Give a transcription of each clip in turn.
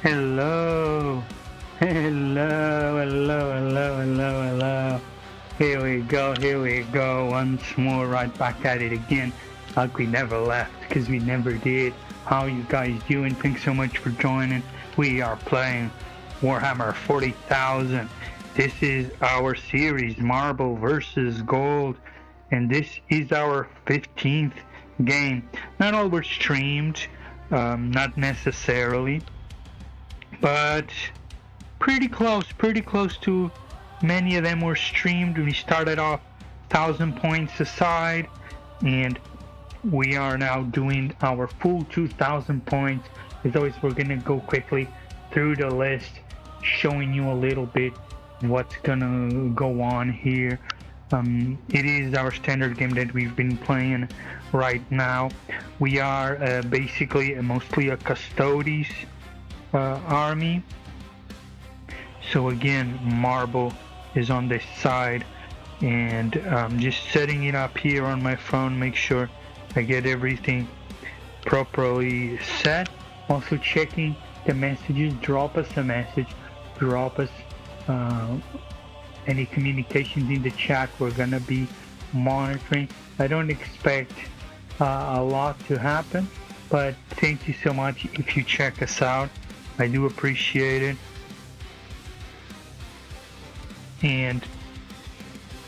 Hello, hello. Here we go, once more, right back at it again, like we never left, because we never did. How you guys doing? Thanks so much for joining. We are playing Warhammer 40,000. This is our series, Marble versus Gold, and this is our 15th game. Not all were streamed, not necessarily, but pretty close to many of them were streamed. We started off 1,000 points aside, and we are now doing our full 2,000 points. As always, we're gonna go quickly through the list, showing you a little bit what's gonna go on here. It is our standard game that we've been playing right now. We are basically mostly a Custodes army. So again, Marble is on this side, and just setting it up here on my phone, make sure I get everything properly set. Also checking the messages. Drop us a message, drop us any communications in the chat. We're gonna be monitoring. I don't expect a lot to happen, but thank you so much if you check us out. I do appreciate it. And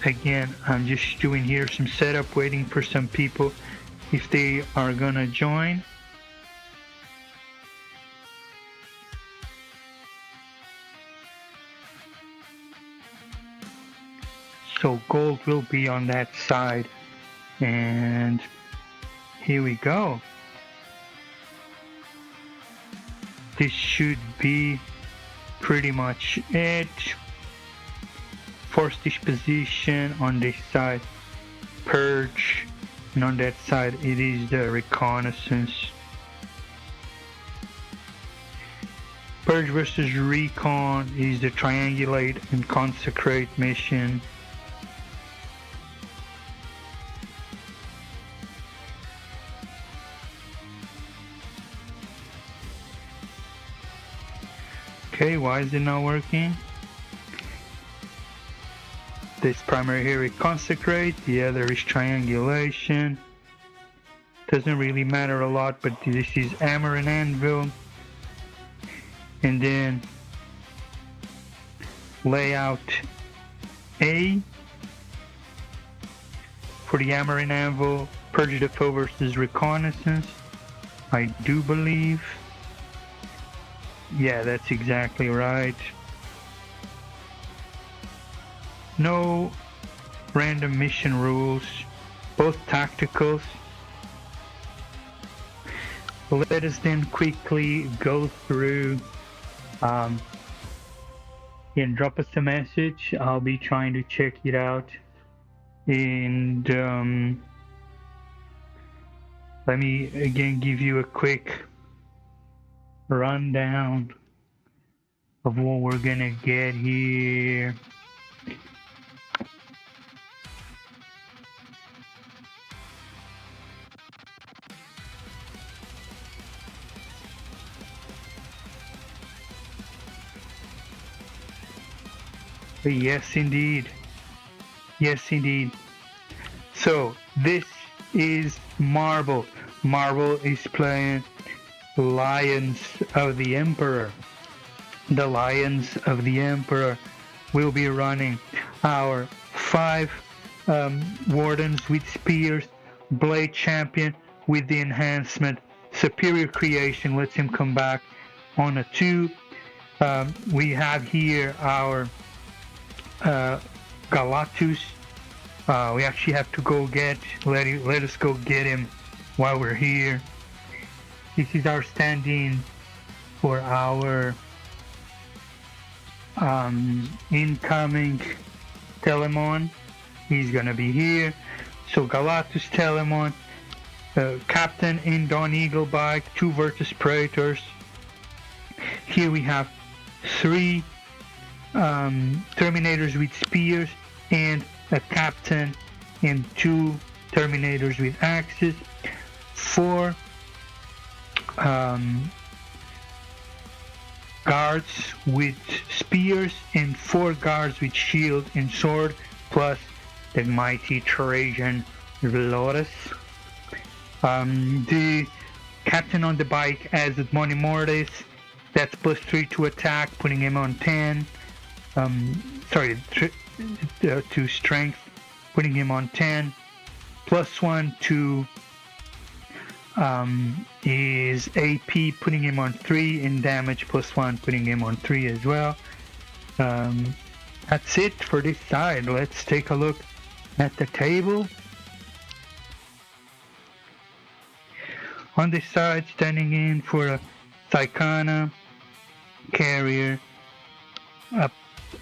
again, I'm just doing here some setup, waiting for some people if they are gonna join. So gold will be on that side, and here we go. This should be pretty much it. Force disposition on this side, purge, and on that side it is the reconnaissance. Purge versus recon is the triangulate and consecrate mission. Okay, why is it not working? This primary here is consecrate, the other is triangulation. Doesn't really matter a lot, but this is hammer and anvil. And then layout A for the hammer and anvil, purge the foe versus reconnaissance, I do believe. Yeah, that's exactly right. No random mission rules, both tacticals. Let us then quickly go through and drop us a message. I'll be trying to check it out, and let me again give you a quick rundown of what we're gonna get here. Yes, indeed. Yes, indeed. So this is Marble. Marble is playing Lions of the Emperor. The Lions of the Emperor will be running our 5 Wardens with Spears, Blade Champion with the enhancement, Superior Creation lets him come back on a 2. We have here our Galatus. We actually have to go let us go get him while we're here. This is our stand-in for our incoming Telemon. He's gonna be here. So Galatus, Telemon, Captain in Dawn Eagle Bike, 2 Virtus Praetors. Here we have 3 Terminators with Spears and a Captain and 2 Terminators with Axes. 4 guards with spears and 4 guards with shield and sword, plus the mighty Trajan Lotus. The captain on the bike has Money Mortis, that's plus 3 to attack, putting him on 10. To strength, putting him on 10. Plus 1 to his AP, putting him on 3, and damage plus 1, putting him on 3 as well. That's it for this side. Let's take a look at the table. On this side, standing in for a Psychana, Carrier,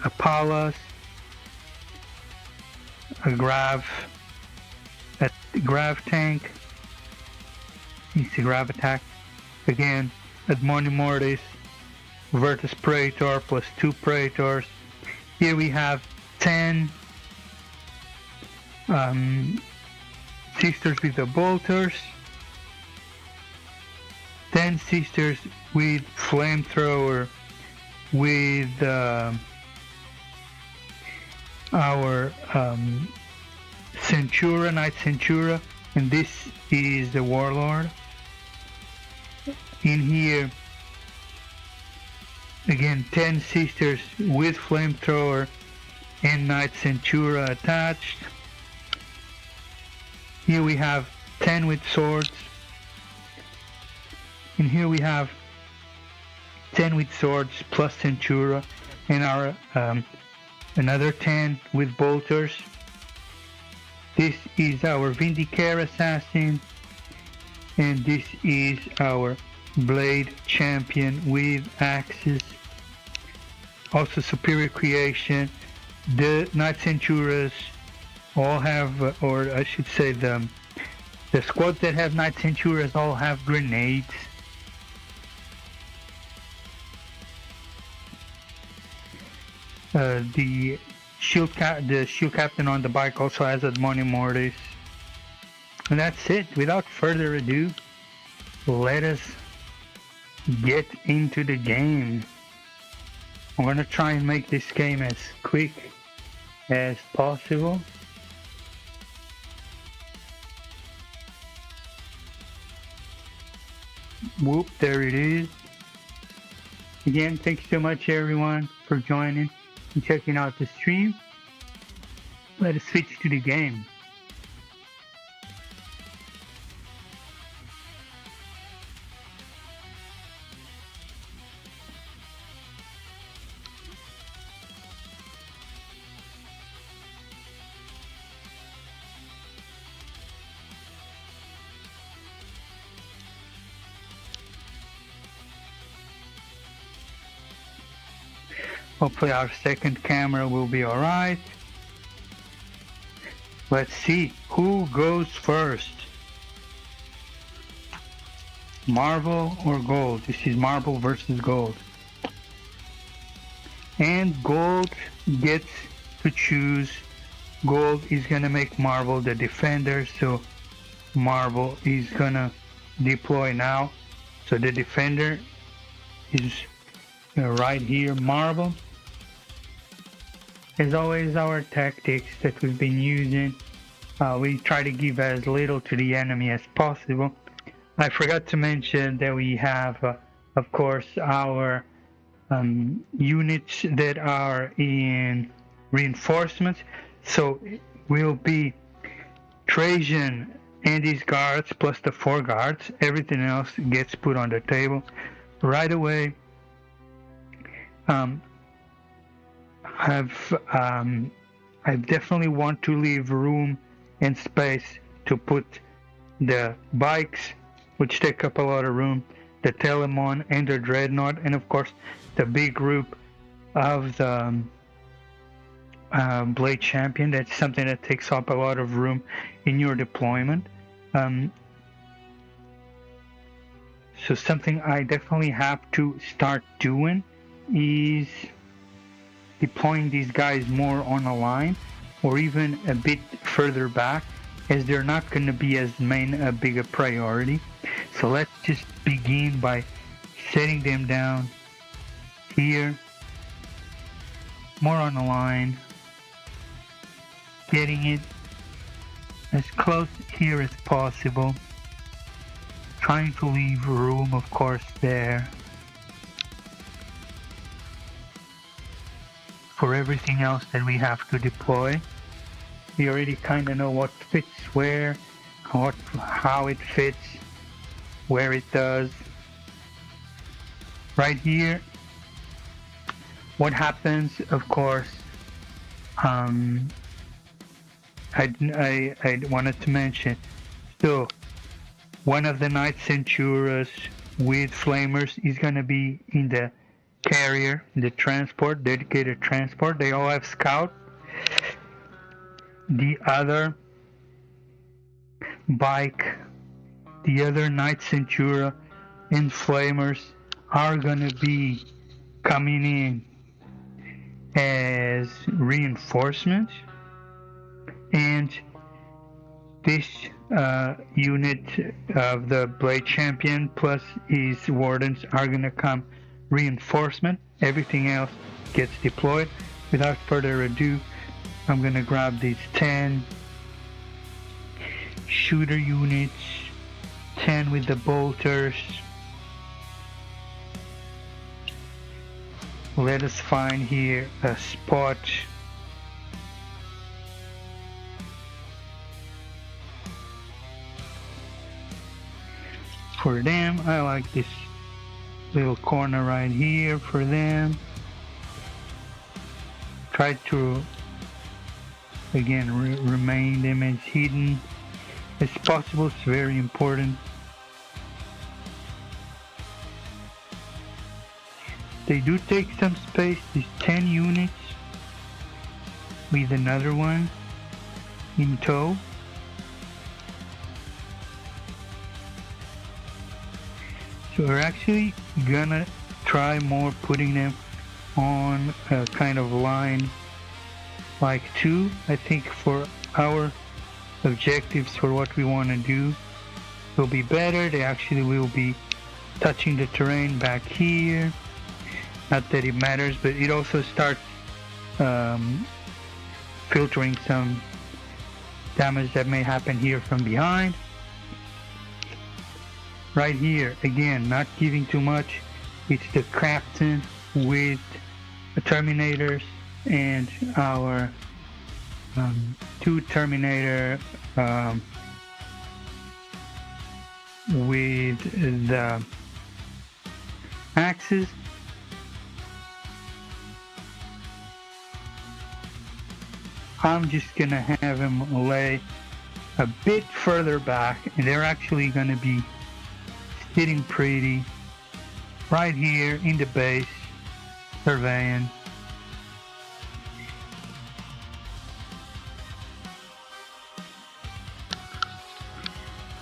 Apollos, a Grav tank. It's a Grav attack. Again, Admoni Mortis, Virtus Praetor plus 2 Praetors. Here we have 10 Sisters with the Bolters, 10 Sisters with Flamethrower, with our Centura, Knight Centura, and this is the Warlord. In here, again, 10 Sisters with Flamethrower and Knight Centura attached. Here we have 10 with swords, and here we have 10 with swords plus Centura, and our another 10 with bolters. This is our Vindicare Assassin, and this is our Blade Champion with axes. Also Superior Creation. The Knight Centuras all have, or I should say the squads that have Knight Centuras all have grenades. The shield captain on the bike also has Admoni Mortis. And that's it. Without further ado, let us get into the game. I'm gonna try and make this game as quick as possible. Whoop, there it is. Again, thanks so much everyone for joining and checking out the stream. Let us switch to the game. Hopefully our second camera will be alright. Let's see who goes first. Marble or gold? This is marble versus gold. And gold gets to choose. Gold is gonna make marble the defender, so marble is gonna deploy now. So the defender is right here, marble. As always, our tactics that we've been using, we try to give as little to the enemy as possible. I forgot to mention that we have, of course, our units that are in reinforcements. So we'll be Trajan and his guards plus the 4 guards. Everything else gets put on the table right away. I definitely want to leave room and space to put the bikes, which take up a lot of room, the Telemon and the Dreadnought, and of course the big group of the Blade Champion. That's something that takes up a lot of room in your deployment. So something I definitely have to start doing is deploying these guys more on a line or even a bit further back, as they're not going to be as big a priority. So let's just begin by setting them down here, more on the line, getting it as close here as possible, trying to leave room, of course, there for everything else that we have to deploy. We already kind of know what fits where, how it fits, where it does. Right here, what happens, of course, I wanted to mention, so one of the Knight Centuras with Flamers is going to be in the carrier, the transport, dedicated transport. They all have scout. The other bike, the other Knight Centura and Flamers are going to be coming in as reinforcements, and this unit of the Blade Champion plus his Wardens are going to come reinforcement. Everything else gets deployed. Without further ado, I'm going to grab these 10 shooter units, 10 with the bolters. Let us find here a spot. For them, I like this little corner right here for them. Try to again remain them as hidden as possible. It's very important. They do take some space, these 10 units with another one in tow. So we're actually gonna try more putting them on a kind of line like 2. I think for our objectives, for what we want to do, will be better. They actually will be touching the terrain back here. Not that it matters, but it also starts filtering some damage that may happen here from behind. Right here, again, not giving too much. It's the captain with the Terminators and our 2 Terminator with the axes. I'm just gonna have him lay a bit further back, and they're actually gonna be sitting pretty right here in the base, surveying.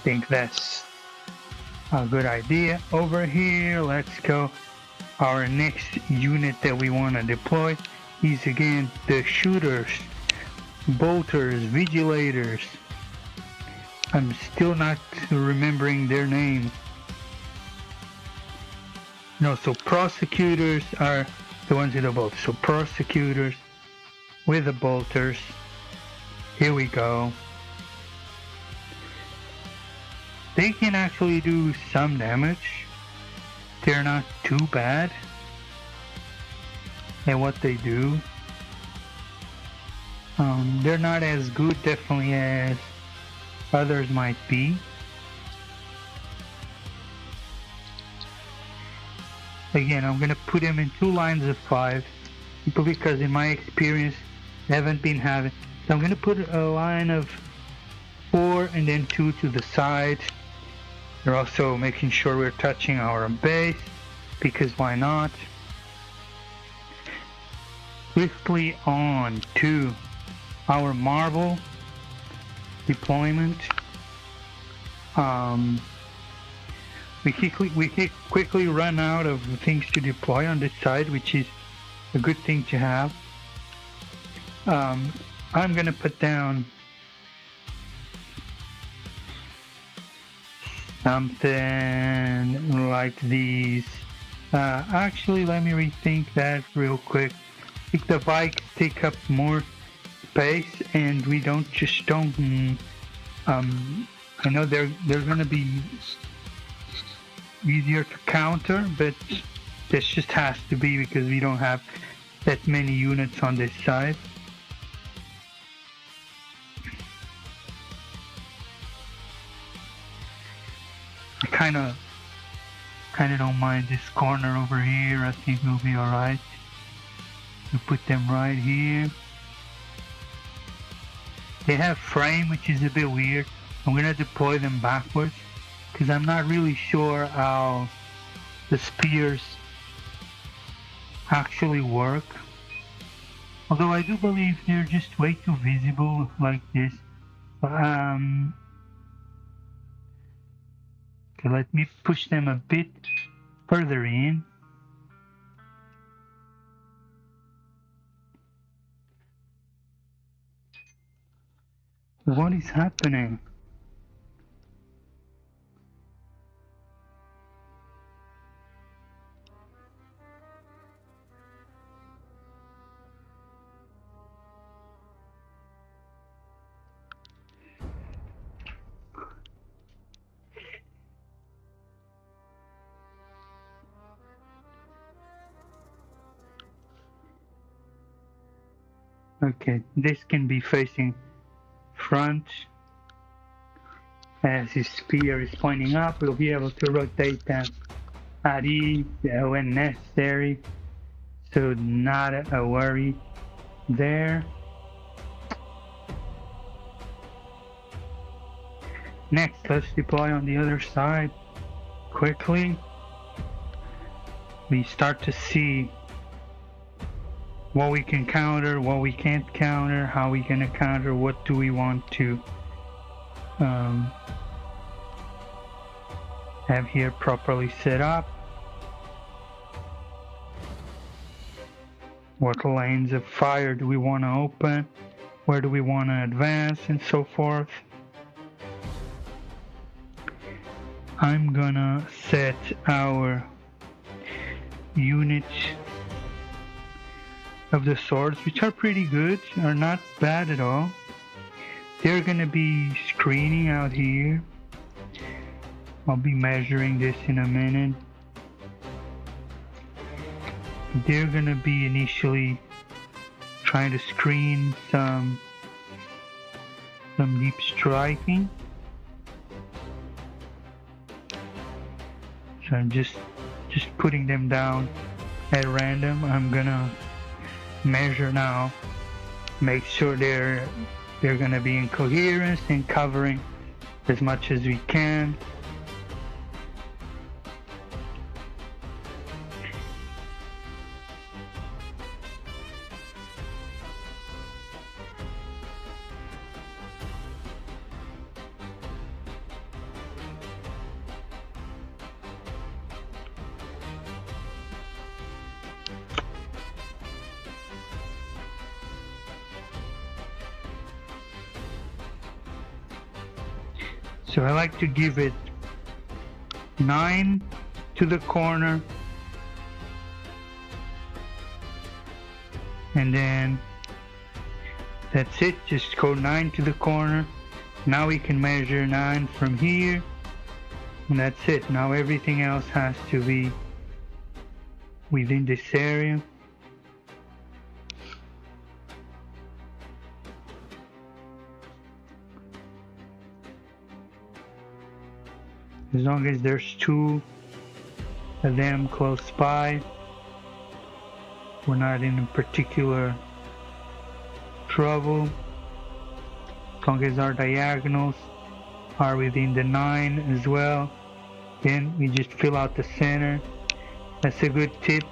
Think that's a good idea. Over here, let's go. Our next unit that we want to deploy is again the shooters, bolters, vigilators. I'm still not remembering their names. No, so prosecutors are the ones with the bolters. So prosecutors with the bolters. Here we go. They can actually do some damage. They're not too bad at what they do. They're not as good, definitely, as others might be. Again, I'm going to put them in 2 lines of 5, because in my experience, they haven't been having. So I'm going to put a line of 4 and then 2 to the side. They're also making sure we're touching our base, because why not? Swiftly on to our marble deployment. We quickly run out of things to deploy on this side, which is a good thing to have. I'm gonna put down something like these Actually, let me rethink that real quick. I think the bikes take up more space, and we don't. I know they're gonna be easier to counter, but this just has to be because we don't have that many units on this side. I kind of don't mind this corner over here. I think we'll be alright. We put them right here. They have frame, which is a bit weird. I'm gonna deploy them backwards because I'm not really sure how the spears actually work. Although I do believe they're just way too visible like this. Okay, let me push them a bit further in. What is happening? Okay, this can be facing front. As his spear is pointing up, we'll be able to rotate them at ease when necessary. So not a worry there. Next, let's deploy on the other side quickly. We start to see what we can counter, what we can't counter, how we gonna counter, what do we want to have here properly set up. What lanes of fire do we want to open? Where do we want to advance and so forth? I'm gonna set our units of the swords, which are pretty good, are not bad at all. They're gonna be screening out here. I'll be measuring this in a minute. They're gonna be initially trying to screen some deep striking. So I'm just putting them down at random. I'm gonna measure now, make sure they're gonna be in coherence and covering as much as we can. So I like to give it 9 to the corner, and then that's it. Just go 9 to the corner. Now we can measure 9 from here, and that's it. Now everything else has to be within this area. As long as there's 2 of them close by, we're not in particular trouble. As long as our diagonals are within the 9 as well, then we just fill out the center. That's a good tip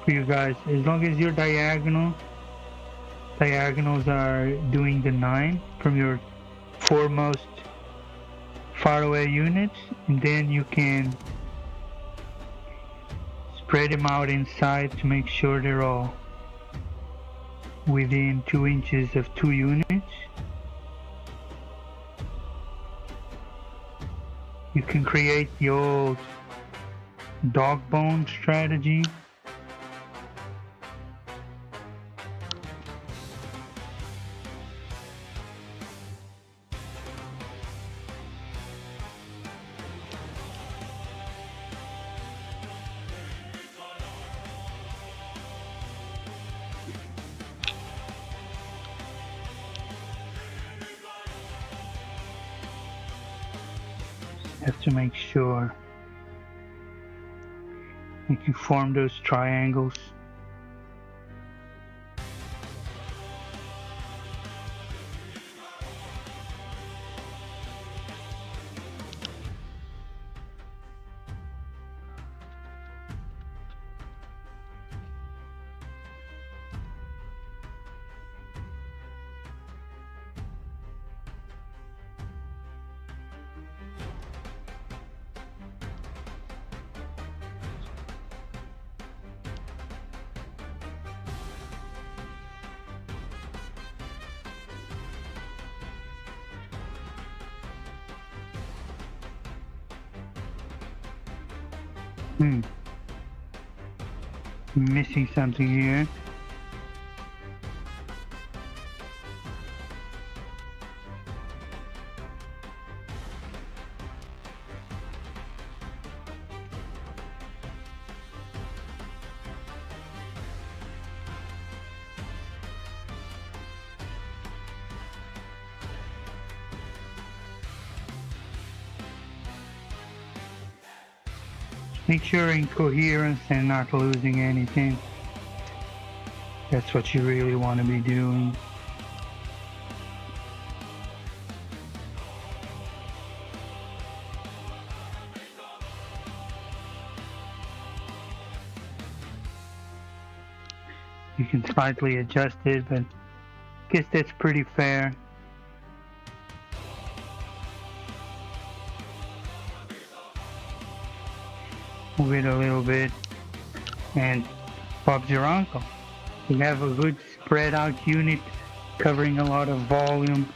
for you guys. As long as your diagonals are doing the 9 from your foremost far away units, and then you can spread them out inside to make sure they're all within 2 inches of 2 units. You can create the old dog bone strategy. Have to make sure that you form those triangles. Missing something here. Make sure in coherence and not losing anything. That's what you really want to be doing. You can slightly adjust it, but I guess that's pretty fair. Move it a little bit, and Bob's your uncle. You have a good spread out unit covering a lot of volume,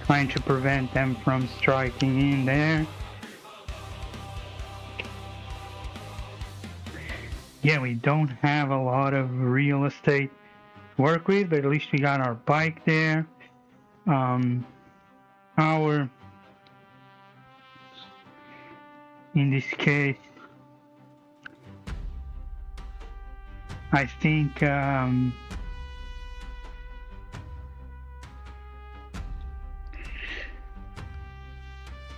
trying to prevent them from striking in there. Yeah, we don't have a lot of real estate to work with, but at least we got our bike there. In this case, I think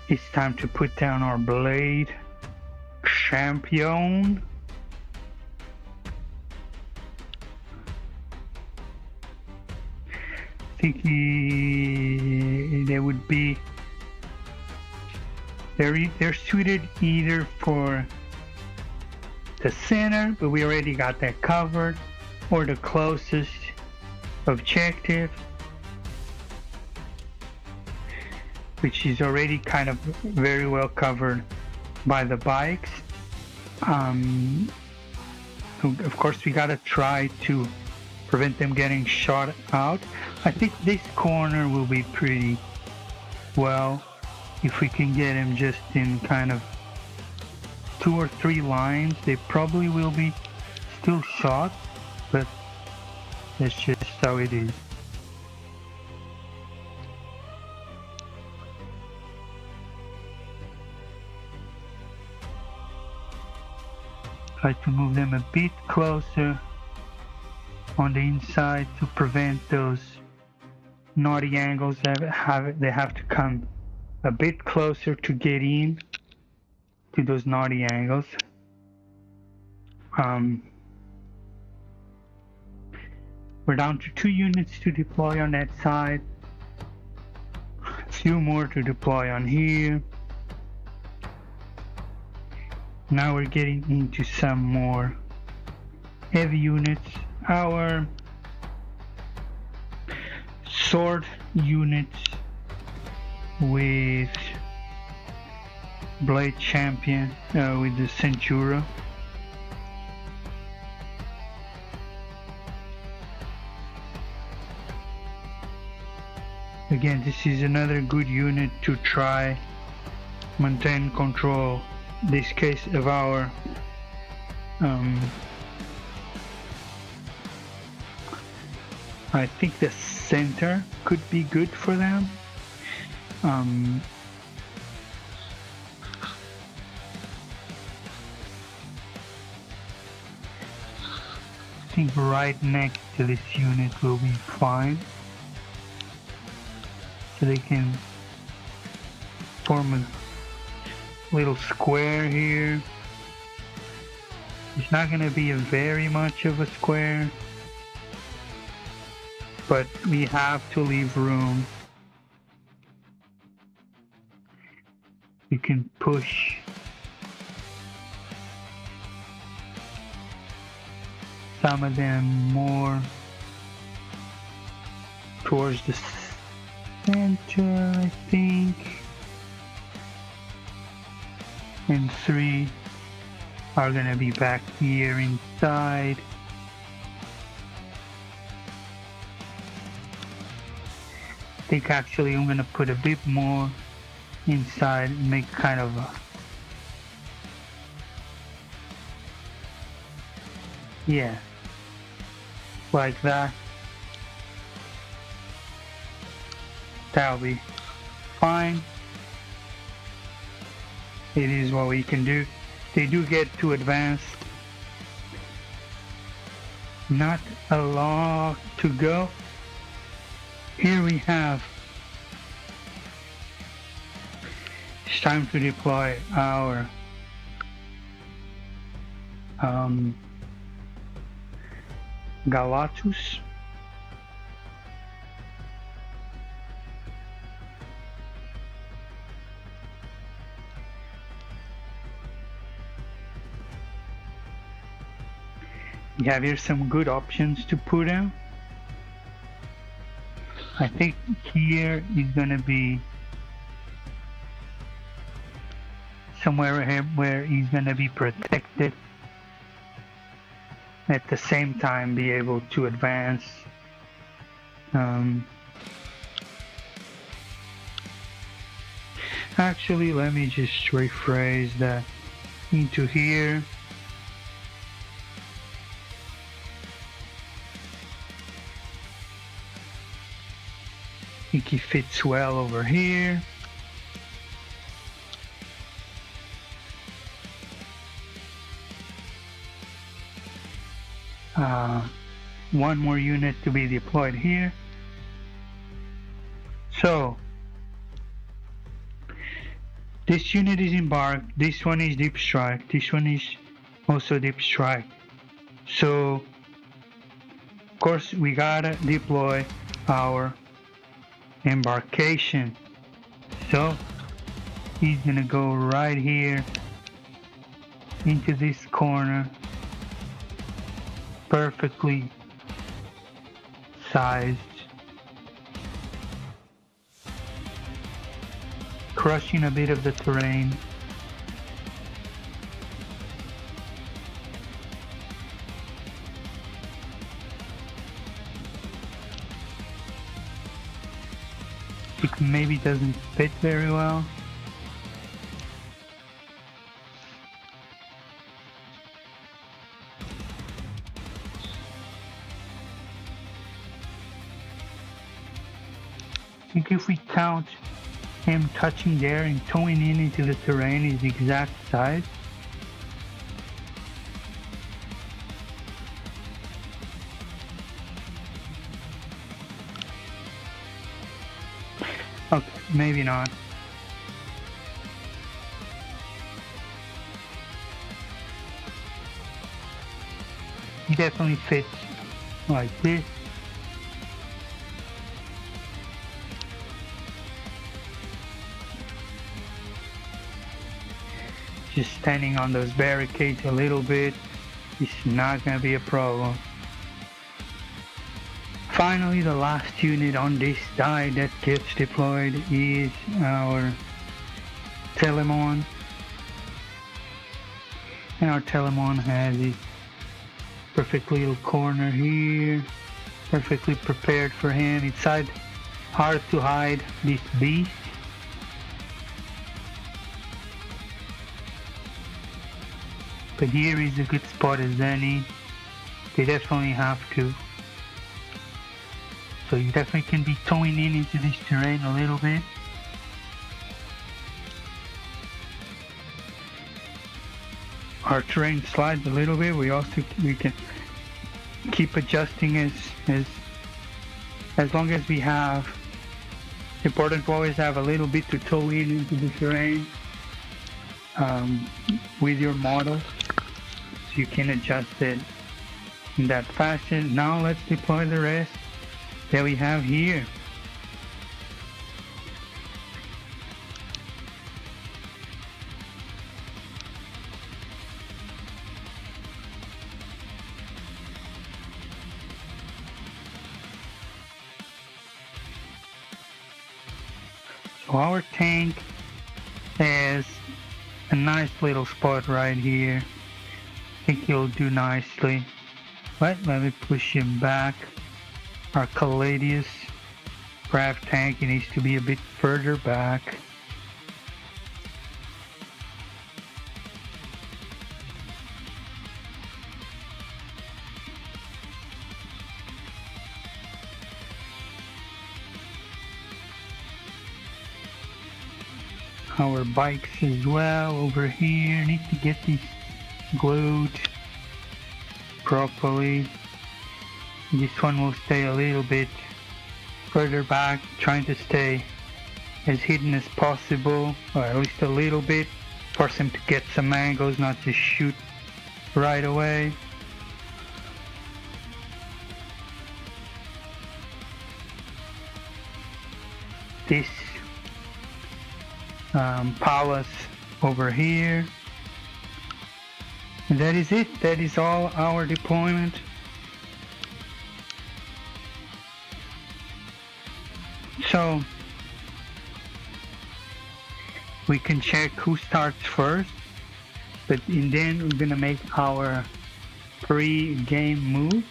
it's time to put down our blade champion. I think they would be they're suited either for the center, but we already got that covered, or the closest objective, which is already kind of very well covered by the bikes. Of course, we gotta try to prevent them getting shot out. I think this corner will be pretty well if we can get him just in kind of 2 or 3 lines. They probably will be still shot, but that's just how it is. Try to move them a bit closer on the inside to prevent those naughty angles. They have to come a bit closer to get in to those naughty angles. We're down to 2 units to deploy on that side, a few more to deploy on here. Now we're getting into some more heavy units. Our sword units with blade champion, with the Centura. Again, this is another good unit to try maintain control, this case of our I think the center could be good for them. I think right next to this unit will be fine. So they can form a little square here. It's not going to be a very much of a square, but we have to leave room. You can push some of them more towards the center, I think. And 3 are gonna be back here inside. I think actually I'm gonna put a bit more inside and make kind of a, yeah, like that. That'll be fine. It is what we can do. They do get to advance. Not a lot to go. Here we have. It's time to deploy our Galatus. We have here some good options to put in. I think here is gonna be somewhere where he's gonna be protected, at the same time be able to advance. Actually, let me just rephrase that into here. I think he fits well over here. One more unit to be deployed here. So this unit is embarked, this one is deep strike, this one is also deep strike. So of course we gotta deploy our embarkation. So he's gonna go right here into this corner, perfectly sized, crushing a bit of the terrain. It maybe doesn't fit very well. I think if we count him touching there and towing in into the terrain is the exact size. Okay, maybe not. He definitely fits like this. Just standing on those barricades a little bit is not going to be a problem. Finally, the last unit on this die that gets deployed is our Telemon. And our Telemon has this perfect little corner here, perfectly prepared for him. It's hard to hide this beast. But here is a good spot as any. They definitely have to. So you definitely can be towing in into this terrain a little bit. Our terrain slides a little bit. We can keep adjusting as long as we have. It's important to always have a little bit to tow in into the terrain with your model, so you can adjust it in that fashion. Now let's deploy the rest that we have here. So our tank has a nice little spot right here. I think he'll do nicely. But let me push him back. Our Custodes craft tank, it needs to be a bit further back. Our bikes as well over here need to get these glued properly. This one will stay a little bit further back, trying to stay as hidden as possible, or at least a little bit, force him to get some angles, not just shoot right away. This palace over here. And that is it. That is all our deployment. So we can check who starts first, but then we're gonna make our pre-game move.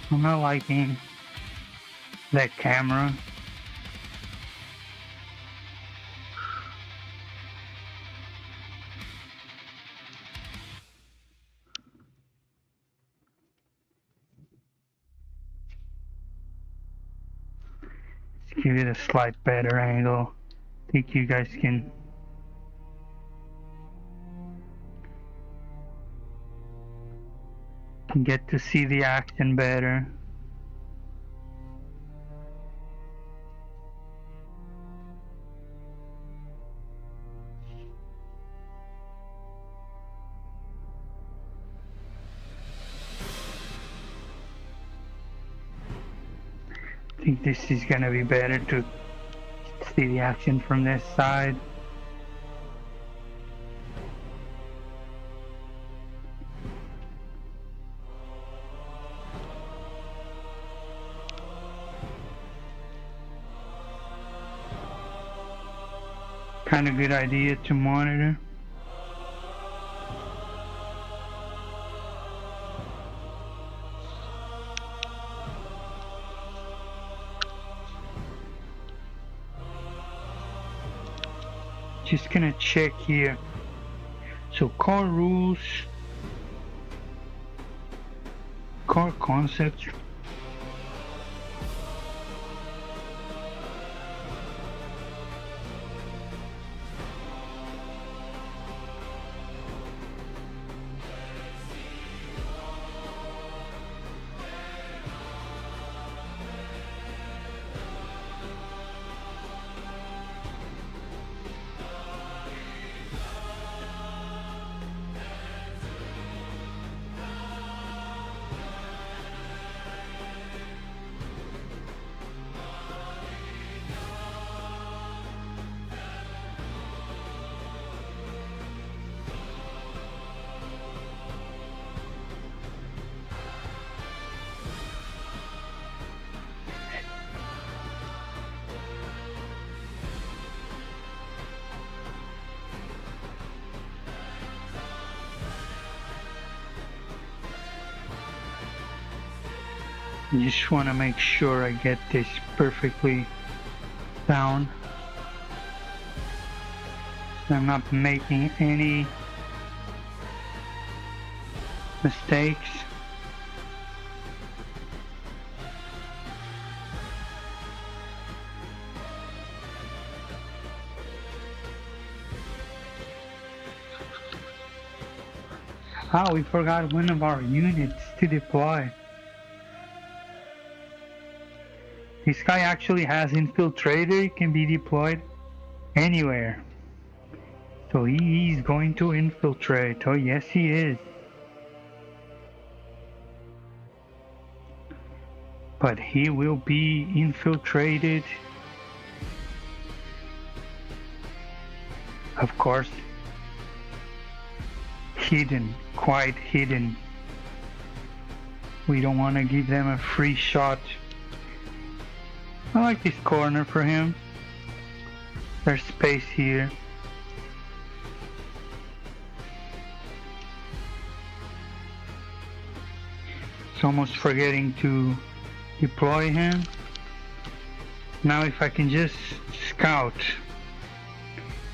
I'm not liking that camera. Let's give it a slight better angle. I think you guys can get to see the action better. I think this is gonna be better to see the action from this side. Kind of good idea to monitor. Just gonna check here. So core rules, core concepts. I just want to make sure I get this perfectly down. I'm not making any mistakes. Oh, we forgot one of our units to deploy. This guy actually has infiltrator. He can be deployed anywhere. So he's going to infiltrate. Oh yes he is. But he will be infiltrated. Of course. Hidden, quite hidden. We don't want to give them a free shot. I like this corner for him. There's space here. It's almost forgetting to deploy him. Now if I can just scout.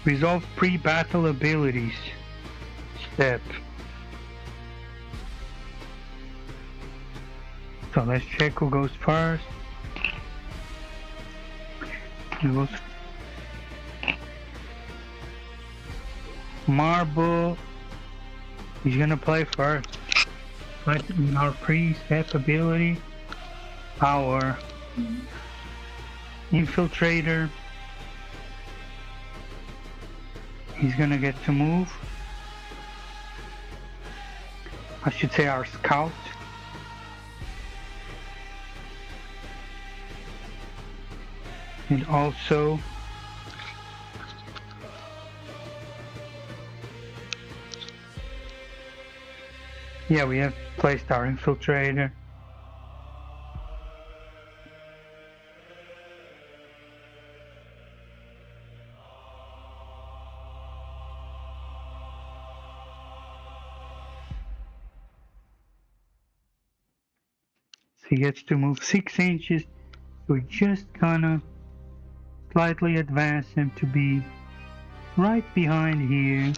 Resolve pre-battle abilities. Step. So let's check who goes first. Who goes Marble. He's gonna play first. But in our pre-step ability, our infiltrator, he's gonna get to move. I should say our scout. And also yeah, we have placed our infiltrator. So he gets to move 6 inches. We're just gonna slightly advance him to be right behind here.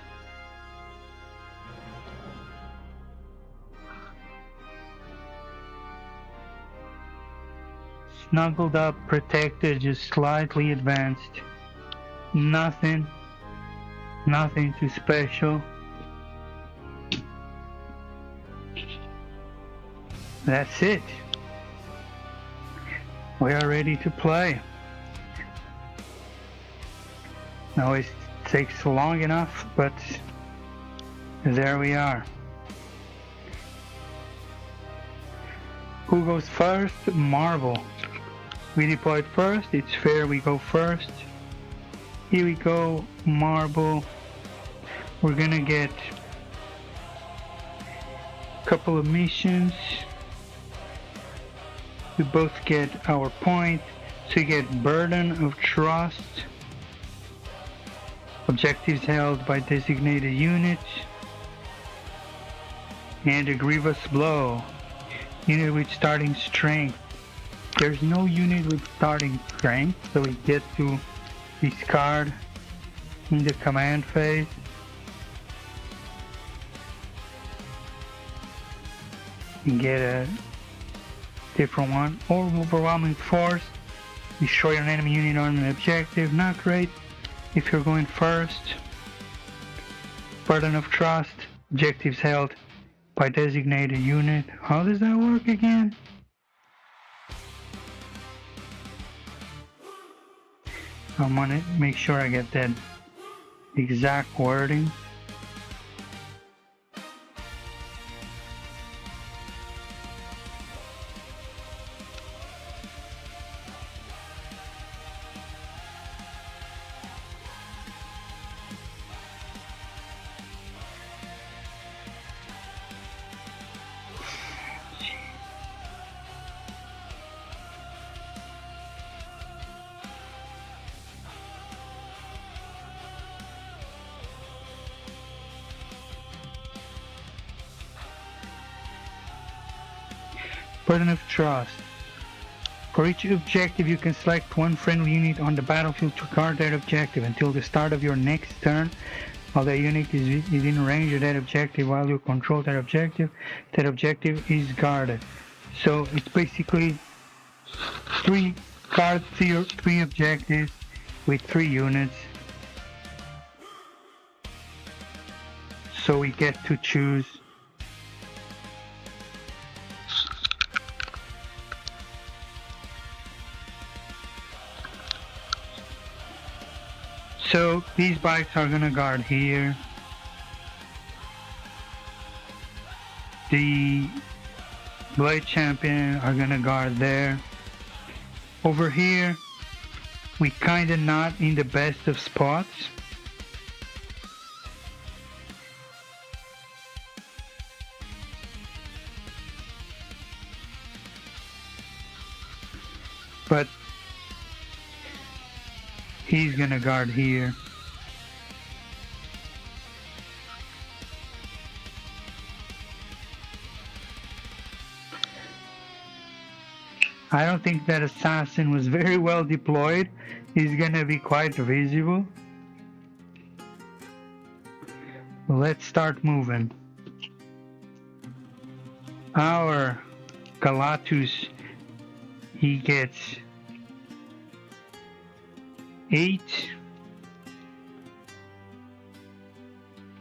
Snuggled up, protected, just slightly advanced. Nothing too special. That's it. We are ready to play. Now it takes long enough, but there we are. Who goes first? Marble. We deployed first, it's fair we go first. Here we go, Marble. We're gonna get a couple of missions. We both get our point. So you get Burden of Trust. Objectives held by designated units. And a Grievous Blow. Unit with starting strength. There's no unit with starting strength, so we get to discard in the command phase. And get a different one. Or Overwhelming Force. Destroy an enemy unit on an objective. Not great if you're going first. Burden of Trust. Objectives held by designated unit. How does that work again? I want to make sure I get that exact wording. Burden of Trust. For each objective, you can select one friendly unit on the battlefield to guard that objective until the start of your next turn. While that unit is in range of that objective, while you control that objective is guarded. So it's basically three objectives with 3 units. So we get to choose So these bikes are gonna guard here. The Blade Champion are gonna guard there. Over here, we kinda not in the best of spots. But he's gonna guard here. I don't think that assassin was very well deployed. He's gonna be quite visible. Let's start moving. Our Galatus, he gets 8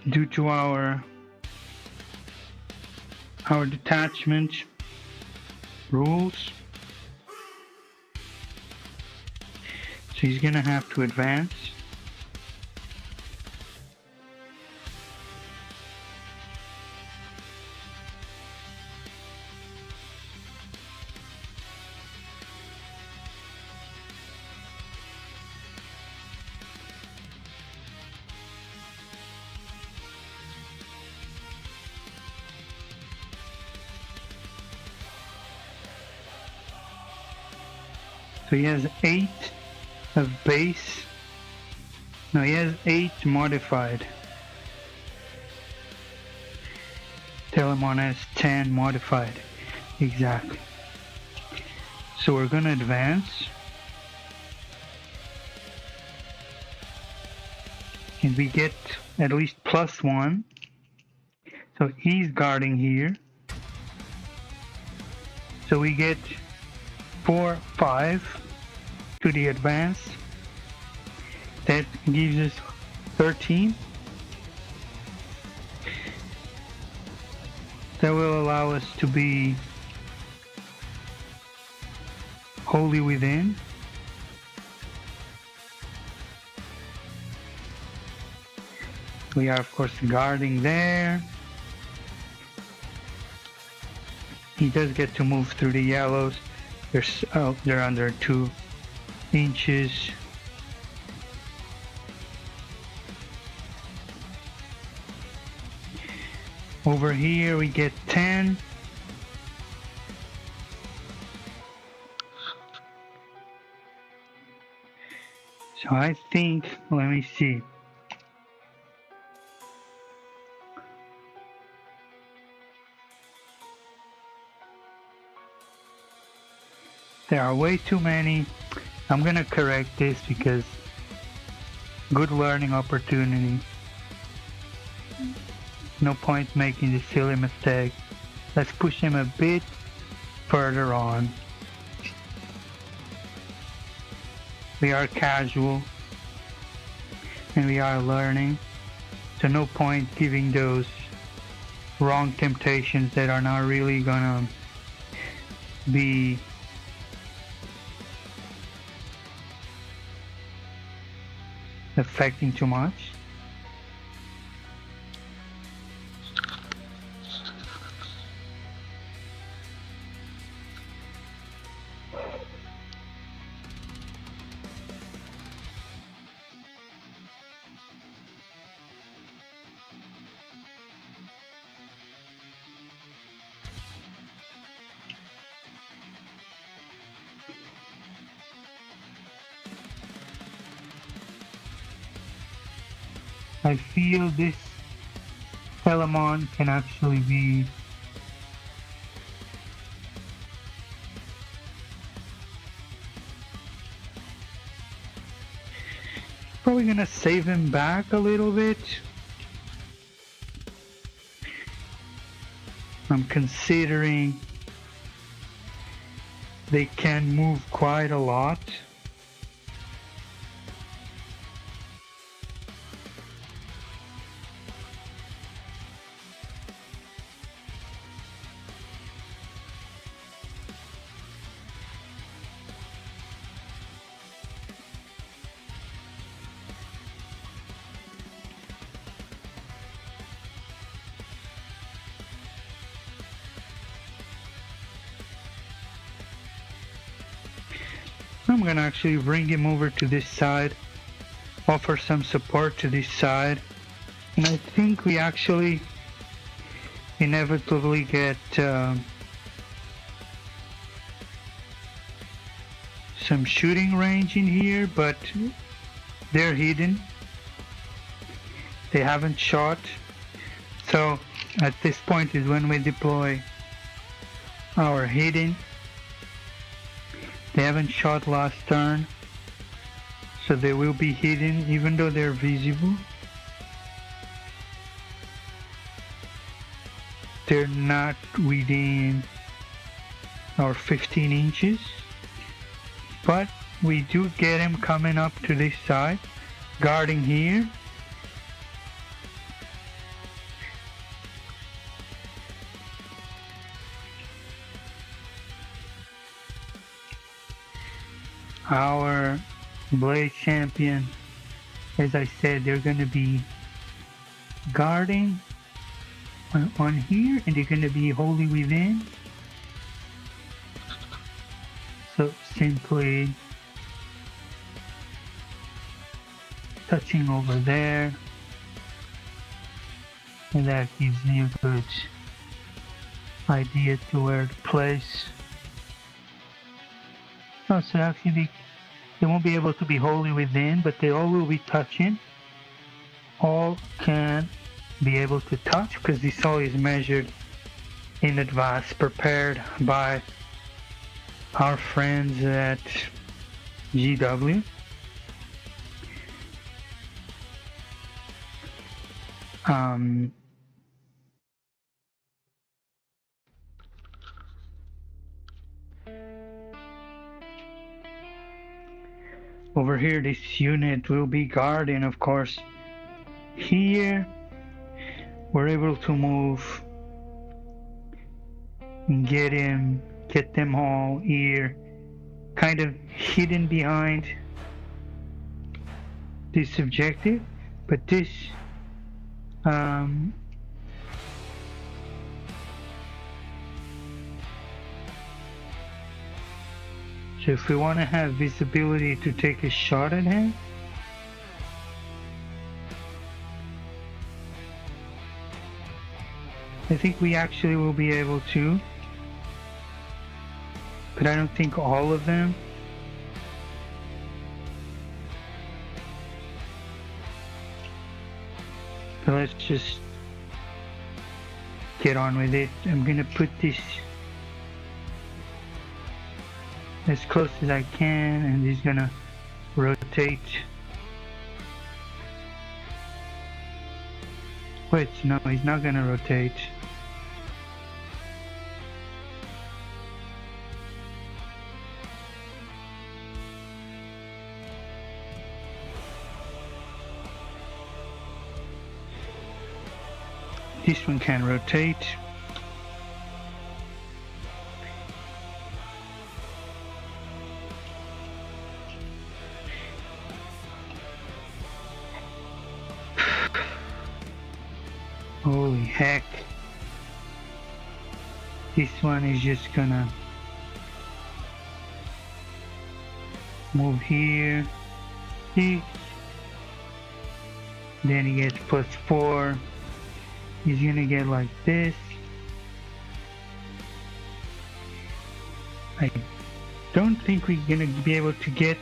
due to our detachment rules. So he's gonna have to advance. So he has 8 of base. No, he has 8 modified. Telemon has 10 modified. Exactly. So we're gonna advance. And we get at least +1. So he's guarding here. So we get 4, 5 to the advance. That gives us 13. That will allow us to be wholly within. We are of course guarding there. He does get to move through the yellows. They're under 2 inches. Over here we get 10. So I think, let me see. There are way too many. I'm gonna correct this because good learning opportunity. No point making this silly mistake. Let's push him a bit further on. We are casual and we are learning, so no point giving those wrong temptations that are not really gonna be affecting too much. I feel this Telemon can actually be Probably gonna save him back a little bit. I'm considering they can move quite a lot. I'm gonna actually bring him over to this side, offer some support to this side, and I think we actually inevitably get some shooting range in here, but they're hidden. They haven't shot, so at this point is when we deploy our hidden. They haven't shot last turn, so they will be hidden even though they're visible. They're not within our 15 inches, but we do get him coming up to this side, guarding here. Our Blade Champion, as I said, they're going to be guarding on here, and they're going to be wholly within. So simply touching over there, and that gives me a good idea to where to place. Oh, so actually they won't be able to be wholly within, but they all will be touching. All can be able to touch because this all is measured in advance, prepared by our friends at GW. Over here, this unit will be guarding, of course. Here, we're able to move and get them all here, kind of hidden behind this objective. But this, so if we want to have visibility to take a shot at him, I think we actually will be able to, but I don't think all of them. So let's just get on with it. I'm gonna put this as close as I can, and he's gonna rotate. Wait, no, he's not gonna rotate. This one can rotate. Holy heck. This one is just gonna move here. See? Then he gets +4. He's gonna get like this. I don't think we're gonna be able to get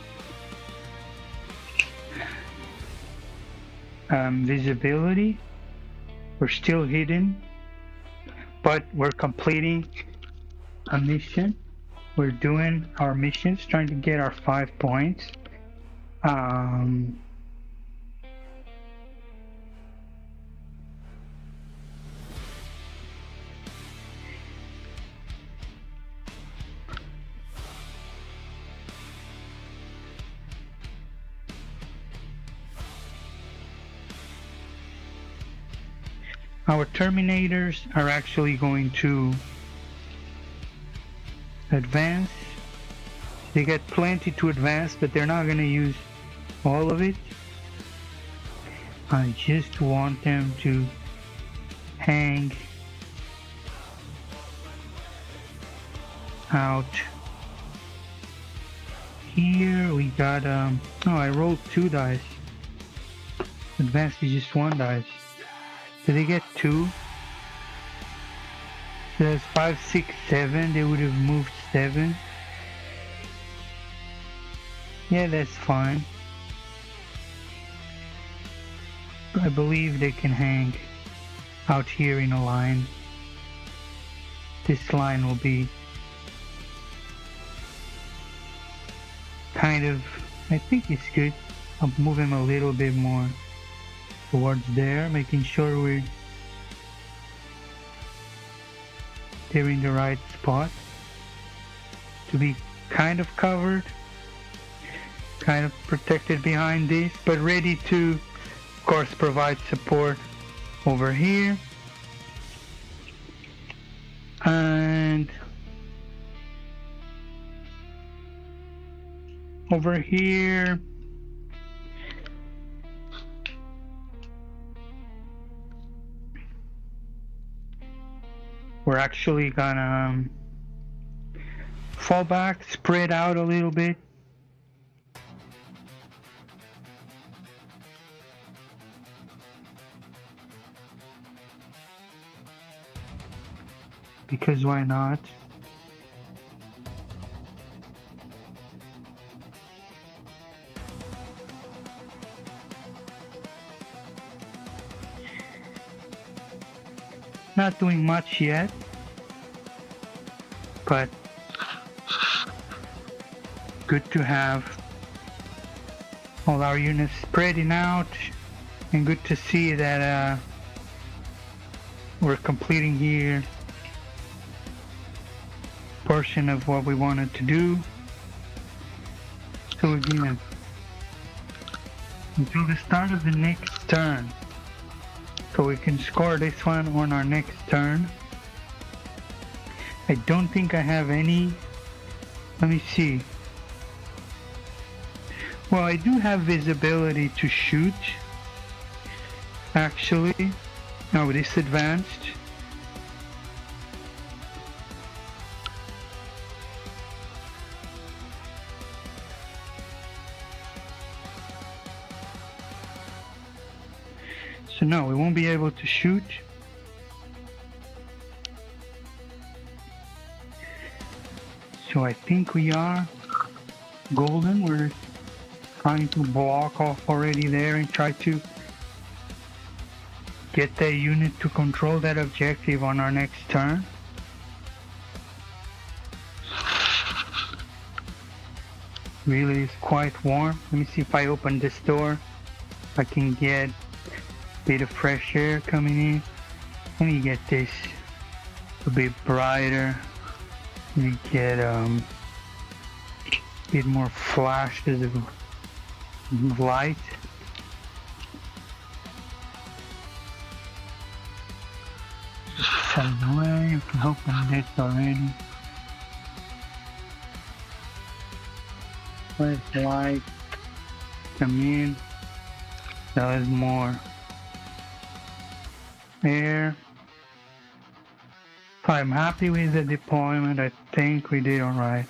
visibility. We're still hidden, but we're completing a mission. We're doing our missions, trying to get our 5 points. Our Terminators are actually going to advance. They get plenty to advance, but they're not going to use all of it. I just want them to hang out here. We got oh, I rolled 2 dice. Advance is just 1 dice. Did they get 2? So that's 5, 6, 7. They would have moved 7. Yeah, that's fine. I believe they can hang out here in a line. This line will be kind of, I think it's good. I'll move him a little bit more towards there, making sure they're in the right spot to be kind of covered, kind of protected behind this, but ready to, of course, provide support over here. And over here, we're actually gonna fall back, spread out a little bit. Because why not? Not doing much yet, but good to have all our units spreading out, and good to see that we're completing here portion of what we wanted to do. So again, until the start of the next turn, so we can score this one on our next turn. I don't think I have any, let me see. Well, I do have visibility to shoot, actually. No, this advanced. So no, we won't be able to shoot. So I think we are golden. We're trying to block off already there and try to get that unit to control that objective on our next turn. Really is quite warm. Let me see if I open this door, I can get bit of fresh air coming in. Let me get this a bit brighter. Let me get a bit more flashes of light. Just out of the way. You can open this already. Let light come in. There's more air. So I'm happy with the deployment. I think we did alright.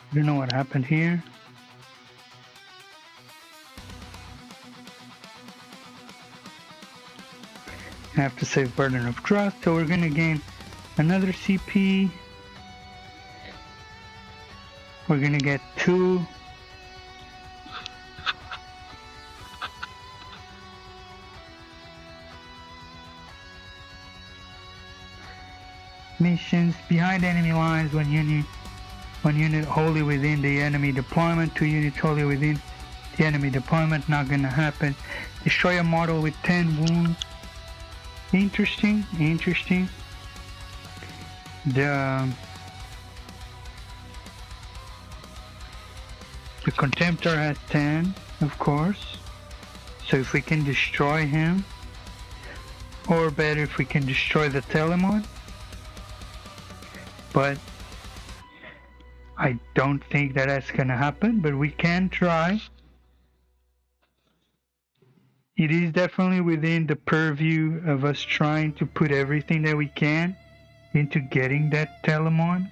I don't know what happened here. I have to save Burden of Trust, so we're gonna gain another CP. We're gonna get 2. missions behind enemy lines. One unit wholly within the enemy deployment. 2 units wholly within the enemy deployment. Not gonna happen. Destroy a model with 10 wounds. Interesting. The Contemptor has 10, of course. So if we can destroy him, or better if we can destroy the Telemon. But I don't think that that's gonna happen, but we can try. It is definitely within the purview of us trying to put everything that we can into getting that Telemon.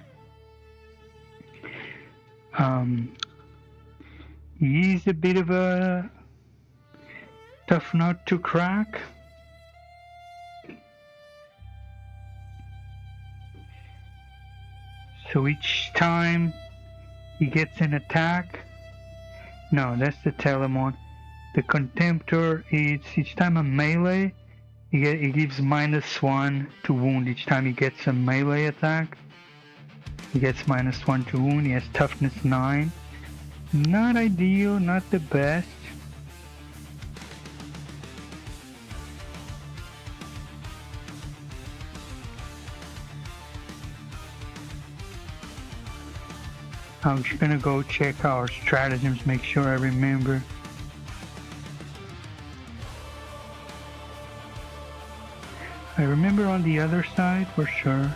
He's a bit of a tough nut to crack. So each time he gets an attack, no, that's the Telemon. The Contemptor is each time a melee, he gives -1 to wound each time he gets a melee attack. He gets -1 to wound. He has toughness 9. Not ideal, not the best. I'm just gonna go check our stratagems, make sure I remember. I remember on the other side for sure.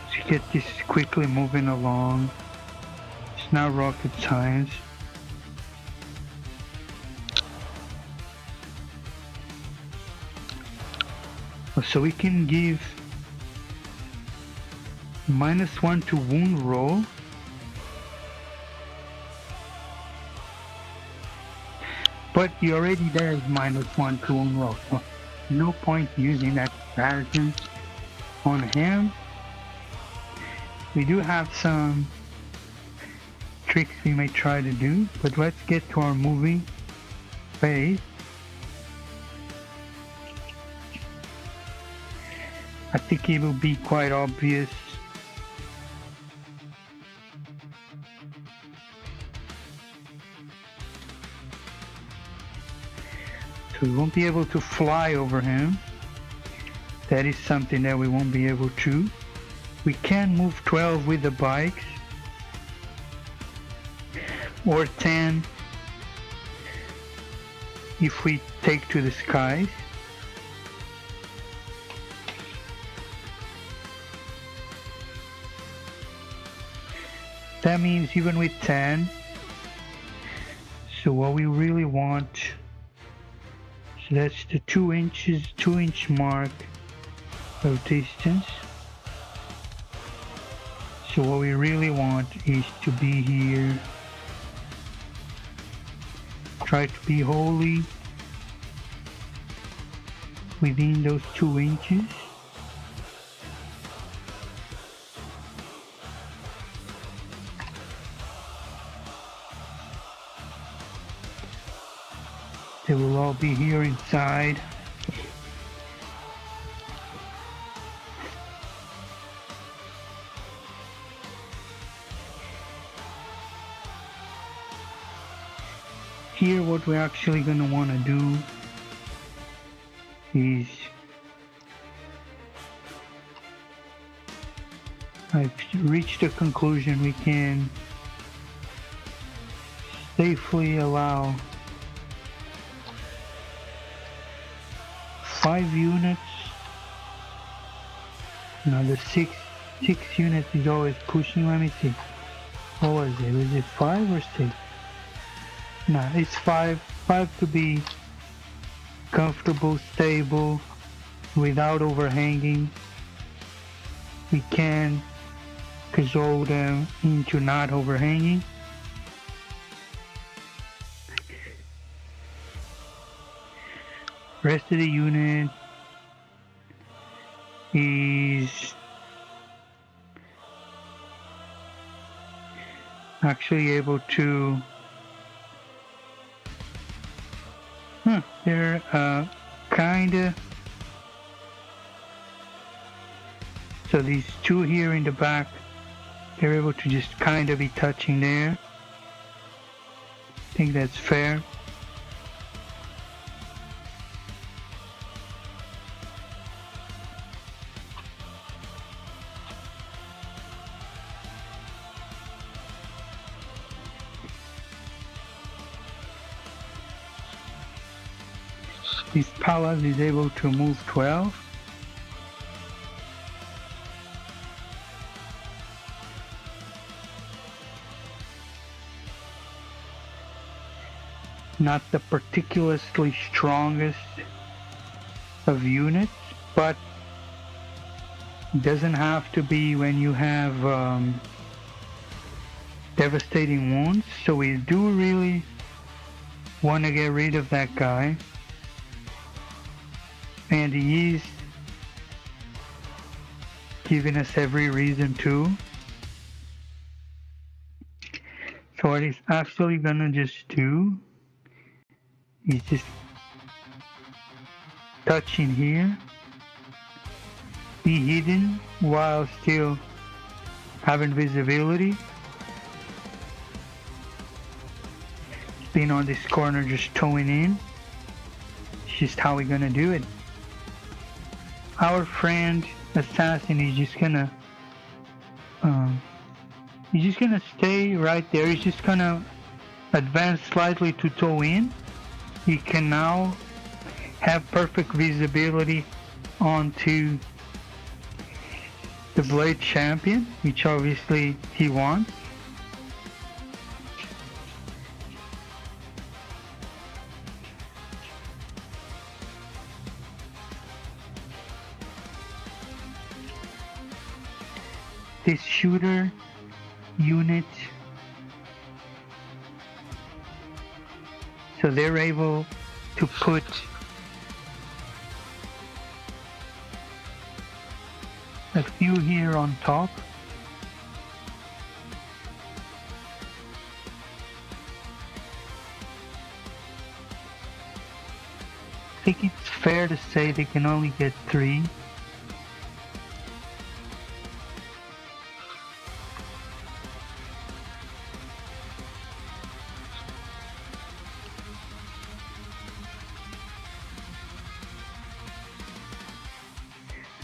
Let's get this quickly moving along. It's not rocket science. So we can give -1 to wound roll. But he already does -1 to wound roll, so no point using that stratagem on him. We do have some tricks we may try to do, but let's get to our moving phase. I think it will be quite obvious we won't be able to fly over him. That is something that we won't be able to. We can move 12 with the bikes, or 10 if we take to the skies. That means even with 10, so what we really want, so that's the 2-inch mark of distance. So what we really want is to be here. Try to be wholly within those 2 inches. They will all be here inside. Here what we're actually going to want to do is I've reached a conclusion we can safely allow 5 units. Now the six units is always pushing. Let me see. What was it? Was it 5 or 6? No, it's 5. 5 to be comfortable, stable, without overhanging. We can control them into not overhanging. Rest of the unit is actually able to they're kinda So these two here in the back, they're able to just kind of be touching there. I think that's fair. This palace is able to move 12. Not the particularly strongest of units, but it doesn't have to be when you have devastating wounds. So we do really want to get rid of that guy. And he is giving us every reason to. So what he's actually gonna just do, he's just touching here, be hidden while still having visibility. Being on this corner, just towing in. It's just how we're gonna do it. Our friend assassin is just gonna stay right there. He's just gonna advance slightly to tow in. He can now have perfect visibility onto the Blade Champion, which obviously he wants. This shooter unit, so they're able to put a few here on top. I think it's fair to say they can only get 3.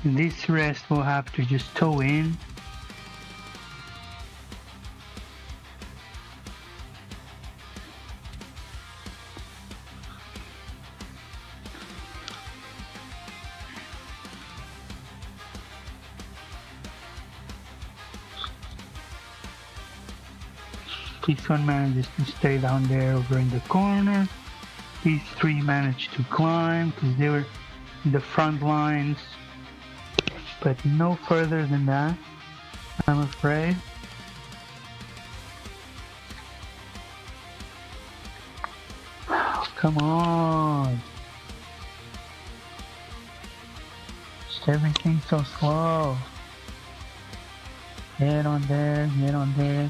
This rest will have to just tow in. This one manages to stay down there over in the corner. These 3 managed to climb because they were in the front lines. But no further than that, I'm afraid. Come on! Just everything's so slow. Get on there, get on there.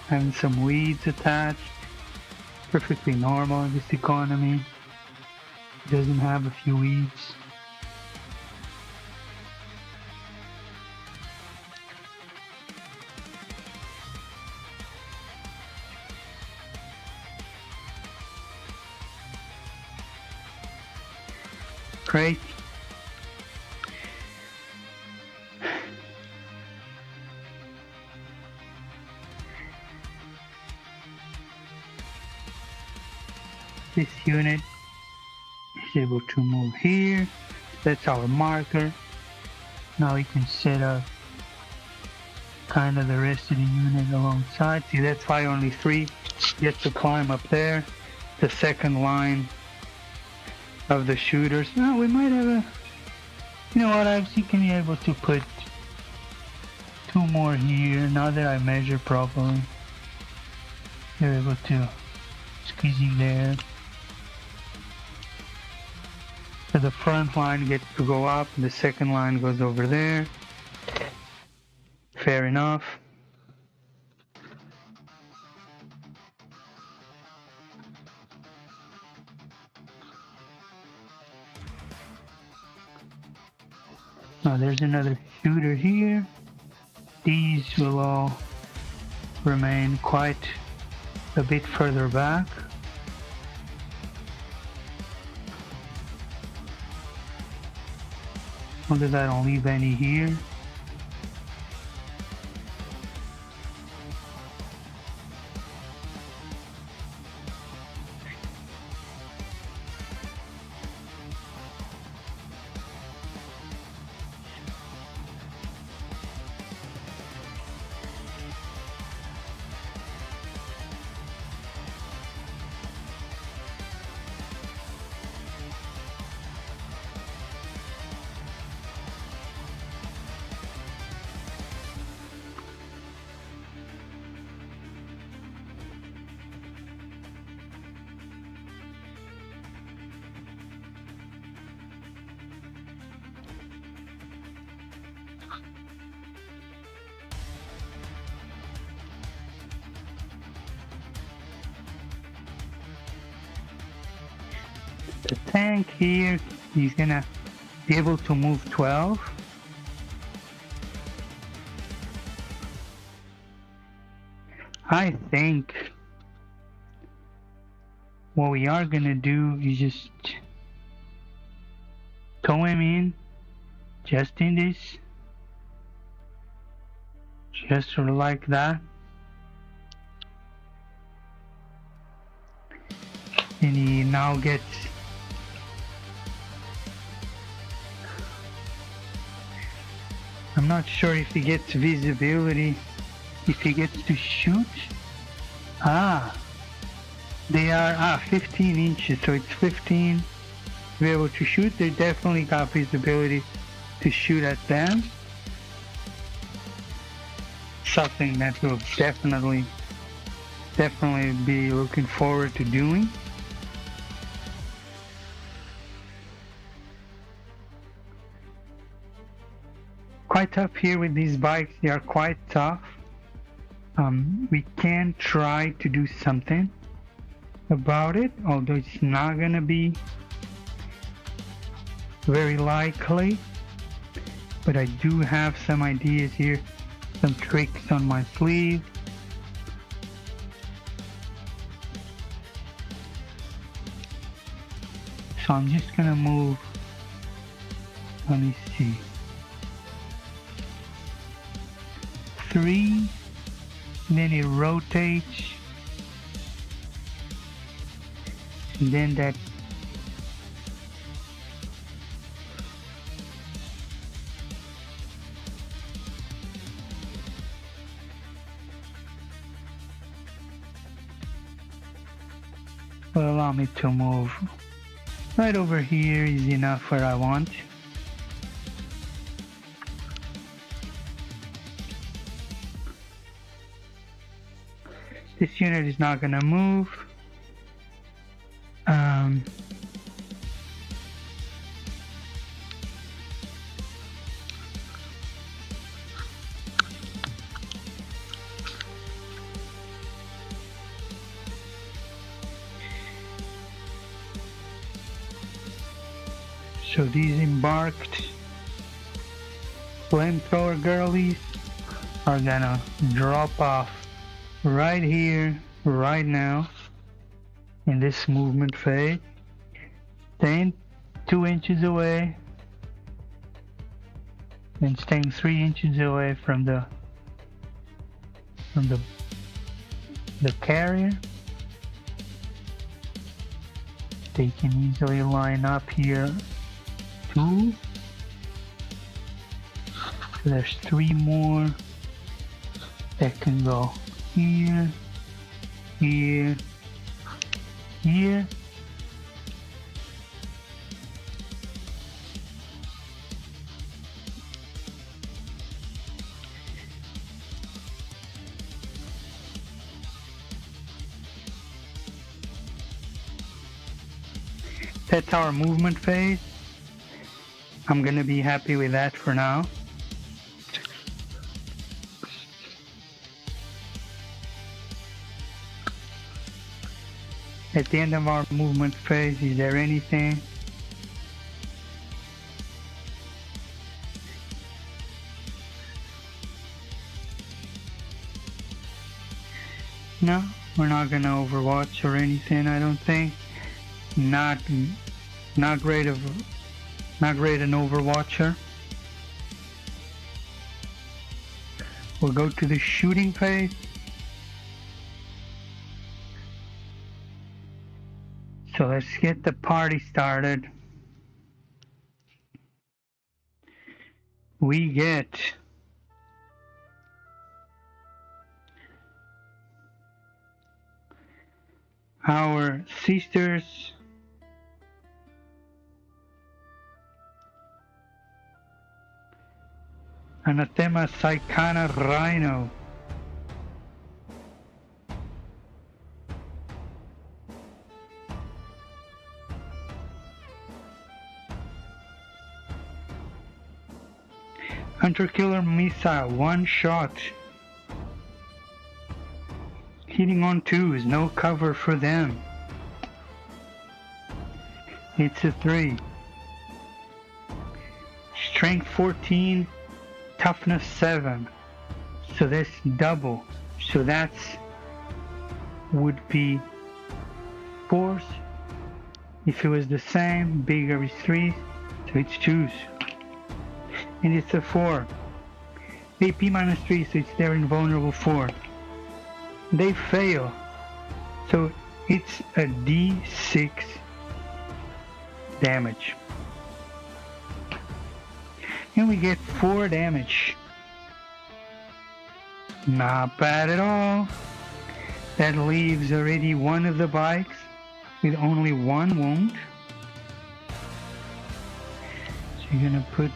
Having some weeds attached. Perfectly normal in this economy. It doesn't have a few weeds. Great. This unit is able to move here. That's our marker. Now we can set up kind of the rest of the unit alongside. See, that's why only 3 get to climb up there. The second line of the shooters. Now we might have a, you know what, I actually can be able to put 2 more here now that I measure properly. You're able to squeeze in there. So the front line gets to go up, the second line goes over there. Fair enough. Now there's another shooter here. These will all remain quite a bit further back. As long as I don't leave any here. The tank here, he's gonna be able to move 12. I think what we are gonna do is just tow him in, just in this, just sort of like that. And he now gets I'm not sure if he gets visibility, if he gets to shoot. They are 15 inches, so it's 15 to be able to shoot. They definitely got visibility to shoot at them. Something that we'll definitely be looking forward to doing. Quite tough here with these bikes. They are quite tough. We can try to do something about it, although it's not gonna be very likely. But I do have some ideas here, some tricks on my sleeve. So I'm just gonna move, let me see, 3, and then it rotates, and then that will allow me to move right over here. Is enough where I want. This unit is not going to move. So these embarked flamethrower girlies are gonna drop off right here, right now, in this movement phase. Staying 2 inches away, and staying 3 inches away from the carrier. They can easily line up here. 2. So there's 3 more that can go here, here, here. That's our movement phase. I'm gonna be happy with that for now. At the end of our movement phase, is there anything? No, we're not gonna Overwatch or anything, I don't think. Not great an Overwatcher. We'll go to the shooting phase. So let's get the party started. We get our sisters, Anathema Saikana Rhino. Hunter Killer Missile, one shot. Hitting on twos, no cover for them. It's a 3. Strength 14, toughness 7. So that's double. So that's would be 4s. If it was the same, bigger is 3, so it's 2s. And it's a 4. AP minus 3, so it's their invulnerable 4. They fail, so it's a D6 damage. And we get 4 damage. Not bad at all. That leaves already one of the bikes with only 1 wound. So you're gonna put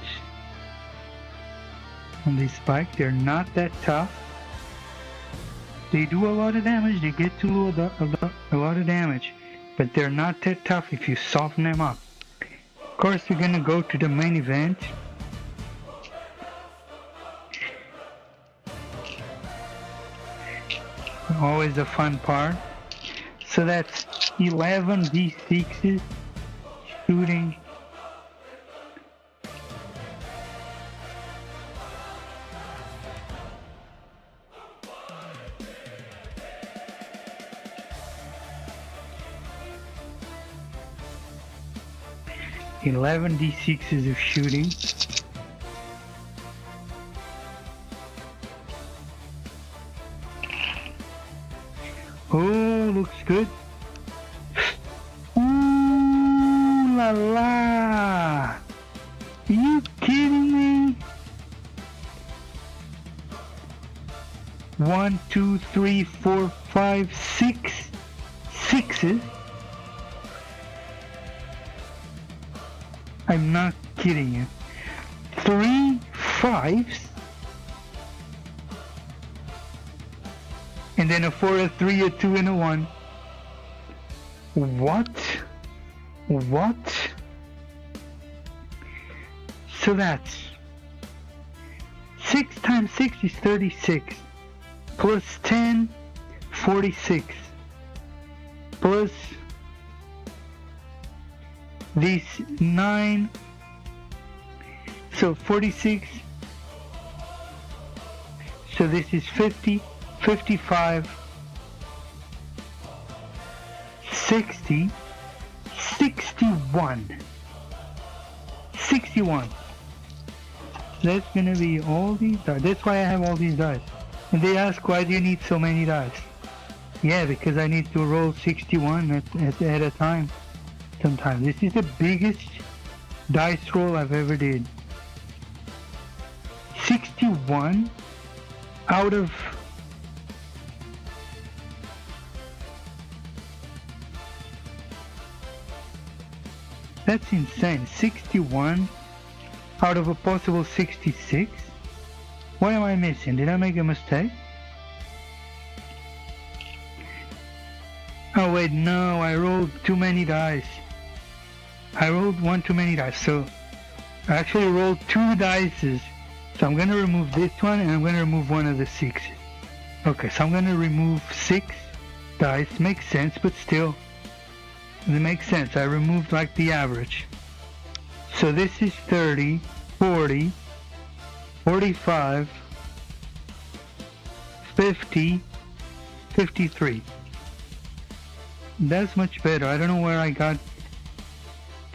on this bike. They're not that tough. They do a lot of damage, they get to a lot of damage, but they're not that tough if you soften them up. Of course, we're gonna go to the main event. Always the fun part. So that's 11 D6s shooting. D6s of shooting. Oh, looks good. Ooh la la! Are you kidding me? 1, 2, 3, 4, 5, 6 sixes. I'm not kidding you. 3 5s. And then a 4, a 3, a 2, and a 1. What? What? So that's 6 times 6 is 36. Plus 10, 46. Plus these 9, so 46, so this is 50, 55, 60, 61, 61. That's gonna be all these dice. That's why I have all these dice. And they ask, why do you need so many dice? Yeah, because I need to roll 61 at a time. Sometimes. This is the biggest dice roll I've ever did. 61 out of that's insane. 61 out of a possible 66. What am I missing? Did I make a mistake? Oh wait, no, I rolled too many dice. I rolled one too many dice, so I actually rolled 2 dices. So I'm going to remove this one and I'm going to remove one of the 6s. Okay, so I'm going to remove 6 dice. Makes sense, but still, it makes sense. I removed like the average. So this is 30, 40, 45, 50, 53. That's much better. I don't know where I got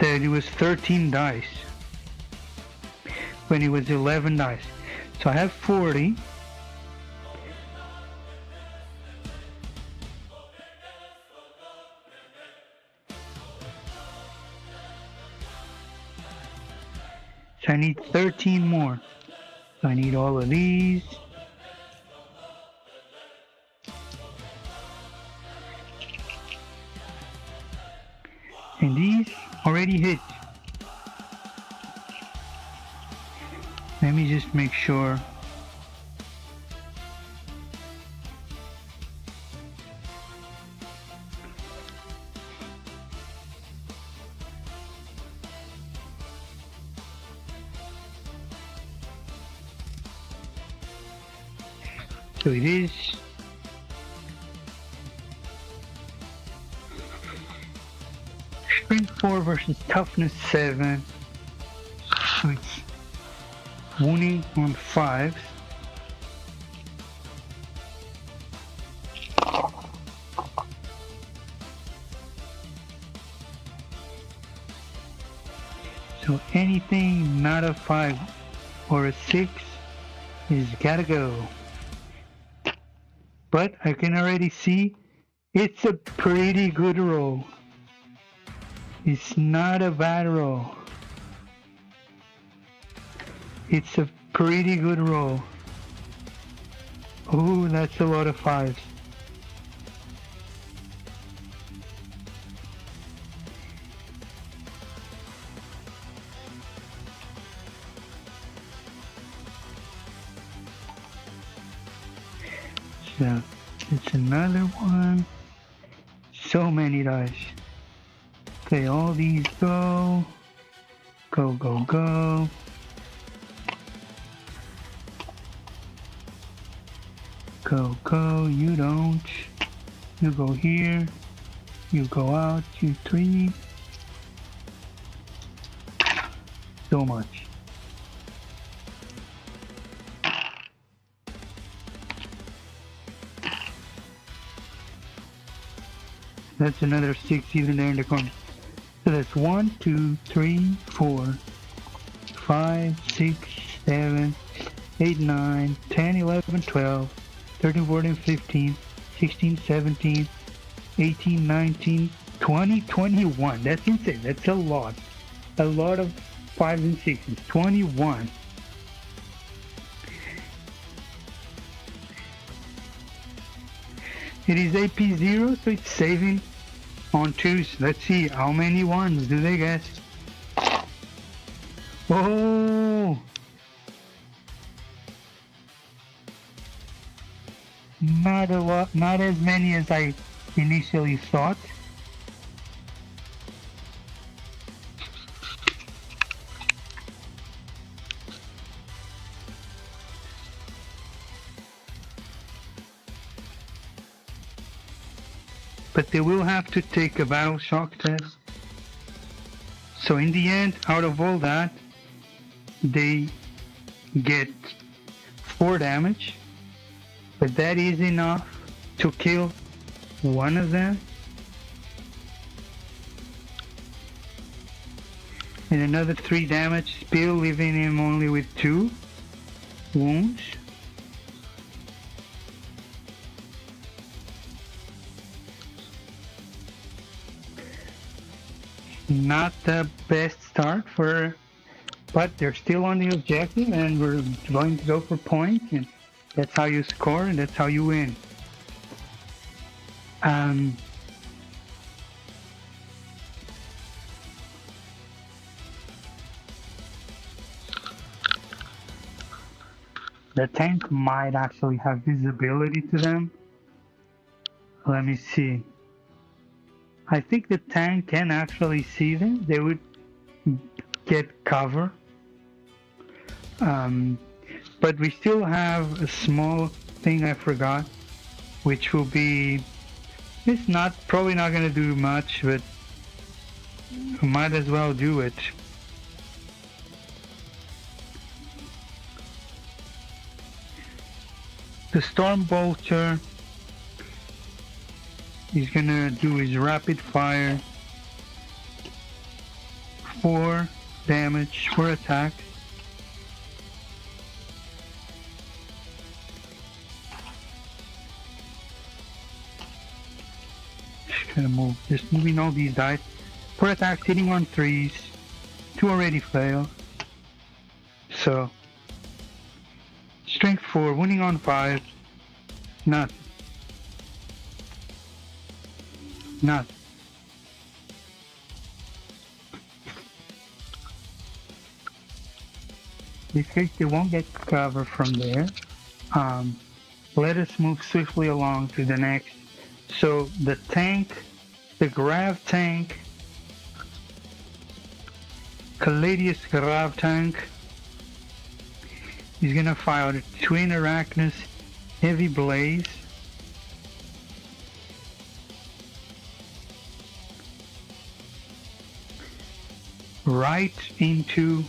that it was 13 dice when it was 11 dice. So I have 40. So I need 13 more. So I need all of these. And these already hit. Let me just make sure. So it is. Strength 4 versus toughness 7. So it's wounding on 5. So anything not a 5 or a 6 is gotta go. But I can already see it's a pretty good roll. It's not a bad roll. It's a pretty good roll. Ooh, that's a lot of 5s. So, it's another one. So many dice. Okay, all these go. Go, go, go. Go, go, you don't. You go here. You go out, you 3. So much. That's another 6 even there in the corner. So that's 1, 2, 3, 4, 5, 6, 7, 8, 9, 10, 11, 12, 13, 14, 15, 16, 17, 18, 19, 20, 21. That's insane. That's a lot. A lot of 5s and 6s. 21. It is AP 0, so it's saving on 2s. Let's see, how many 1s do they get? Oh! Not a lot, not as many as I initially thought. But they will have to take a battle shock test. So in the end, out of all that, they get 4 damage. But that is enough to kill one of them. And another 3 damage, still leaving him only with 2 wounds. Not the best start for, but they're still on the objective and we're going to go for points, and that's how you score and that's how you win. The tank might actually have visibility to them. Let me see. I think the tank can actually see them. They would get cover. But we still have a small thing I forgot, which will be, it's not probably not going to do much, but we might as well do it. The Storm Bolter He's gonna do his rapid fire. 4 damage, 4 attacks. Just gonna move, just moving all these dice. 4 attacks hitting on 3s. 2 already failed. So, strength 4, winning on 5. Nothing. Nothing. In this case, they won't get cover from there. Let us move swiftly along to the next. So the tank, the Grav tank, Caladius Grav tank, is gonna fire the Twin Arachnus Heavy Blaze. Right into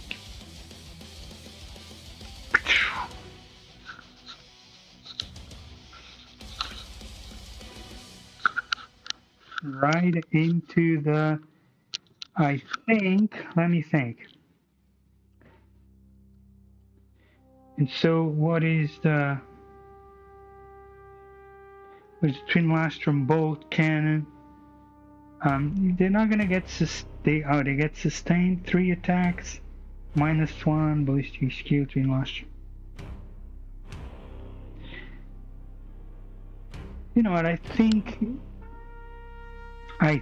the, I think, let me think. And so what is the Twin Lastrum Bolt Cannon? They're not gonna get they get sustained 3 attacks, -1 ballistic skill Twin Lastrum. You know what? I think they're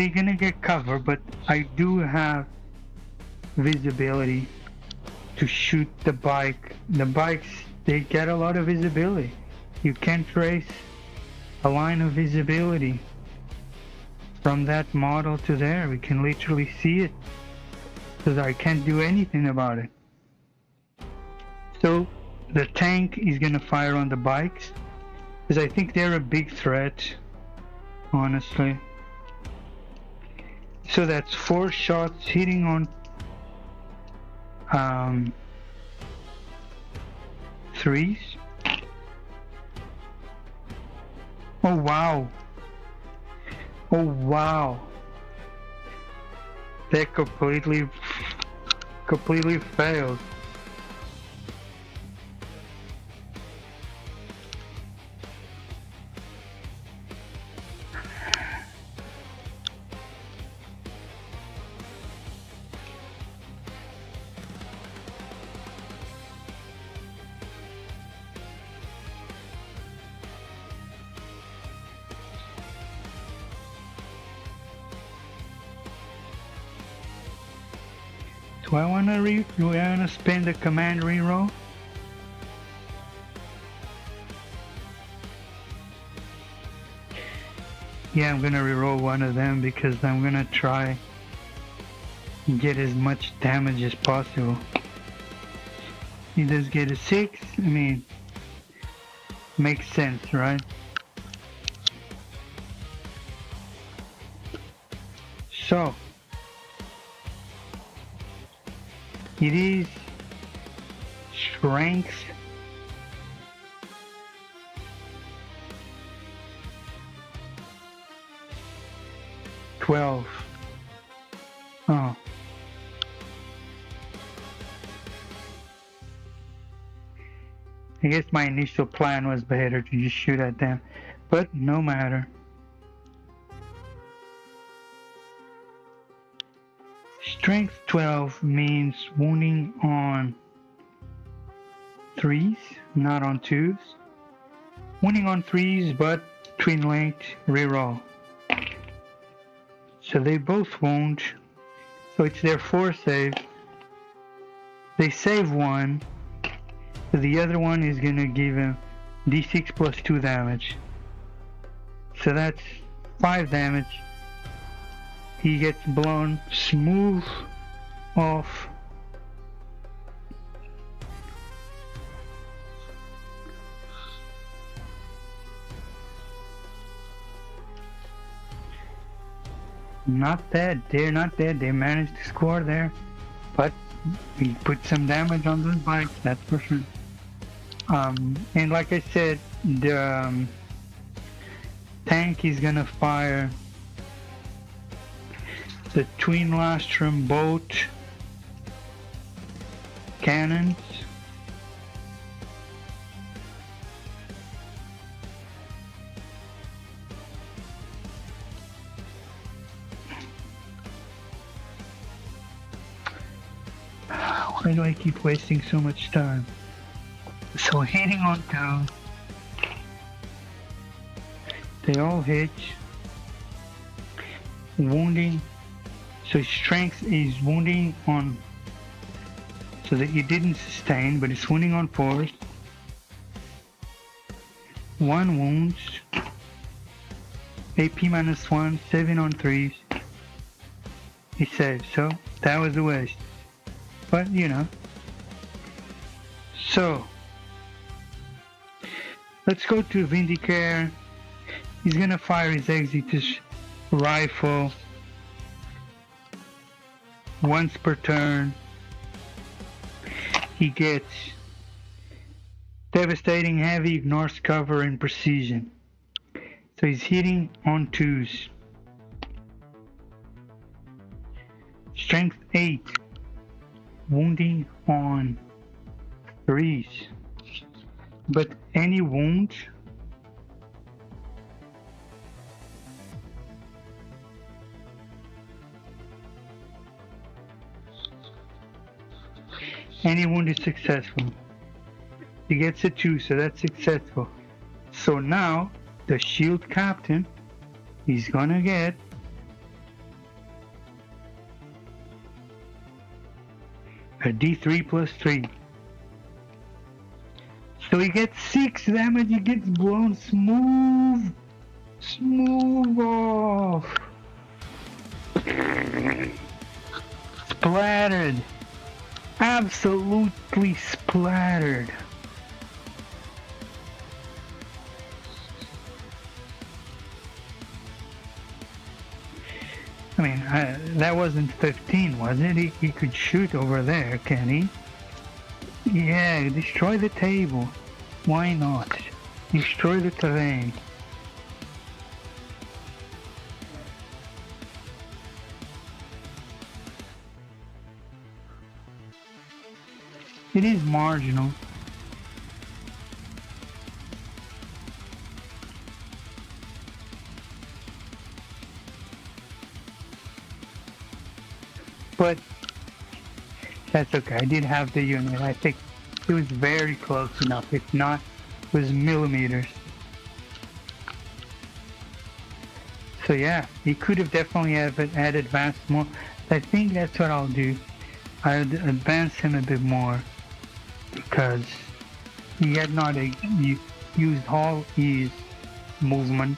gonna get cover, but I do have visibility to shoot the bike. The bikes, they get a lot of visibility. You can trace a line of visibility from that model to there. We can literally see it, because I can't do anything about it. So the tank is gonna fire on the bikes, because I think they're a big threat, honestly. So that's 4 shots hitting on 3s. Oh wow. Oh wow. That completely failed. Do I wanna spend a command reroll? Yeah, I'm gonna reroll one of them because I'm gonna try and get as much damage as possible. He does get a 6. I mean, makes sense, right? So it is strength 12. Oh. I guess my initial plan was better to just shoot at them, but no matter. Strength 12 means wounding on 3s, not on 2s. Wounding on 3s, but twin linked reroll. So they both wound. So it's their 4 save. They save 1. So the other one is gonna give him d6 plus 2 damage. So that's 5 damage. He gets blown smooth off. Not dead. They're not dead. They managed to score there. But we put some damage on those bikes, that's for sure. And like I said, the tank is gonna fire the twin lastrum bolt cannons. Why do I keep wasting so much time? So hitting on two, they all hit, wounding. So strength is wounding on, so that you didn't sustain, but it's wounding on fours. 1 wounds, AP -1, 7 on 3s. He saved, so that was a waste. But you know. So let's go to Vindicare. He's gonna fire his Exitus rifle once per turn. He gets devastating heavy, ignores cover, and precision. So he's hitting on 2s. Strength 8, wounding on 3s. But any wound is successful. He gets a 2, so that's successful. So now the shield captain is gonna get a D3 plus 3. So he gets 6 damage, he gets blown smooth off. Splattered. Absolutely splattered. I mean, that wasn't 15, was it? He could shoot over there, can he? Yeah, destroy the table. Why not? Destroy the terrain. It is marginal. But that's okay. I did have the unit. I think it was very close enough. If not, it was millimeters. So yeah, he could have definitely had advanced more. I think that's what I'll do. I'll advance him a bit more because he had not used all his movement.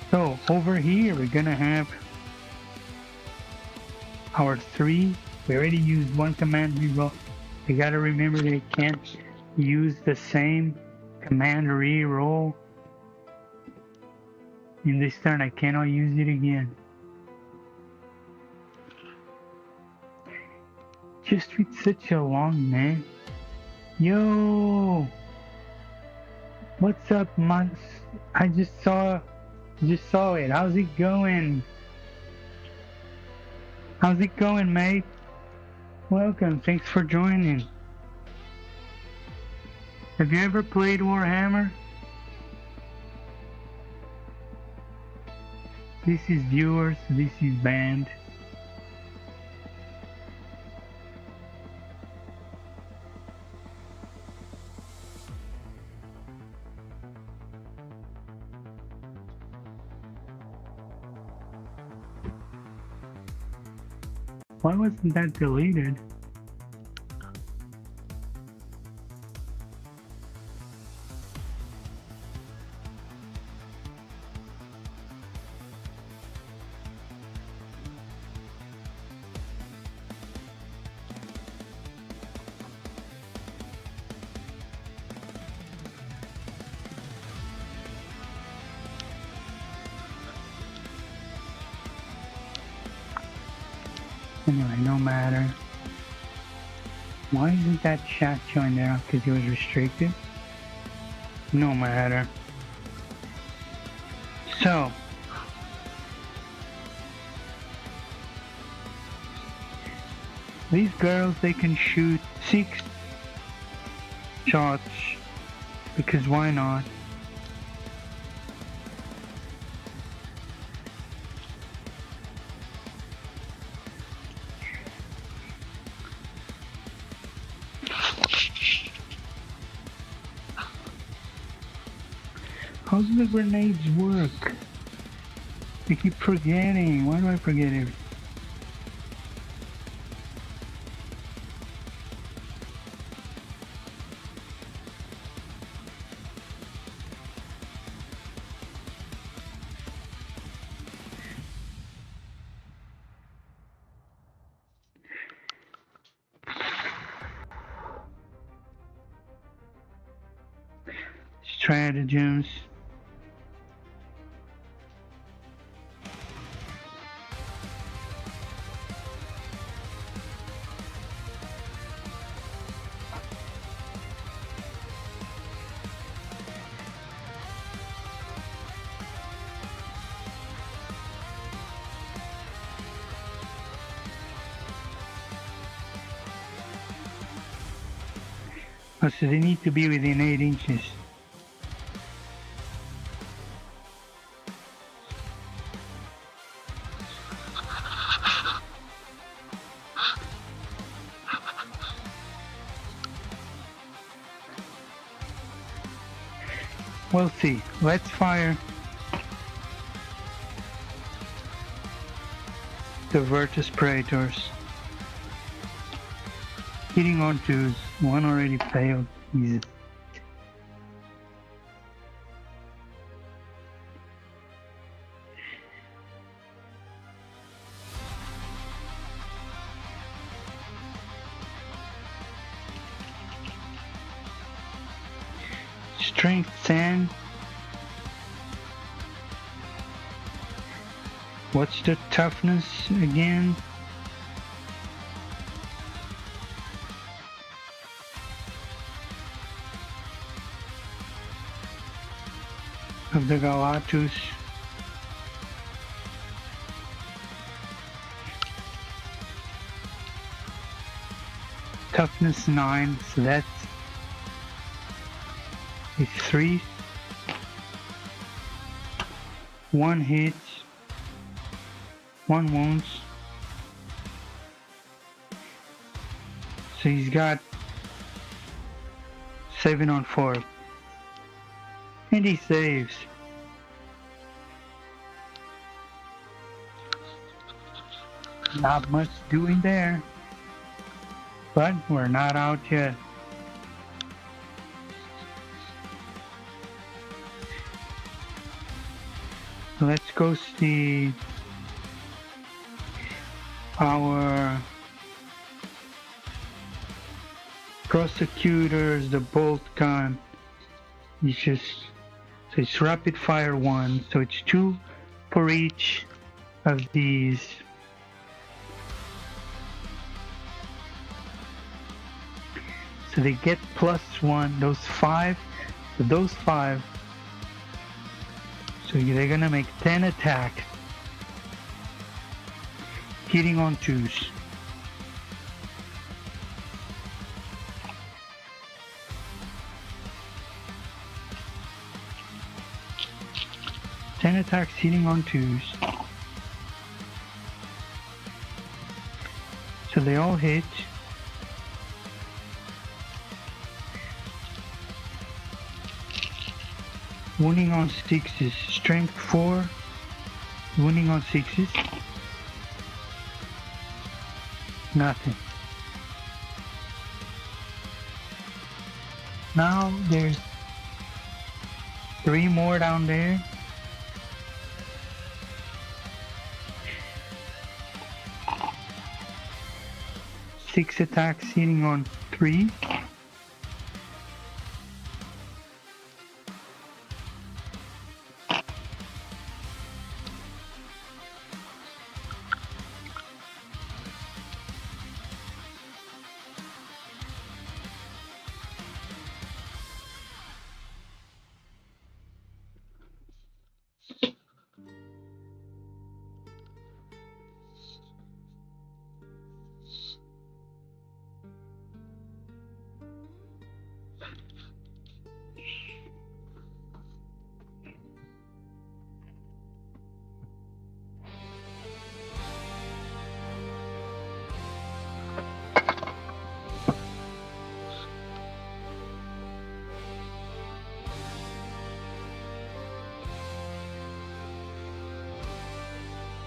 So over here we're gonna have our 3. We already used 1 command reroll. You gotta remember they can't use the same command reroll. In this turn I cannot use it again. Just with such a long name. Yo! What's up, Monks? I just saw it. How's it going? How's it going, mate? Welcome. Thanks for joining. Have you ever played Warhammer? This is viewers. This is band. Why wasn't that deleted? Anyway, no matter. Why isn't that chat joined there? Because he was restricted? No matter. So, these girls, they can shoot 6 shots, because why not? How do the grenades work? I keep forgetting. Why do I forget it? Stratagems. Oh, so they need to be within 8 inches. We'll see. Let's fire the Virtus Praetors. Hitting on 2s. One already failed. Easy. Strength 10. What's the toughness again? Of the Galatus. Toughness 9, so that's is 3. 1 hit, 1 wounds. So he's got 7 on 4. And he saves. Not much doing there. But we're not out yet. Let's go see our prosecutors, the bolt gun. It's just, so it's rapid fire 1, so it's 2 for each of these. So they get +1, those 5, so those 5. So they're gonna make 10 attacks, hitting on 2s. Attacks hitting on 2s. So they all hit. Wounding on 6s. Strength 4. Wounding on 6s. Nothing. Now there's 3 more down there. 6 attacks hitting on 3.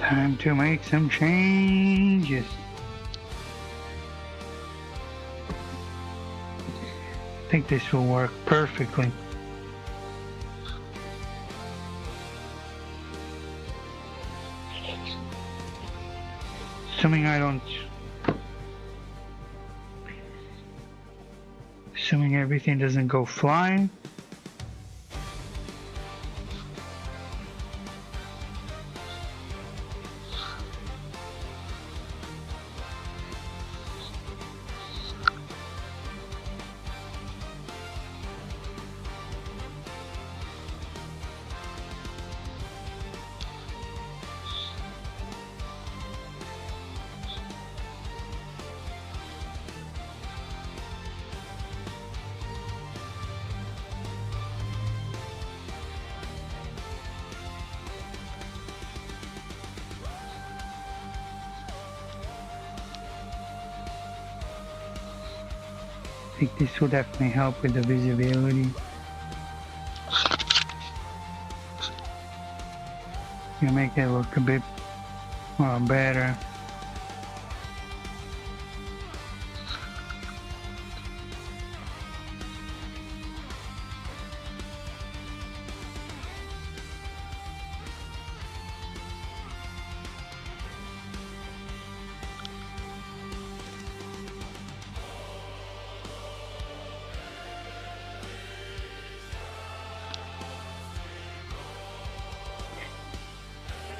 Time to make some changes. I think this will work perfectly. Assuming everything doesn't go flying. I think this will definitely help with the visibility. Gonna make it look a bit better.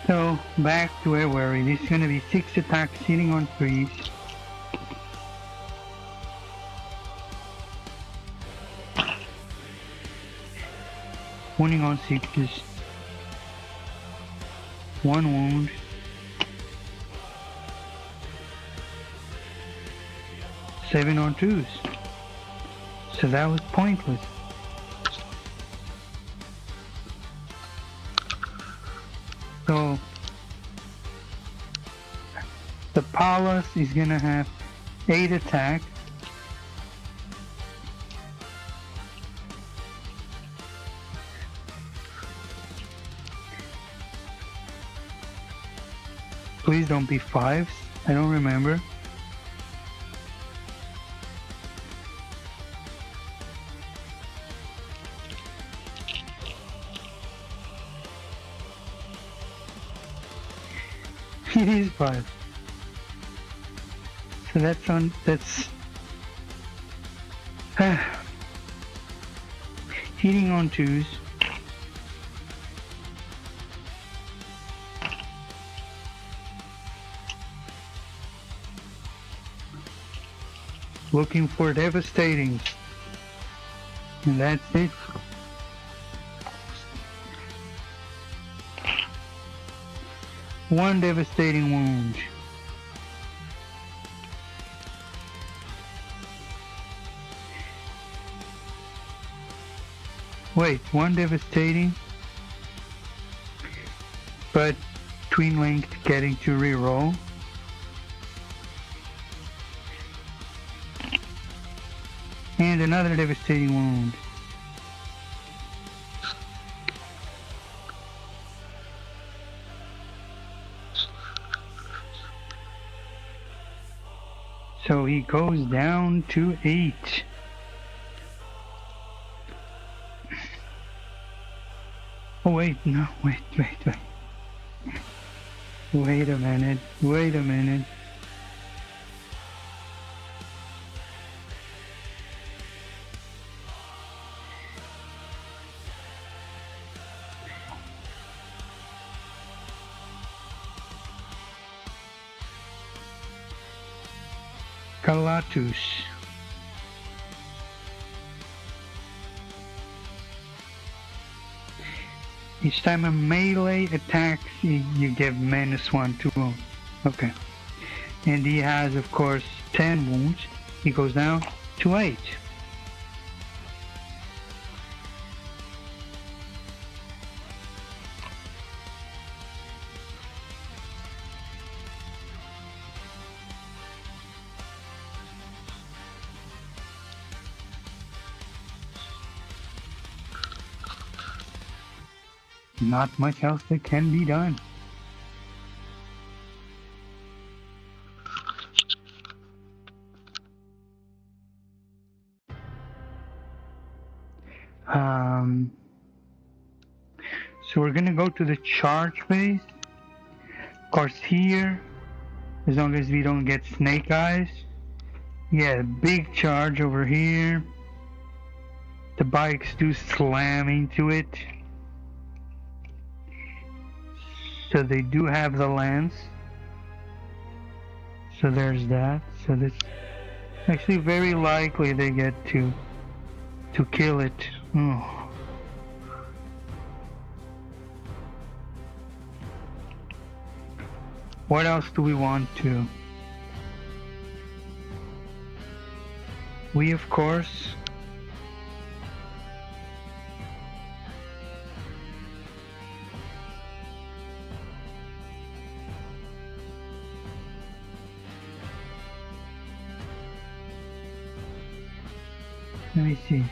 So back to where were we? This is going to be 6 attacks hitting on 3s. Wounding on 6s. 1 wound. 7 on 2s. So that was pointless. So the Palas is gonna have 8 attack. Please don't be 5s. I don't remember. It is 5. So that's hitting on 2s. Looking for devastating. And that's it. One devastating wound. Wait, 1 devastating, but twin linked getting to reroll. And another devastating wound. So he goes down to 8. Oh wait, no, wait. Wait a minute. Custodes. Each time a melee attacks, you give -1 to wound. Okay. And he has, of course, 10 wounds. He goes down to 8. Not much else that can be done. we're gonna go to the charge phase. Of course here, as long as we don't get snake eyes. Yeah, big charge over here. The bikes do slam into it. So they do have the lance. So there's that. So this actually very likely they get to kill it. Oh. What else do we want to? We of course let me see.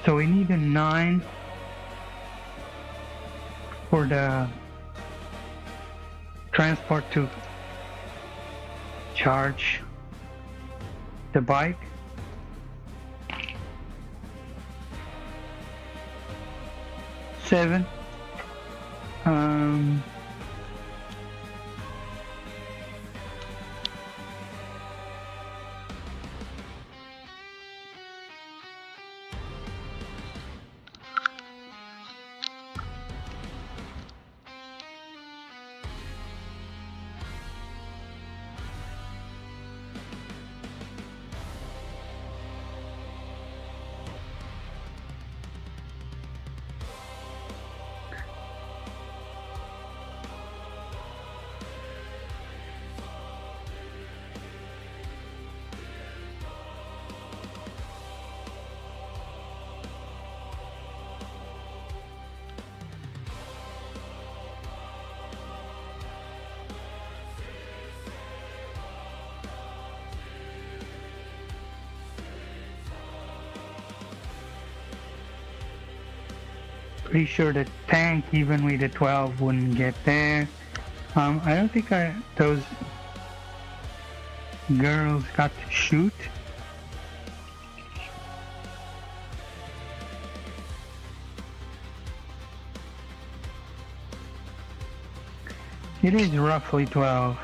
So we need a 9 for the transport to charge the bike. Seven. Pretty sure the tank, even with the 12, wouldn't get there. I don't think those girls got to shoot. It is roughly 12.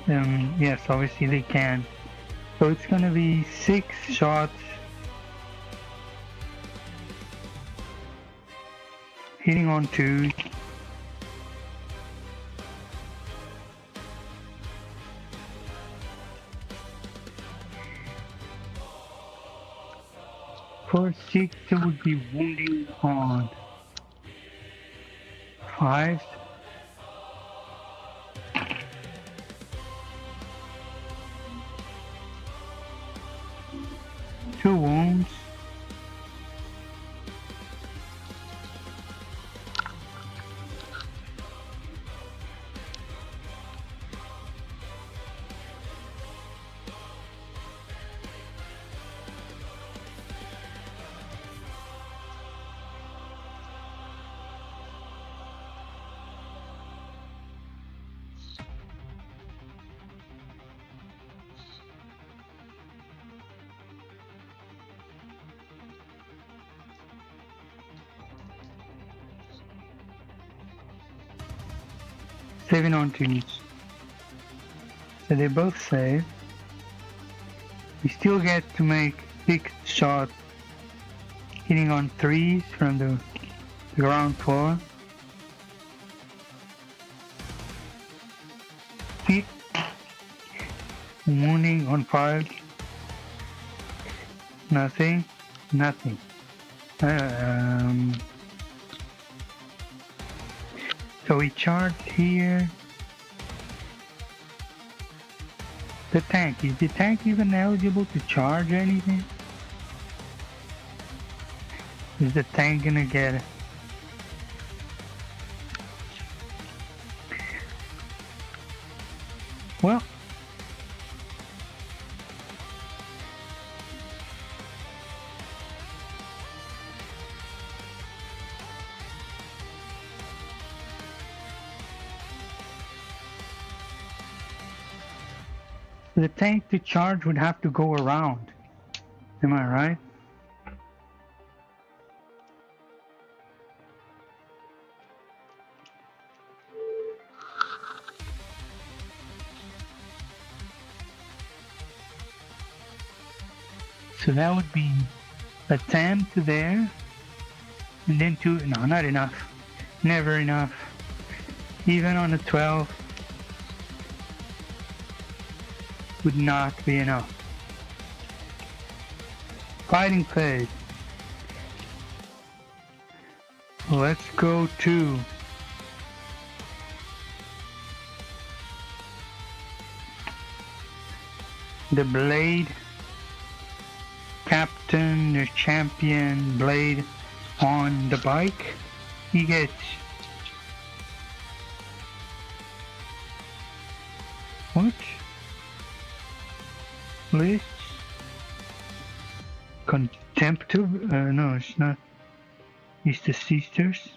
Yes, obviously they can. So it's gonna be 6 shots. Hitting on 2. For 6, it would be wounding on 5. Two wounds. Saving on 2s. So they both save. We still get to make 6 shots hitting on 3s from the ground floor. Hit. Wounding on 5. Nothing. Nothing. So we charge here. The tank. Is the tank even eligible to charge anything? Is the tank gonna get it? Well, The tank to charge would have to go around. Am I right? So that would be a 10 to there, and then no, not enough. Never enough. Even on a 12 would not be enough. Fighting phase. Let's go to the blade. Captain, the champion, blade on the bike. He gets what? Lists? Contemptible? No, it's not. It's the sisters.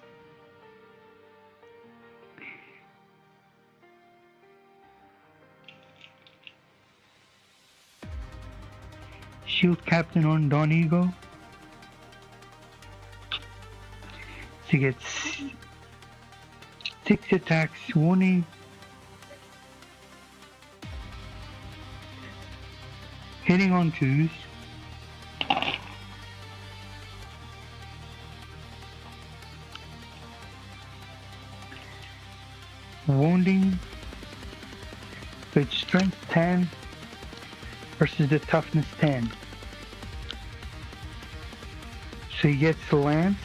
Shield Captain on Don Eagle. She gets 6 attacks, wounding. Hitting on 2s. Wounding. So it's strength 10 versus the toughness 10. So he gets the lance.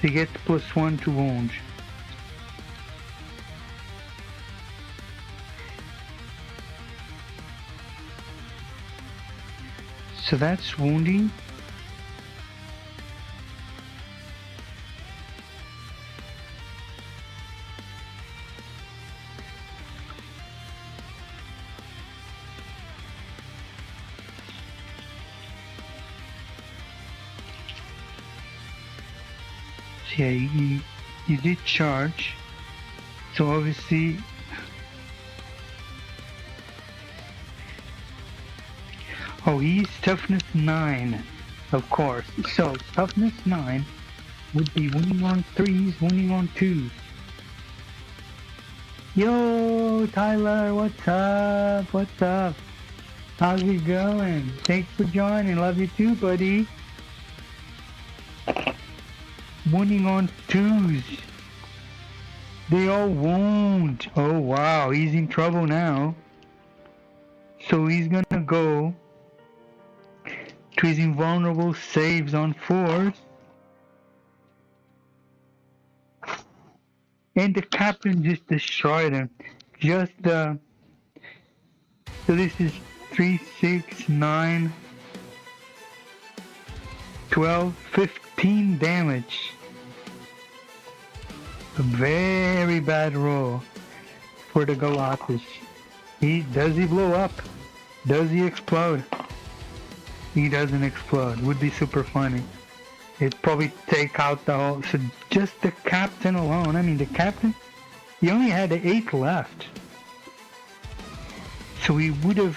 So he gets +1 to wound. So that's wounding. So yeah, you did charge. So obviously he's toughness 9, of course. So toughness 9 would be wounding on 3s, wounding on 2s. Yo, Tyler, what's up? What's up? How's it going? Thanks for joining. Love you too, buddy. Wounding on 2s. They all wound. Oh wow, he's in trouble now. So he's gonna go to his invulnerable saves on 4s. And the captain just destroyed him. Just so this is 3, 6, 9, 12, 15 damage. A very bad roll for the Galactus. Does he blow up? Does he explode? He doesn't explode. Would be super funny. It'd probably take out the whole. So just the captain alone. I mean, the captain. He only had 8 left. So he would have.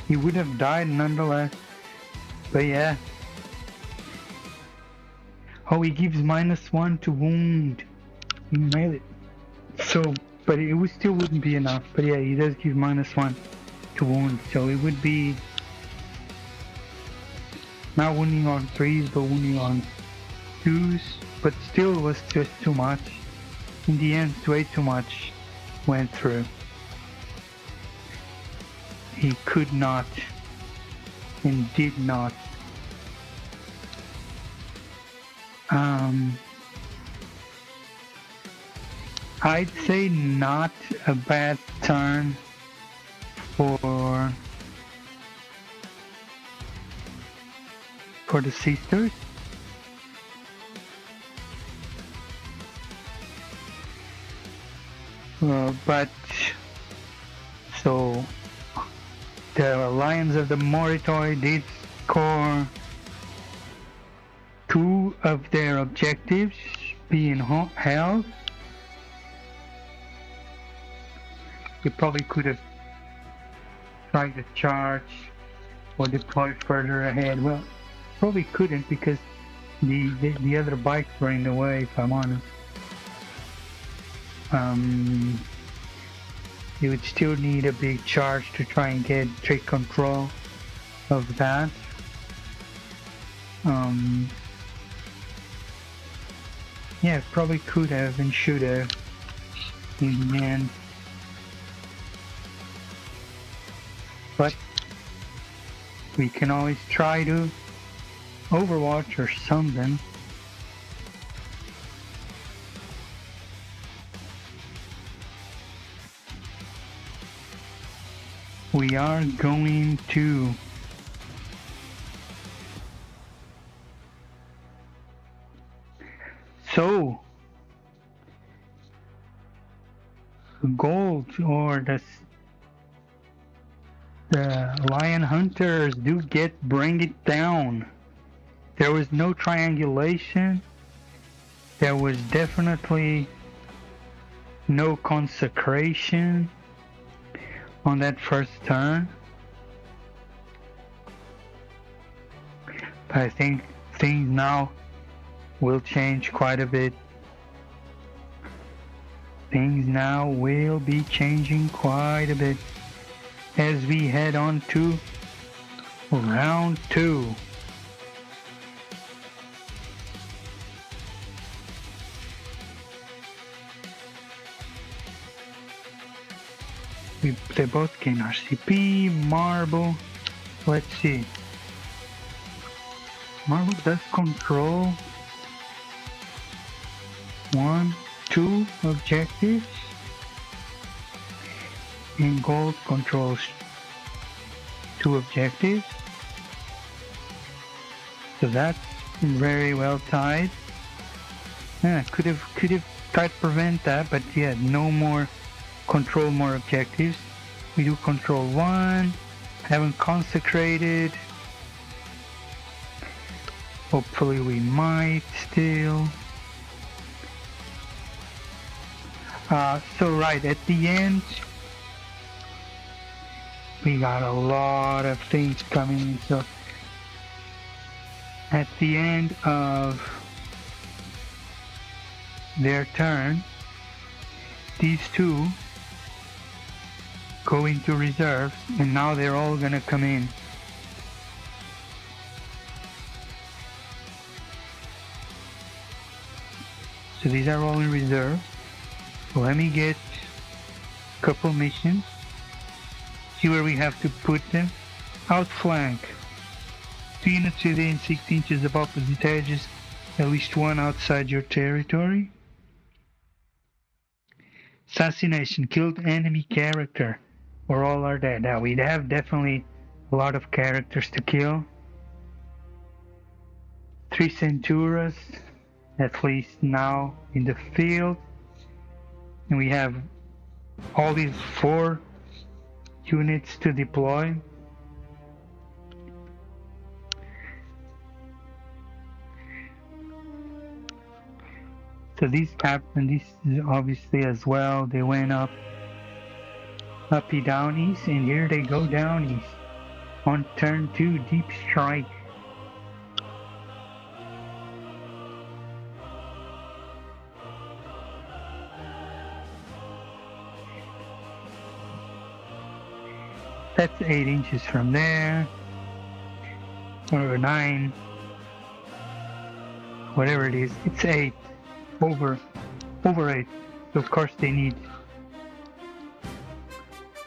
He would have died nonetheless. But yeah. Oh, he gives -1 to wound. He made it. So, but it would still wouldn't be enough. But yeah, he does give -1 to wound. So it would be not wounding on 3s, but wounding on 2s. But still was just too much. In the end, way too much went through. He could not and did not. I'd say not a bad turn for the sisters. But so the Lions of the Moritoi did score 2 of their objectives, HP and health. You probably could have tried to charge or deploy further ahead. Well, probably couldn't because the other bikes were in the way, if I'm honest. You would still need a big charge to try and take control of that. Yeah, probably could have and should have in the end. But we can always try to Overwatch or something. We are going to so gold or the Lion Hunters do bring it down. There was no triangulation. There was definitely no consecration on that first turn. But I think things now will change quite a bit. Things now will be changing quite a bit as we head on to round 2. They both gain RCP, Marble. Let's see. Marble does control 1, 2 objectives. And Gold controls 2 objectives. So that's very well tied. Yeah, could have tried to prevent that, but yeah, no more. Control more objectives. We do control 1. Haven't consecrated. Hopefully we might still. So right at the end, we got a lot of things coming in. So at the end of their turn, these two go into reserves, and now they're all gonna come in. So these are all in reserve. So let me get a couple missions. See where we have to put them. Outflank. 2 units within 6 inches of opposite edges, at least 1 outside your territory. Assassination. Killed enemy character. Or all are dead. Now we have definitely a lot of characters to kill. 3 Centuras, at least now in the field. And we have all these 4 units to deploy. So these captain, these obviously as well, they went uppy downies, and here they go downies. On turn 2, Deep Strike. That's 8 inches from there, or 9, whatever it is. It's 8, over 8. So of course they need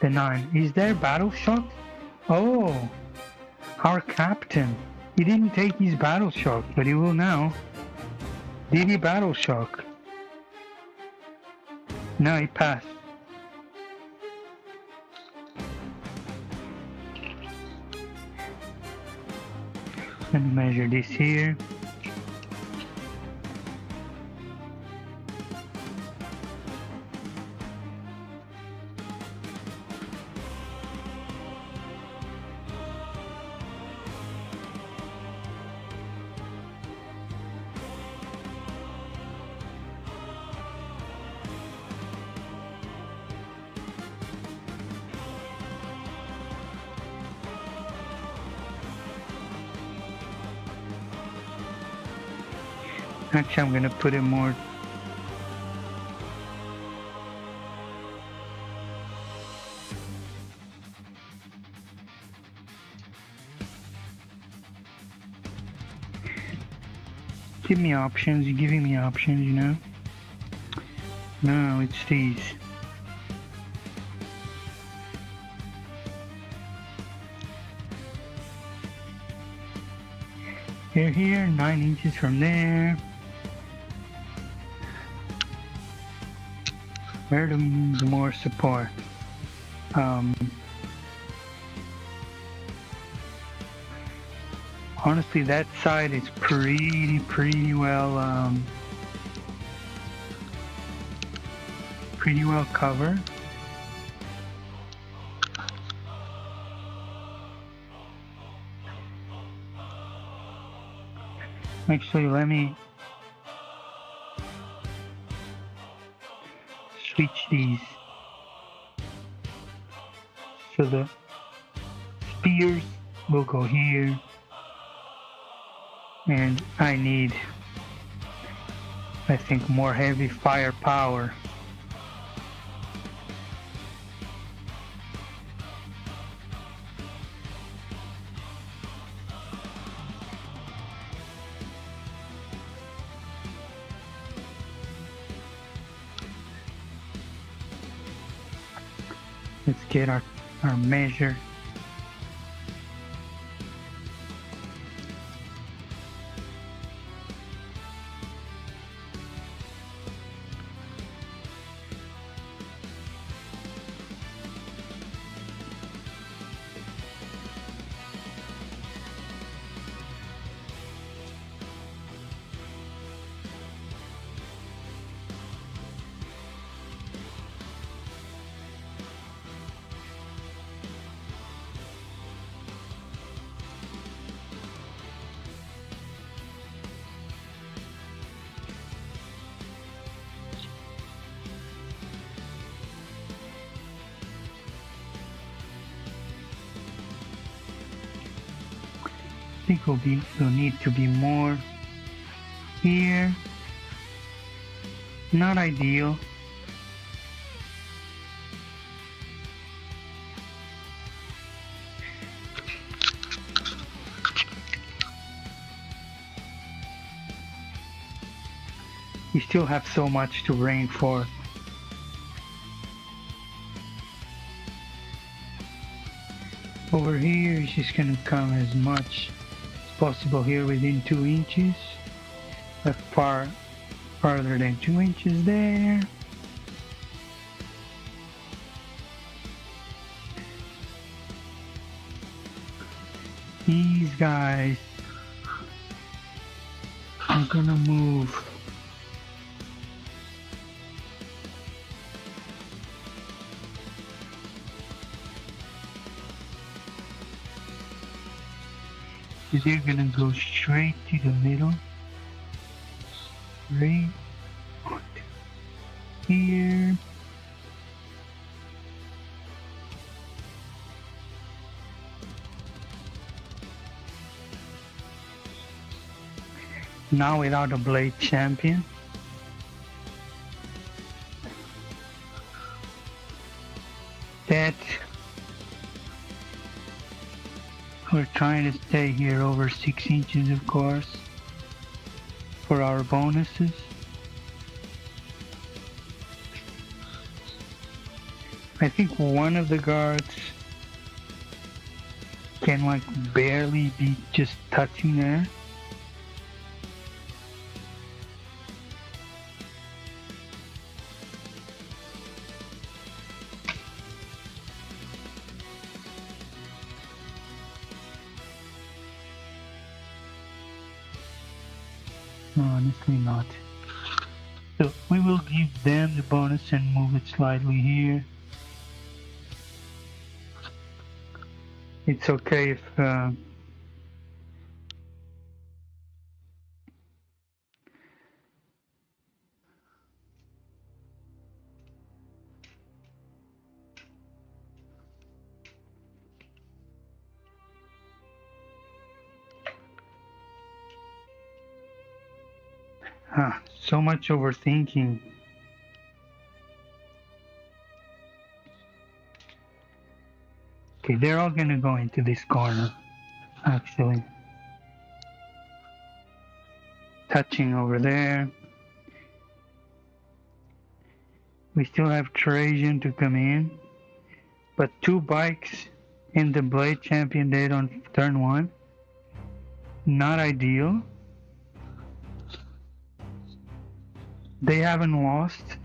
the 9. Is there battle shock? Oh, our captain. He didn't take his battle shock, but he will now. Did he battle shock? No, he passed. Let me measure this here. Actually, I'm gonna put it more. Give me options. You're giving me options, you know? No, it's these. Here, 9 inches from there. Where do we need more support? Honestly, that side is pretty well covered. Actually, let me switch these. So the spears will go here. And I need, I think, more heavy firepower. Let's get our measure. I think we'll need to be more here. Not ideal. We still have so much to reinforce. Over here is just gonna come as much as possible here within 2 inches. Farther than 2 inches there. These guys are gonna move. They're gonna go straight to the middle. Right here. Now without a blade champion. That we're trying to stay here over 6 inches, of course, for our bonuses. I think one of the guards can like barely be just touching there. No, honestly not. So we will give them the bonus and move it slightly here. It's okay if So much overthinking. Okay, they're all gonna go into this corner, actually. Touching over there. We still have Trajan to come in. But 2 bikes in the Blade Champion dead on turn 1. Not ideal. They haven't lost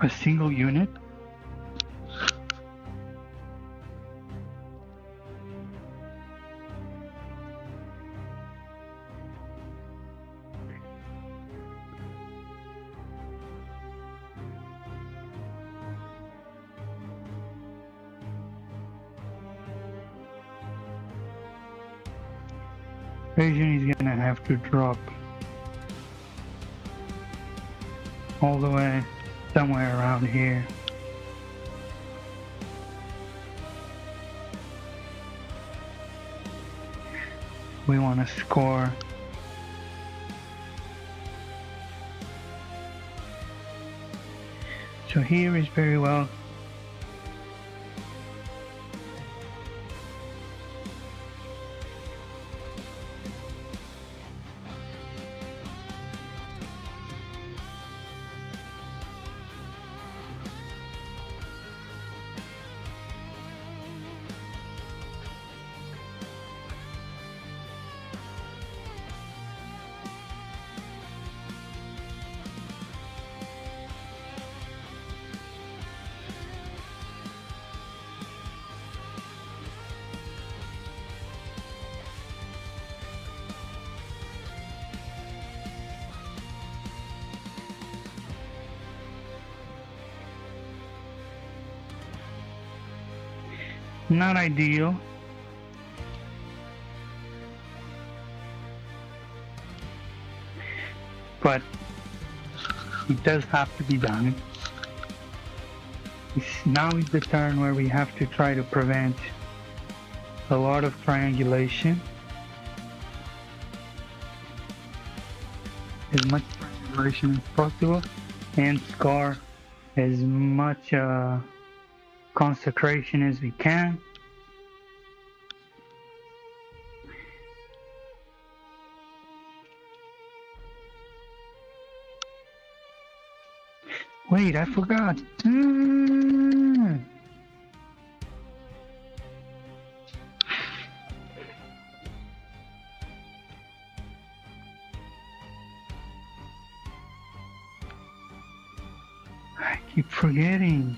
a single unit. Trajan is gonna have to drop all the way somewhere around here. We want to score. So here is very well. Not ideal. But it does have to be done. Now is the turn where we have to try to prevent a lot of triangulation. As much triangulation as possible and score as much consecration as we can. Wait, I forgot. I keep forgetting.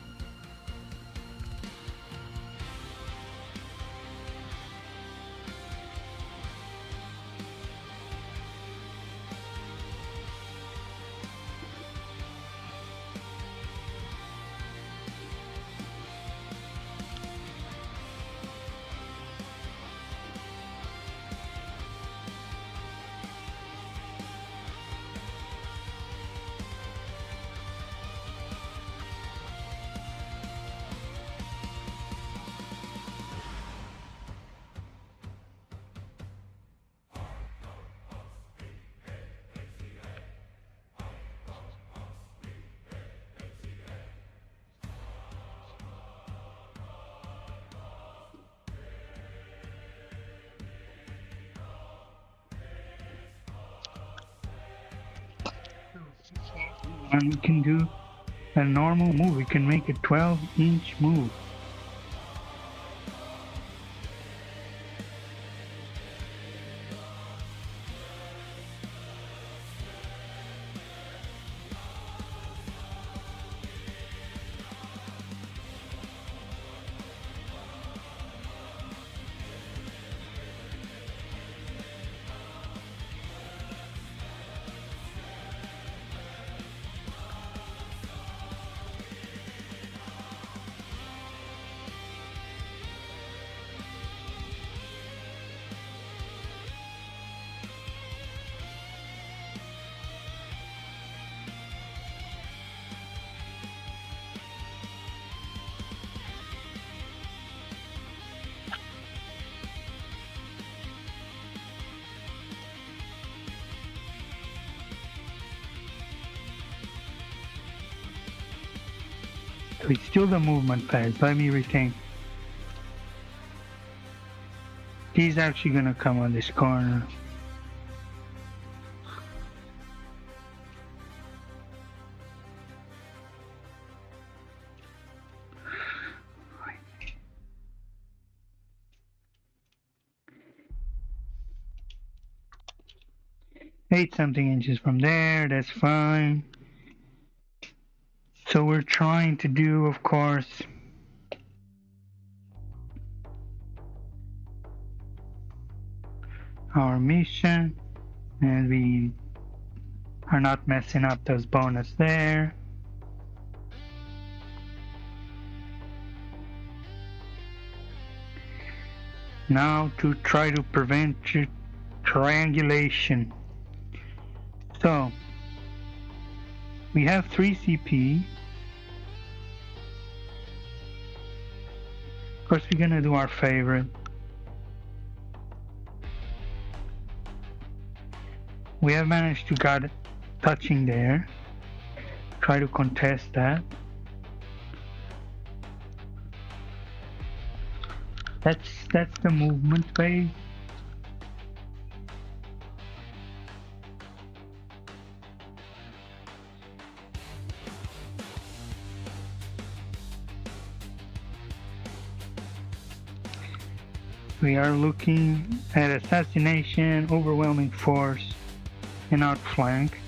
And we can do a normal move. We can make a 12-inch move. So it's still the movement phase. Let me rethink. He's actually gonna come on this corner. Eight something inches from there, that's fine. So we're trying to do, of course, our mission, and we are not messing up those bonus there. Now to try to prevent triangulation. So we have 3 CP. Of course, we're gonna do our favorite. We have managed to get touching there. Try to contest that. That's the movement phase. We are looking at assassination, overwhelming force, and outflank.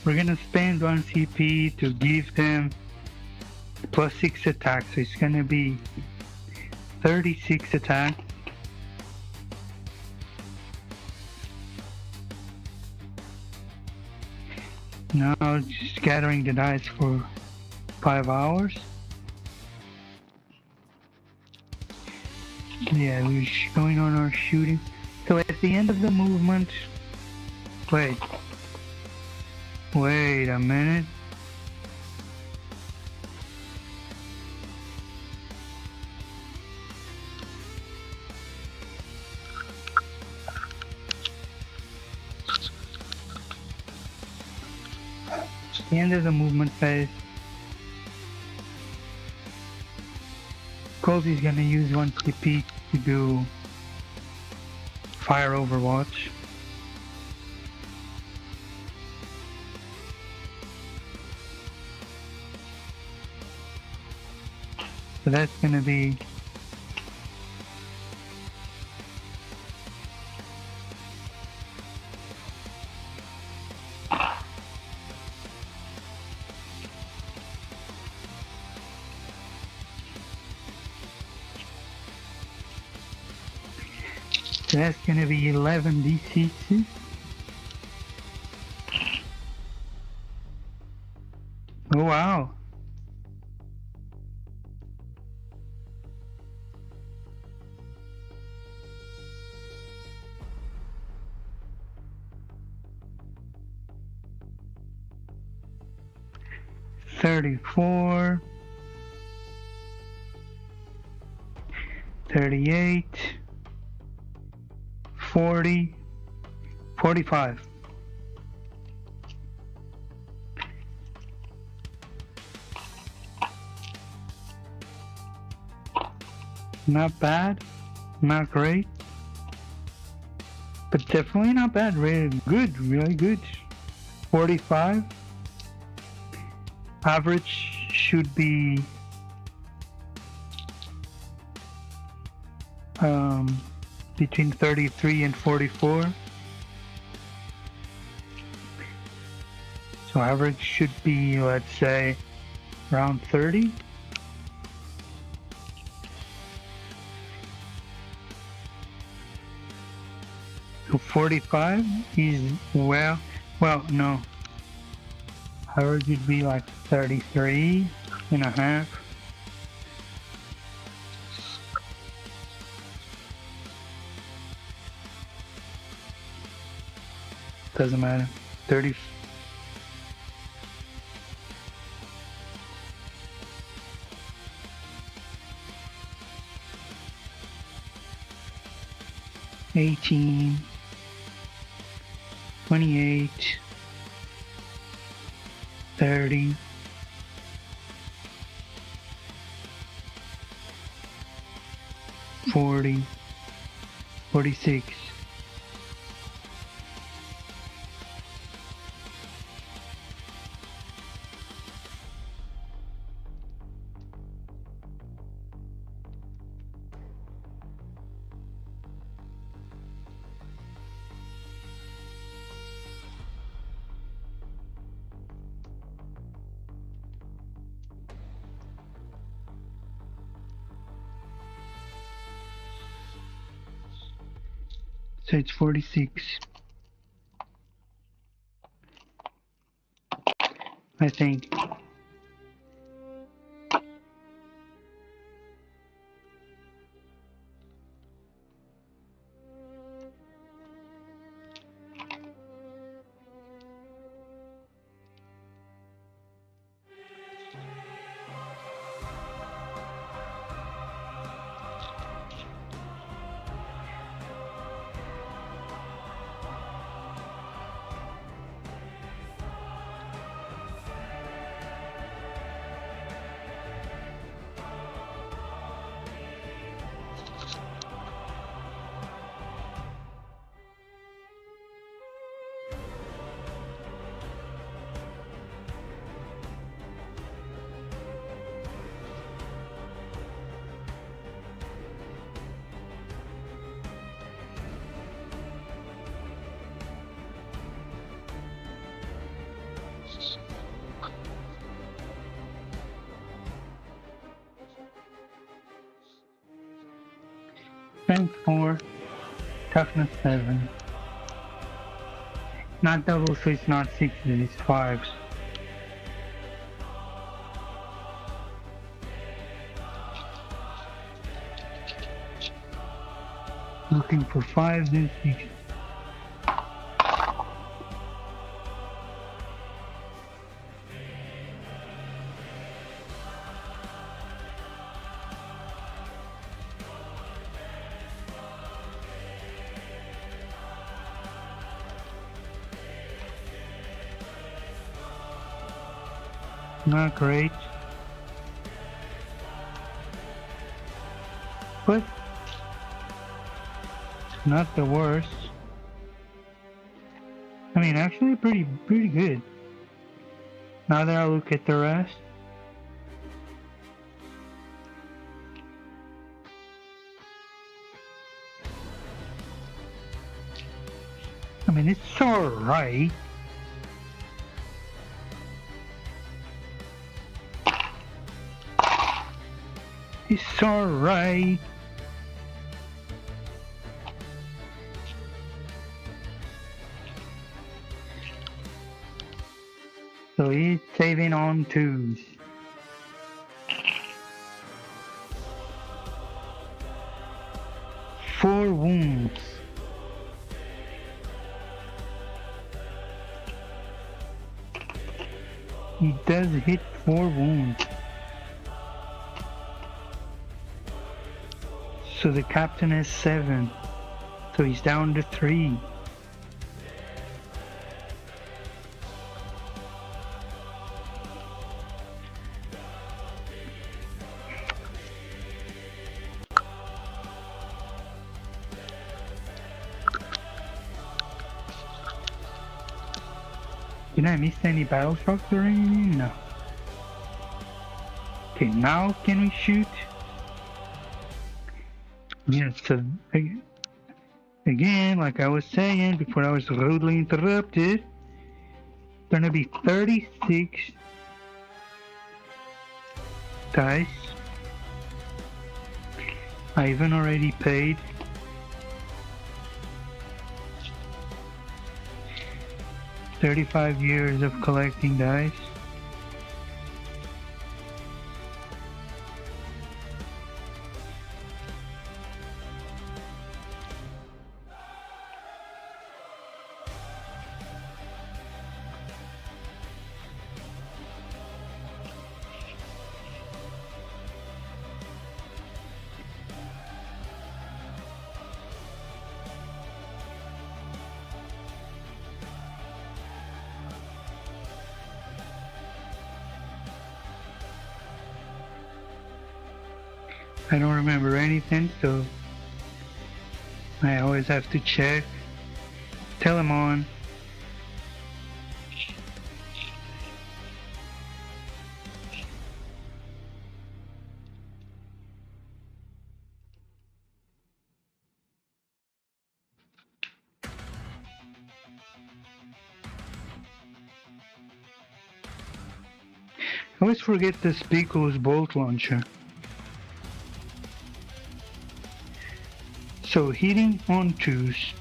We're gonna spend 1 CP to give them +6 attack, so it's gonna be 36 attack. Now just gathering the dice for 5 hours. Yeah, we're going on our shooting. So at the end of the movement, wait a minute. The end of the movement phase. Colby's gonna use 1 CP to do fire overwatch. So that's gonna be that's gonna be 11 DCs. Oh wow. $34, $38, $40, $45. Not bad, not great, but definitely not bad. Really good, really good. 45. Average should be between 33 and 44. So average should be, let's say, around 30. So 45 is, well, no. Average would be like 33 and a half. Doesn't matter. 30. $18, $28, $30, $40, $46. So it's 46. I think. Strength 4, toughness 7. Not double, so it's not 6s, it's 5s. Looking for 5s and 6s. Not great, but not the worst. I mean, actually pretty good. Now that I look at the rest, I mean, it's alright. It's alright. So he's saving on 2s. Four wounds. He does hit 4 wounds. So the captain has 7. So he's down to 3. Did I miss any battle shocks or anything? No. Okay, now can we shoot? Yeah, so again, like I was saying before I was rudely interrupted, gonna be 36 dice. I even already paid 35 years of collecting dice. I don't remember anything, so I always have to check. Tell him on. I always forget the Spico's bolt launcher. So hitting on twos,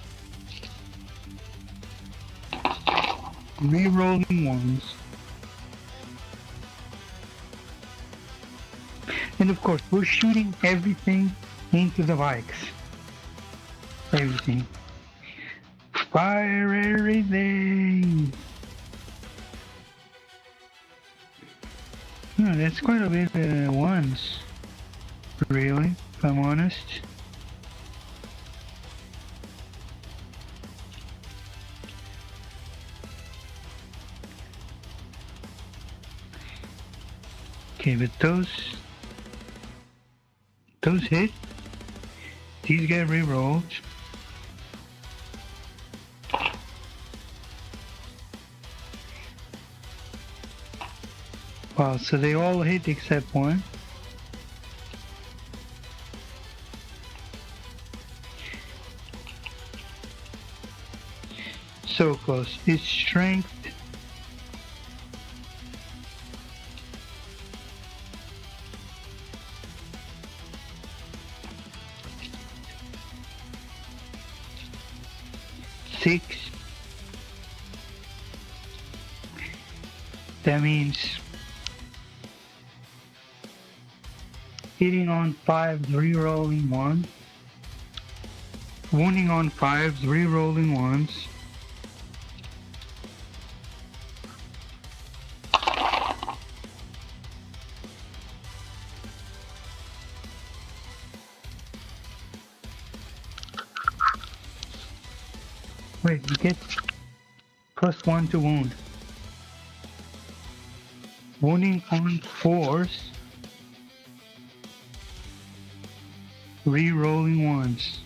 re-rolling ones, and of course we're shooting everything into the bikes. Everything. Fire everything! No, that's quite a bit ones. Really, if I'm honest. Okay, but those hit. These get re-rolled. Wow, so they all hit except one. So close. It's strength. Six. That means hitting on fives, re-rolling one. Wounding on fives, re-rolling ones. Wait, you get +1 to wound. Wounding on fours. Re-rolling ones.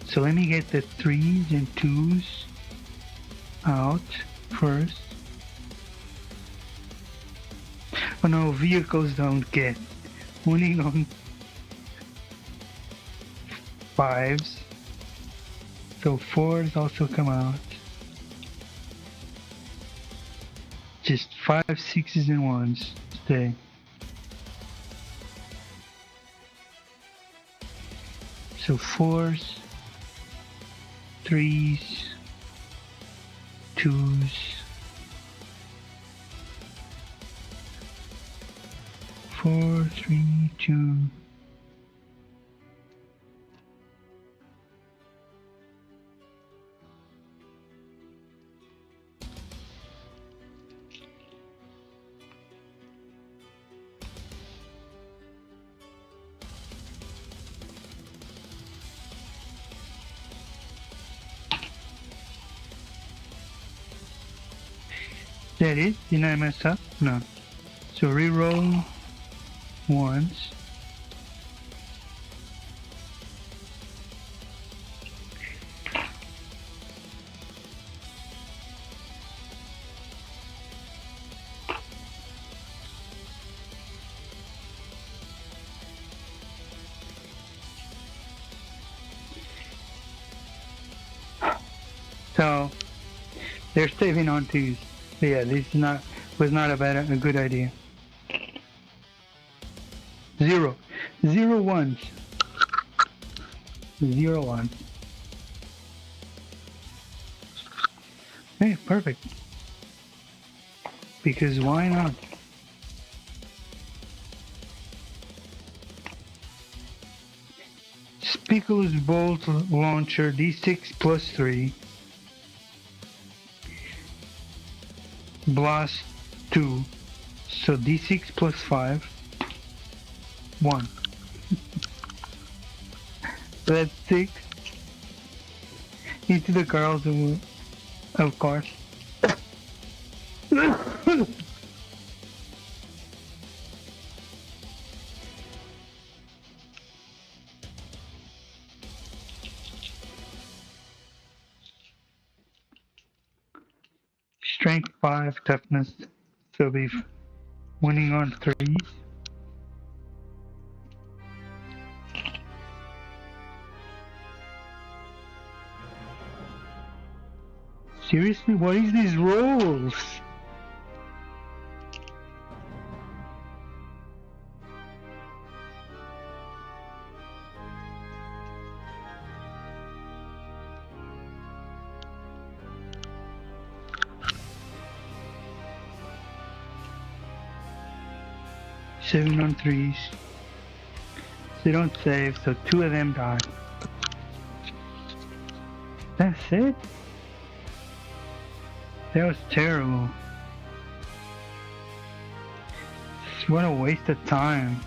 So let me get the threes and twos out first. Oh no, vehicles don't get. Wounding on fives. So fours also come out. Just 5, 6s and 1s stay. So 4s, 3s, 2s, 4, 3, 2. That it? Did I mess up? No. So reroll once. So they're saving on twos. So yeah, this was not a good idea. 0. 0 ones. 0 ones. Hey, perfect. Because why not? Spikulous Bolt Launcher D6 plus 3. Blast 2. So D6 plus 5. 1. That's 6. Into the girls, of course. Strength 5, toughness. So be winning on 3s. Seriously, what is these rolls? Seven on 3s. They don't save, so 2 of them die. That's it? That was terrible. What a waste of time.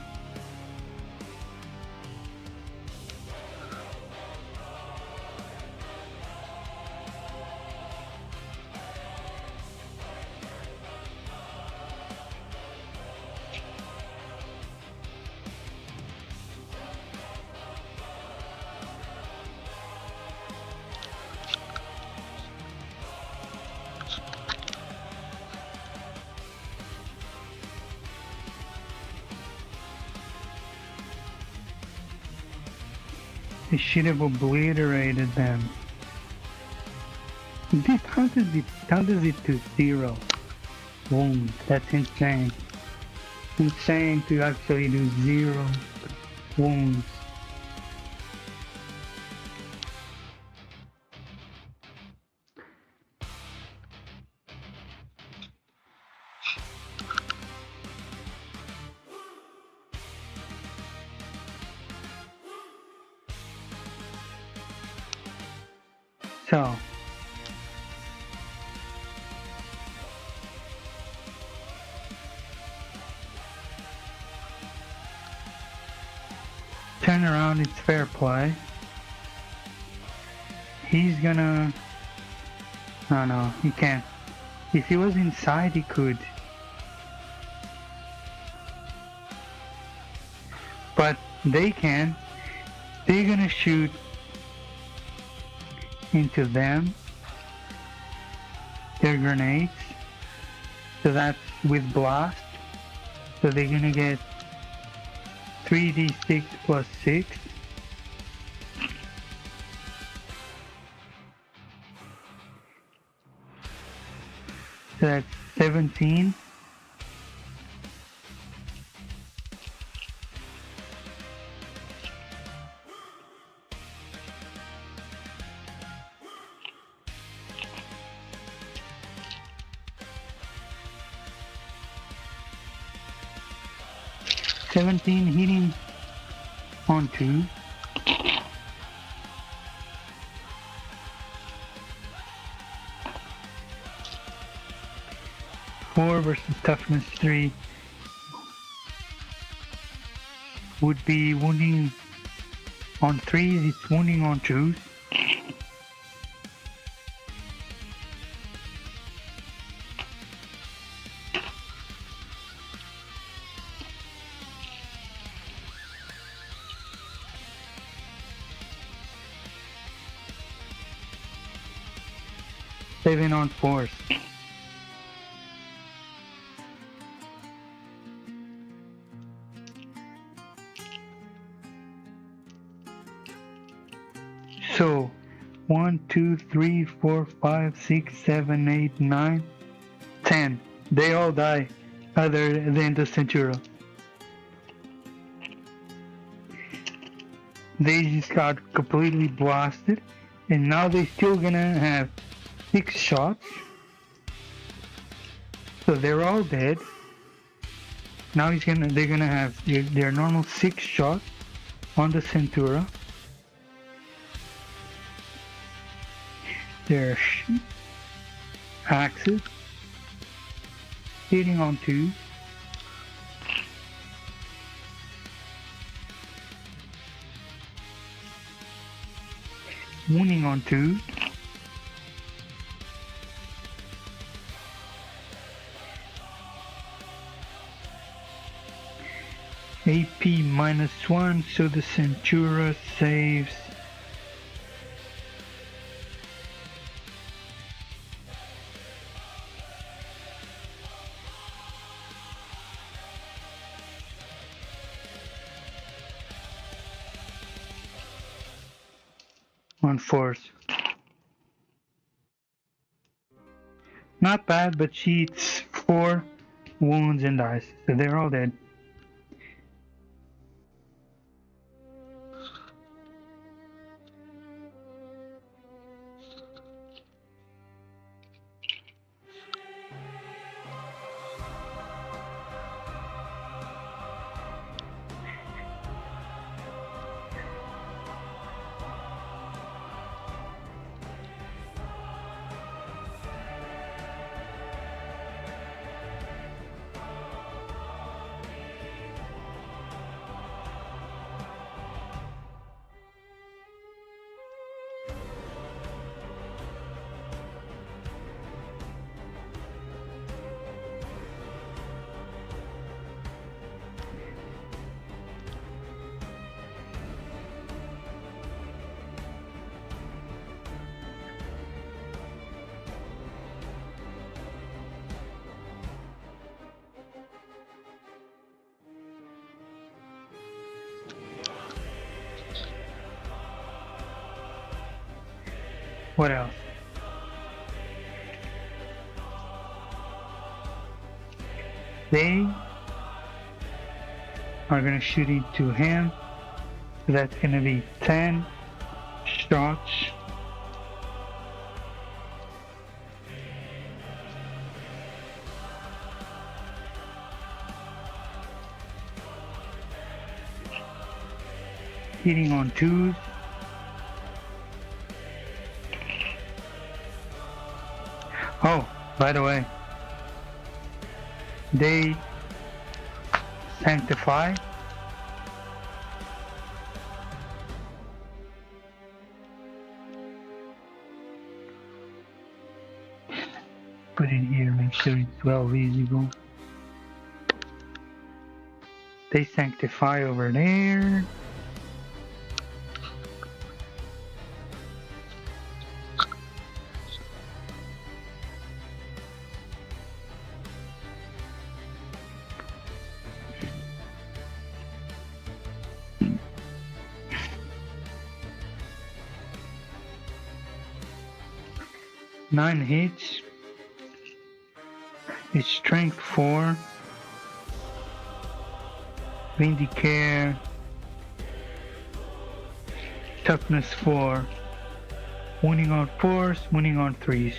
They should have obliterated them. Dude, how does it do 0 wounds? That's insane. Insane to actually do 0 wounds. So, turn around, it's fair play. He's gonna... No, he can't. If he was inside, he could. But they can. They're gonna shoot into them, their grenades, so that's with blast, so they're gonna get 3d6 plus 6, so that's 17. Hitting on 2. Four versus toughness 3 would be wounding on 3s, it's wounding on 2s. Saving on 4s. So 1, 2, 3, 4, 5, 6, 7, 8, 9, 10. They all die, other than the Centura. They just got completely blasted, and now they're still gonna have 6 shots. So they're all dead. Now they're gonna have their normal 6 shots on the Centura. Their axes hitting on 2. Wounding on 2. AP -1, so the Centura saves. On force. Not bad, but she eats 4 wounds and dies, so they're all dead. What else? They are gonna shoot into him. So that's gonna be 10 shots. Hitting on 2s. Oh, by the way, they sanctify. Put it here, make sure it's well visible. They sanctify over there. Nine hits. It's strength 4. Vindicare. Toughness 4. Wounding on 4s, wounding on 3s.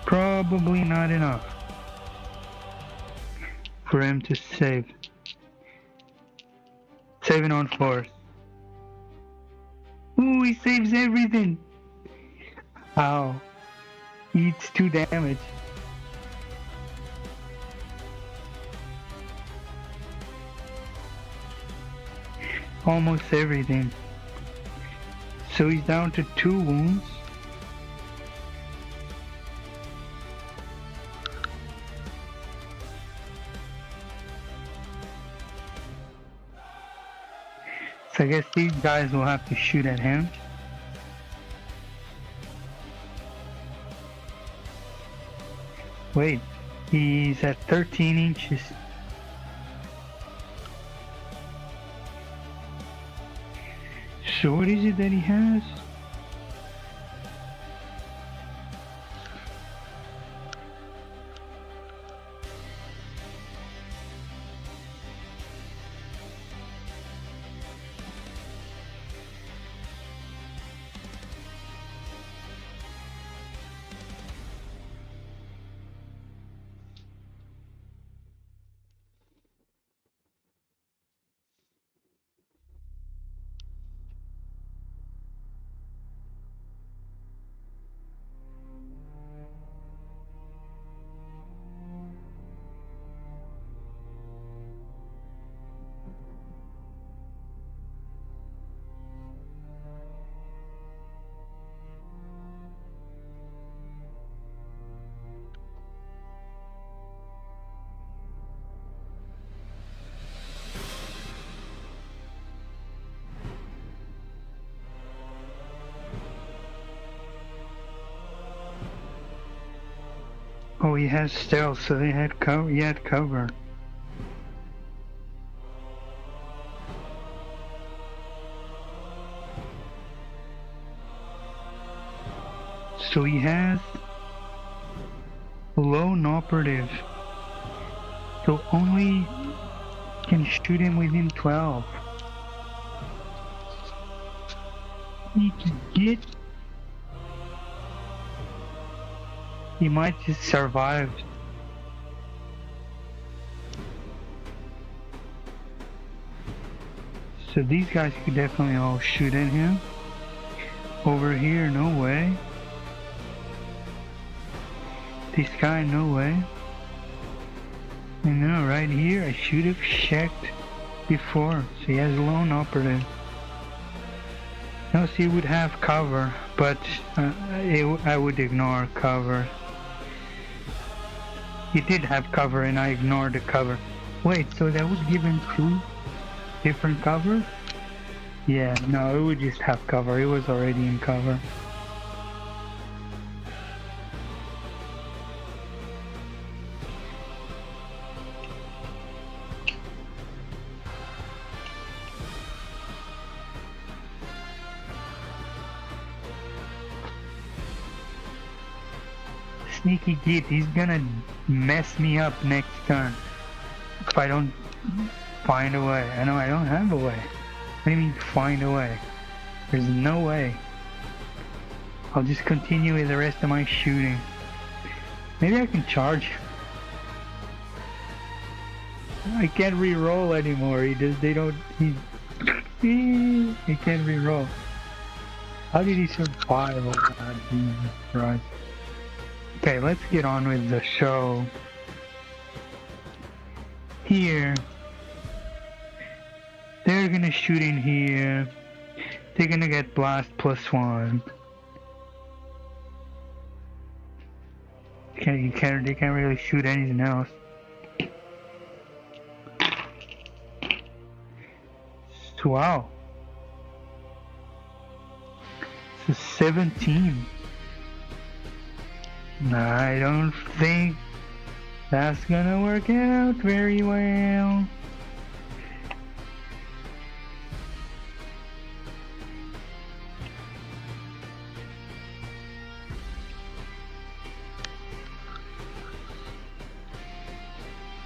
Probably not enough for him to save. Saving on 4th. Ooh, he saves everything. Ow. He eats 2 damage. Almost everything. So he's down to 2 wounds. So I guess these guys will have to shoot at him. Wait, he's at 13 inches. So what is it that he has? Oh, he has stealth, so he had cover. So he has lone operative. So only can shoot him within 12. He can get. He might just survive. So these guys could definitely all shoot at him. Over here, no way. This guy, no way. And now right here, I should have checked before. So he has lone operative. No, so he would have cover, but I would ignore cover. He did have cover and I ignored the cover. Wait, so that would give him 2 different cover? Yeah, no, it would just have cover. It was already in cover. Sneaky git, he's gonna mess me up next turn if I don't find a way. I know I don't have a way. What do you mean find a way? There's no way. I'll just continue with the rest of my shooting. Maybe I can charge. I can't re-roll anymore. He can't re-roll. How did he survive all that? Jesus Christ. Okay, let's get on with the show. Here, they're gonna shoot in here. They're gonna get blast +1. They can't really shoot anything else. So, wow. So 17. I don't think that's gonna work out very well.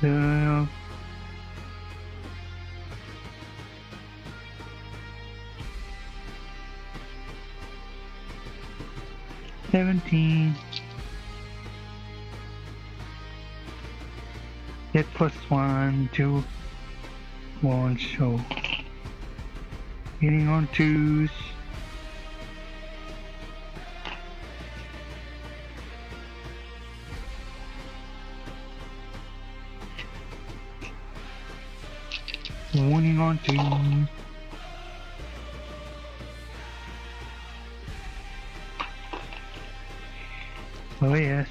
So, $17. Get +1, 2, 1, so getting on 2s. Winning on 2. Oh yes.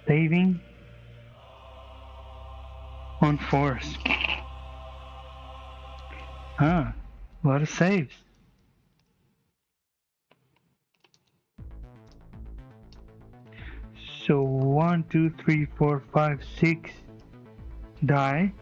Saving on force. Huh, a lot of saves. So 1, 2, 3, 4, 5, 6 die.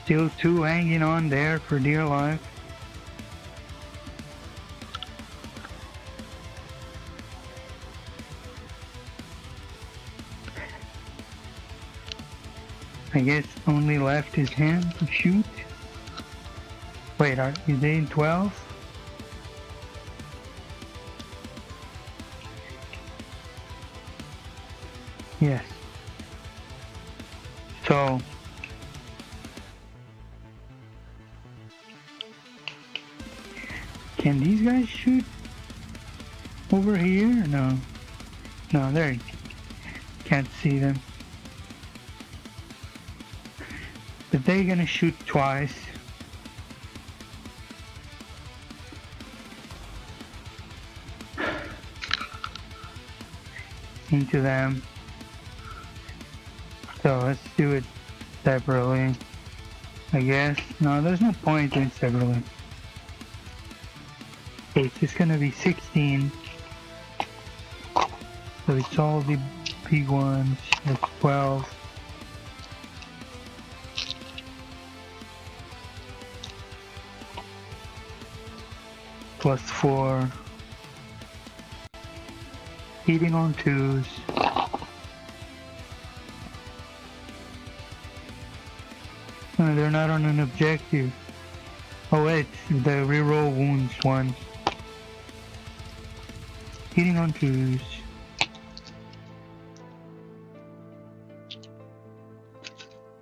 Still 2 hanging on there for dear life. I guess only left is him to shoot. Wait, are they in 12? Yes. So can these guys shoot over here? No. No, there. Can't see them. But they're gonna shoot twice. Into them. So let's do it separately. I guess. No, there's no point doing separately. Okay, it's just gonna be 16. So it's all the big ones. That's 12. Plus 4. Hitting on 2s. No, they're not on an objective. Oh wait, the reroll wounds one. Hitting on 2s.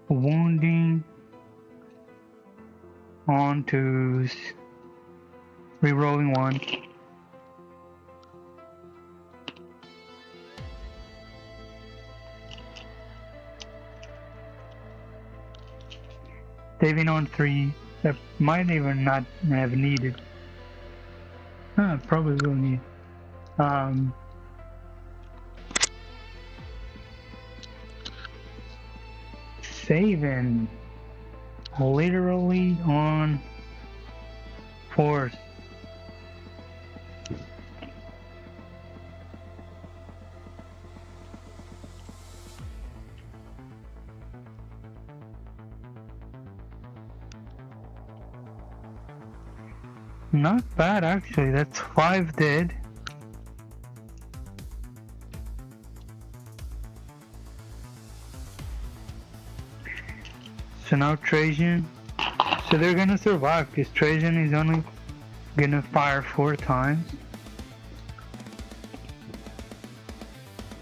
Wounding on 2s. Rerolling 1. Saving on 3. That might even not have needed. Probably will need. Saving literally on force. Not bad actually, that's 5 dead. So now Trajan, so they're gonna survive because Trajan is only gonna fire 4 times.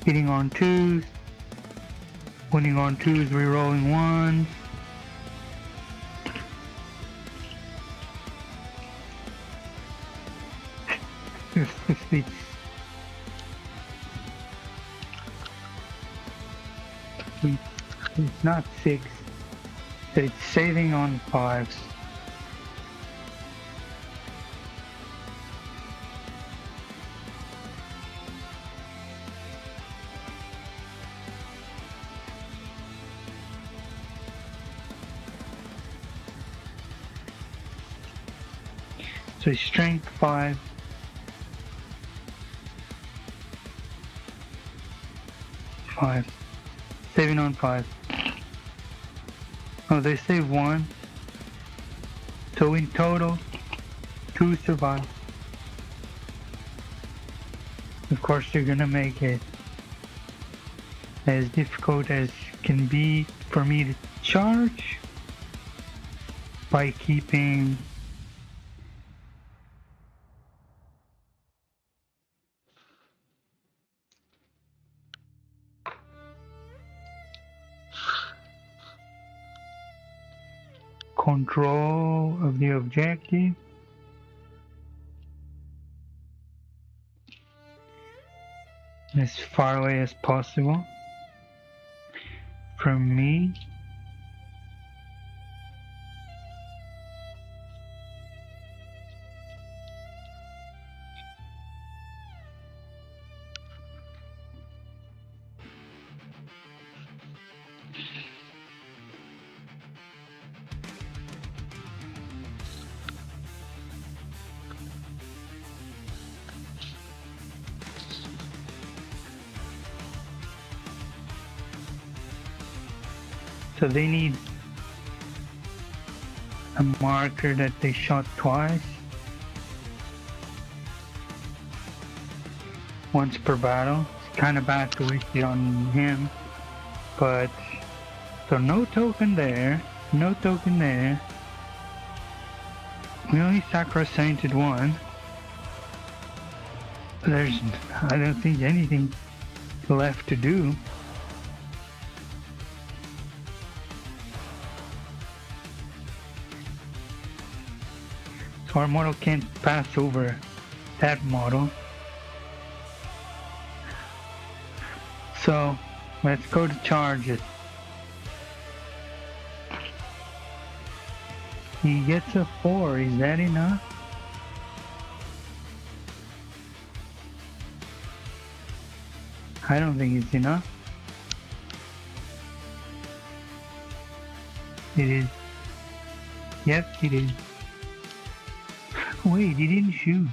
Hitting on 2s, winning on 2s, rerolling 1s. It's not 6, so it's saving on 5s. So strength 5. Five. Saving on 5. Oh, they save 1. So in total, 2 survive. Of course, they're gonna make it as difficult as can be for me to charge by keeping control of the objective. As far away as possible from me. So they need a marker that they shot twice. Once per battle. It's kind of bad to waste it on him. But, so no token there. No token there. We only sacrosancted 1. There's, I don't think anything left to do. Our model can't pass over that model. So let's go to charge it. He gets a 4, is that enough? I don't think it's enough. It is. Yep, it is. Wait, he didn't shoot.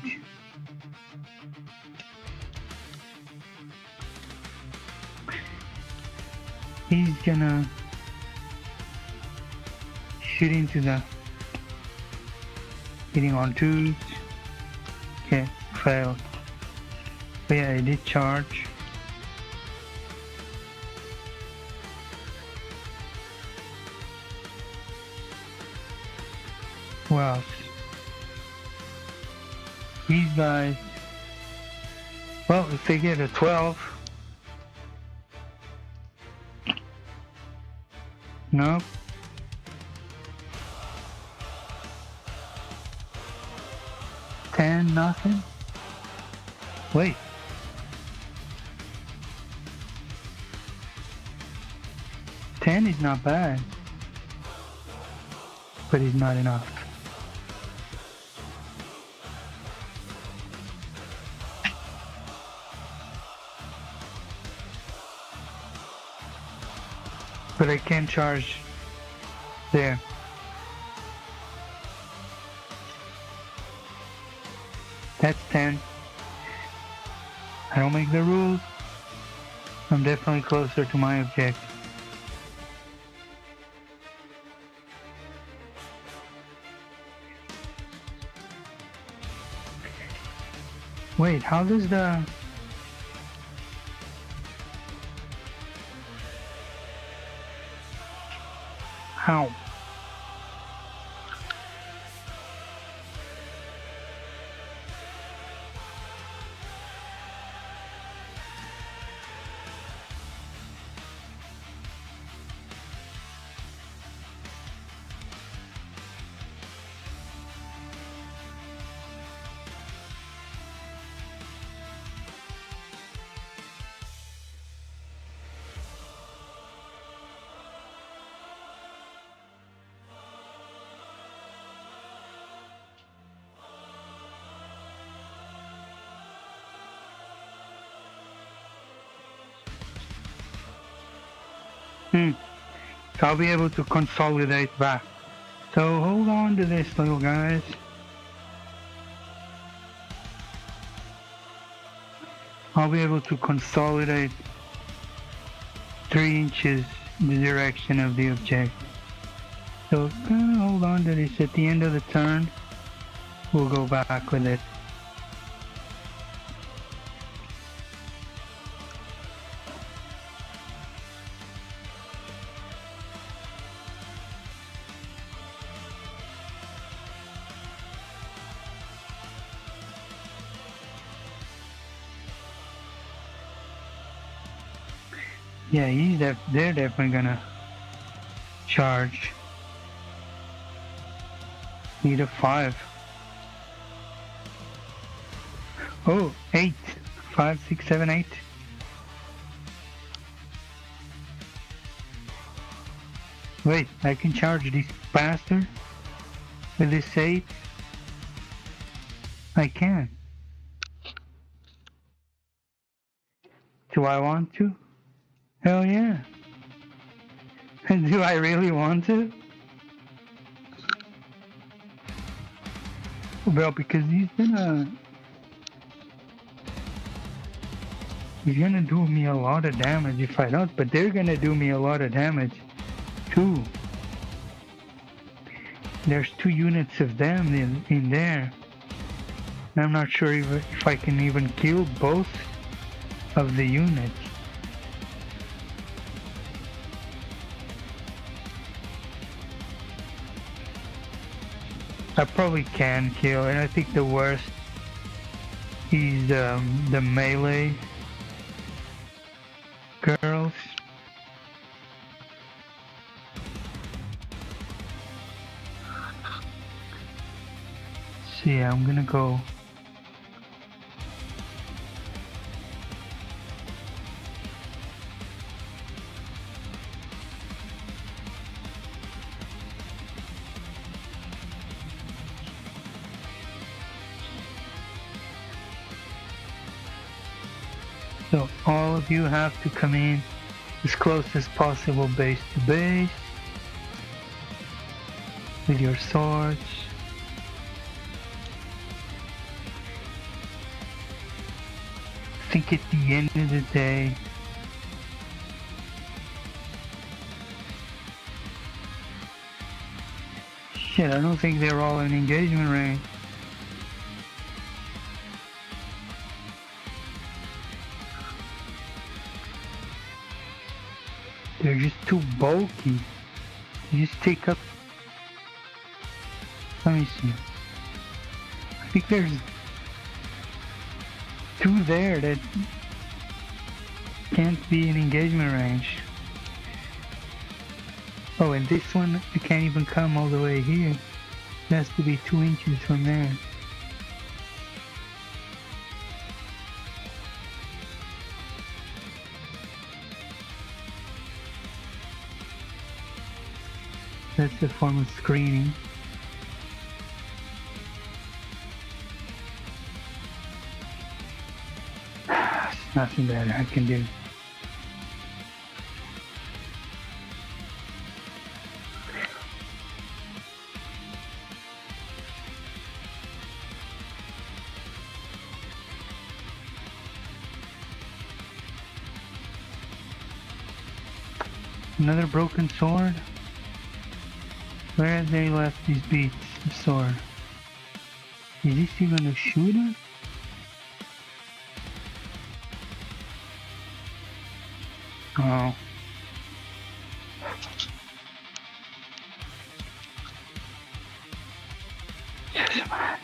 He's gonna shoot into the hitting on 2s. Okay, failed. But yeah, he did charge. Well, these guys, well, if they get a 12, no, nothing. Wait, ten is not bad, but it's not enough. But I can't charge there. That's 10. I don't make the rules. I'm definitely closer to my objective. Wait, how does the... How? So I'll be able to consolidate back. So hold on to this, little guys. I'll be able to consolidate 3 inches the direction of the object. So kind of hold on to this. At the end of the turn, we'll go back with it. Yeah, they're definitely gonna charge. Need a 5. Oh, 8. 5, 6, 7, 8. Wait, I can charge this bastard with this 8? I can. Do I want to? Hell yeah. Do I really want to? Well, because he's gonna do me a lot of damage if I don't, but they're gonna do me a lot of damage too. There's 2 units of them in there. And I'm not sure if I can even kill both of the units. I probably can kill, and I think the worst is the melee girls. So yeah, I'm gonna go. So all of you have to come in as close as possible base to base with your swords. I think at the end of the day, shit, I don't think they're all in engagement range. They're just too bulky. You just take up. Let me see. I think there's 2 there that can't be in engagement range. Oh, and this one, I can't even come all the way here. It has to be 2 inches from there. That's a form of screening. There's nothing better I can do. Another broken sword? Where have they left these beats of sword? Is this even a shooter? Oh. Yes, man.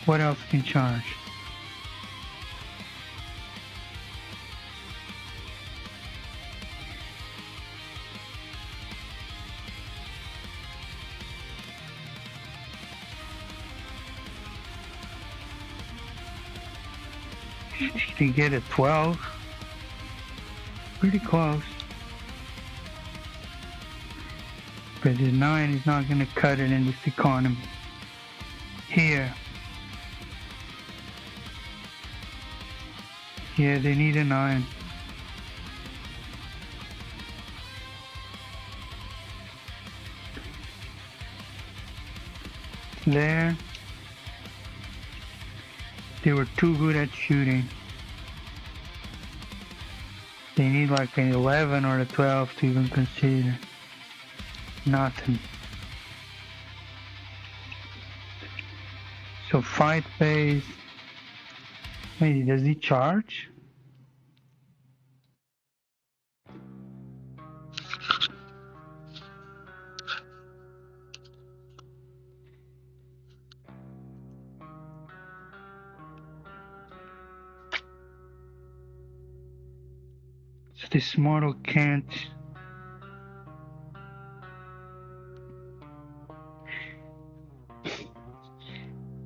What else can charge? You get a 12. Pretty close. But his 9 is not going to cut it in this economy. Here. Yeah, they need a 9. There. They were too good at shooting. They need like an 11 or a 12 to even consider. Nothing. So fight phase. Wait, does he charge? So this model can't.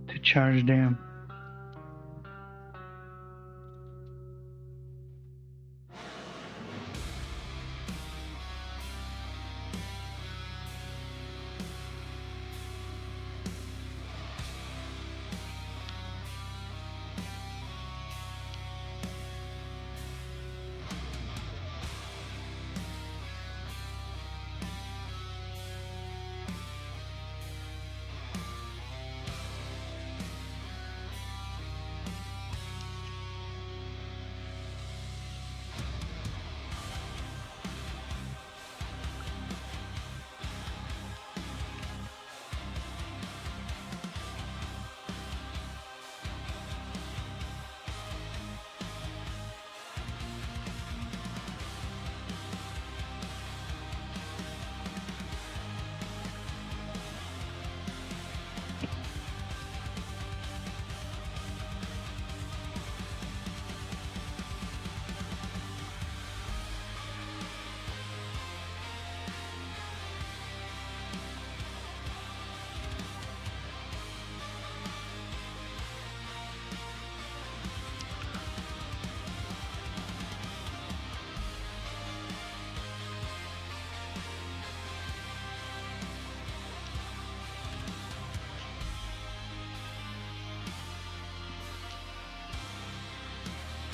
To charge them.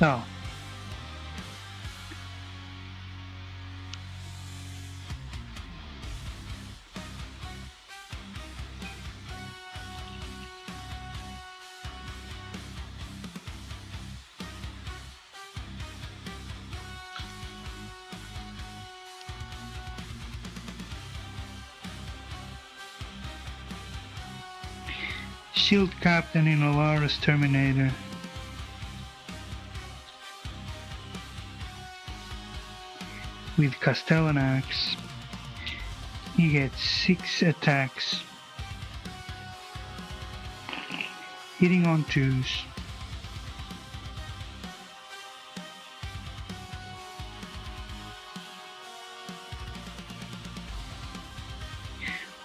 Oh. Shield Captain in Alaris Terminator. With Castellan Axe, he gets 6 attacks, hitting on 2s.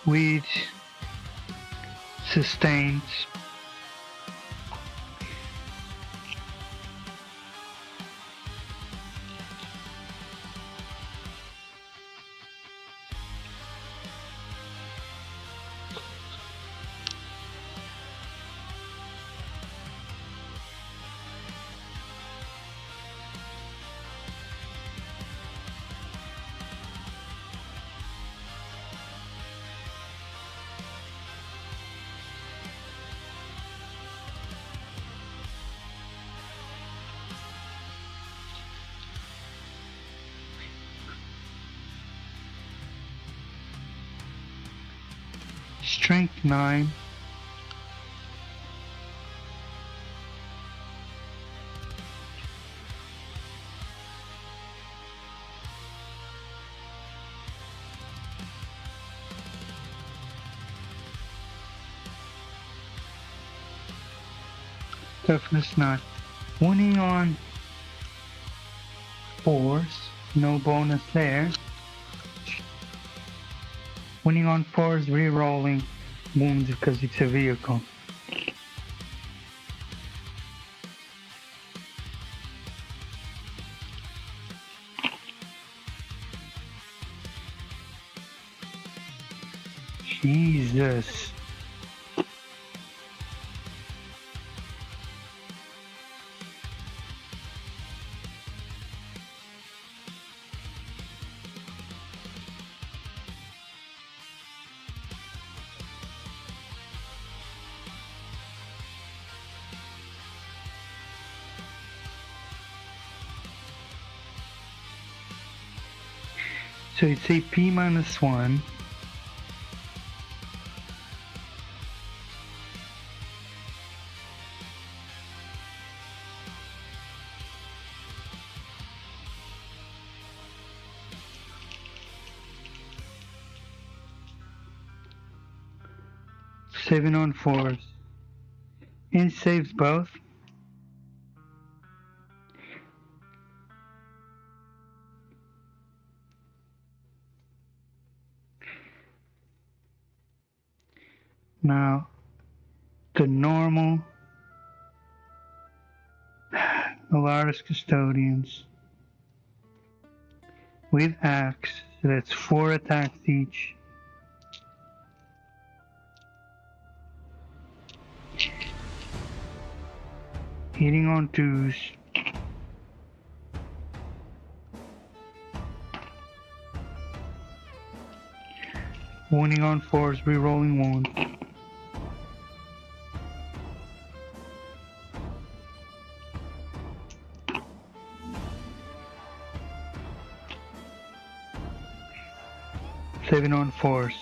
With sustains. Strength 9. Toughness 9. Winning on 4s, no bonus there. Winning on 4s, re-rolling wounds because it's a vehicle. Jesus. So it's AP -1. Saving on 4s. And saves both. Now, the normal Halex Custodians with axe, so that's 4 attacks each. Hitting on 2s. Wounding on 4s, rerolling wounds. Saving on 4s.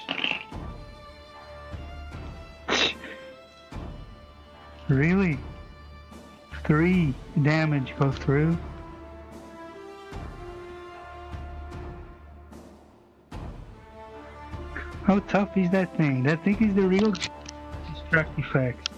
Really? 3 damage go through? How tough is that thing? That thing is the real destruct effect.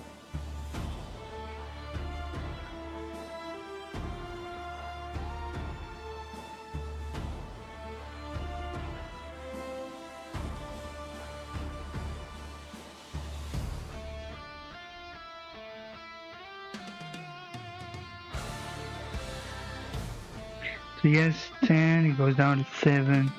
So yes, 10, it goes down to 7.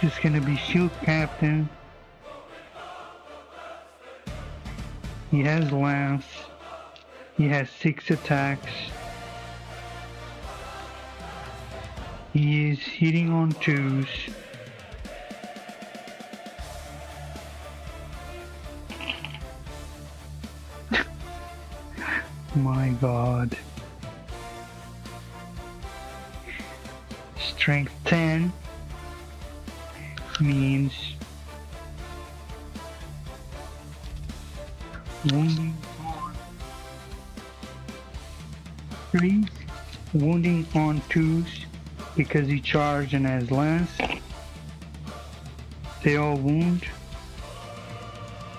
Just gonna be shield captain. He has lance. He has 6 attacks. He is hitting on 2s. My God. Strength 10 means wounding on 3s, wounding on 2s because he charged and has lance. They all wound.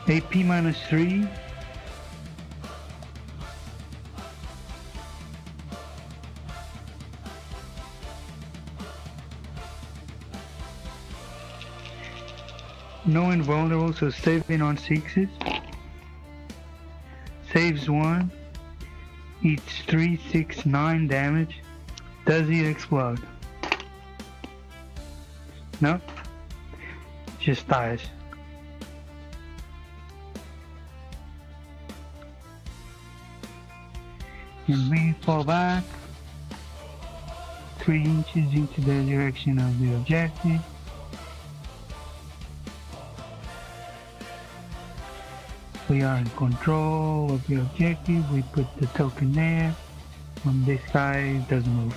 AP -3. No invulnerable, so saving on 6s. Saves 1. Eats 3, 6, 9 damage. Does he explode? No. Just dies. And we fall back 3 inches into the direction of the objective. We are in control of the objective. We put the token there. When this guy doesn't move.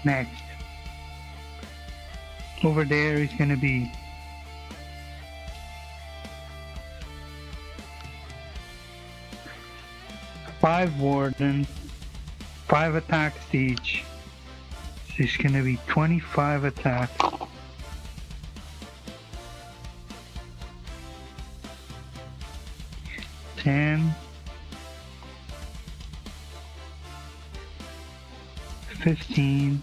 Next. Over there is gonna be 5 wardens, 5 attacks each. So it's gonna be 25 attacks. Ten, 15,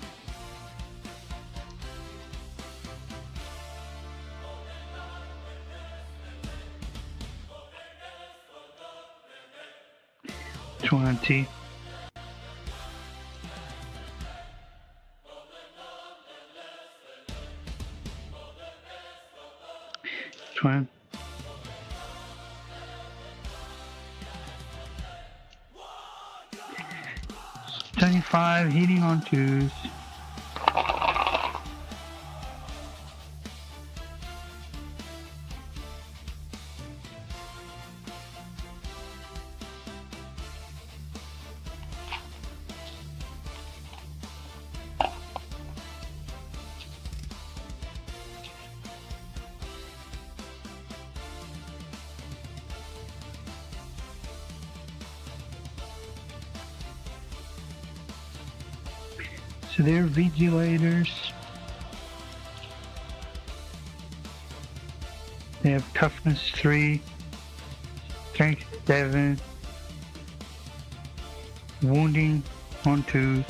20, 20, 25 hitting on 2s. So they're vigilators. They have toughness 3, strength 7, wounding on 2s.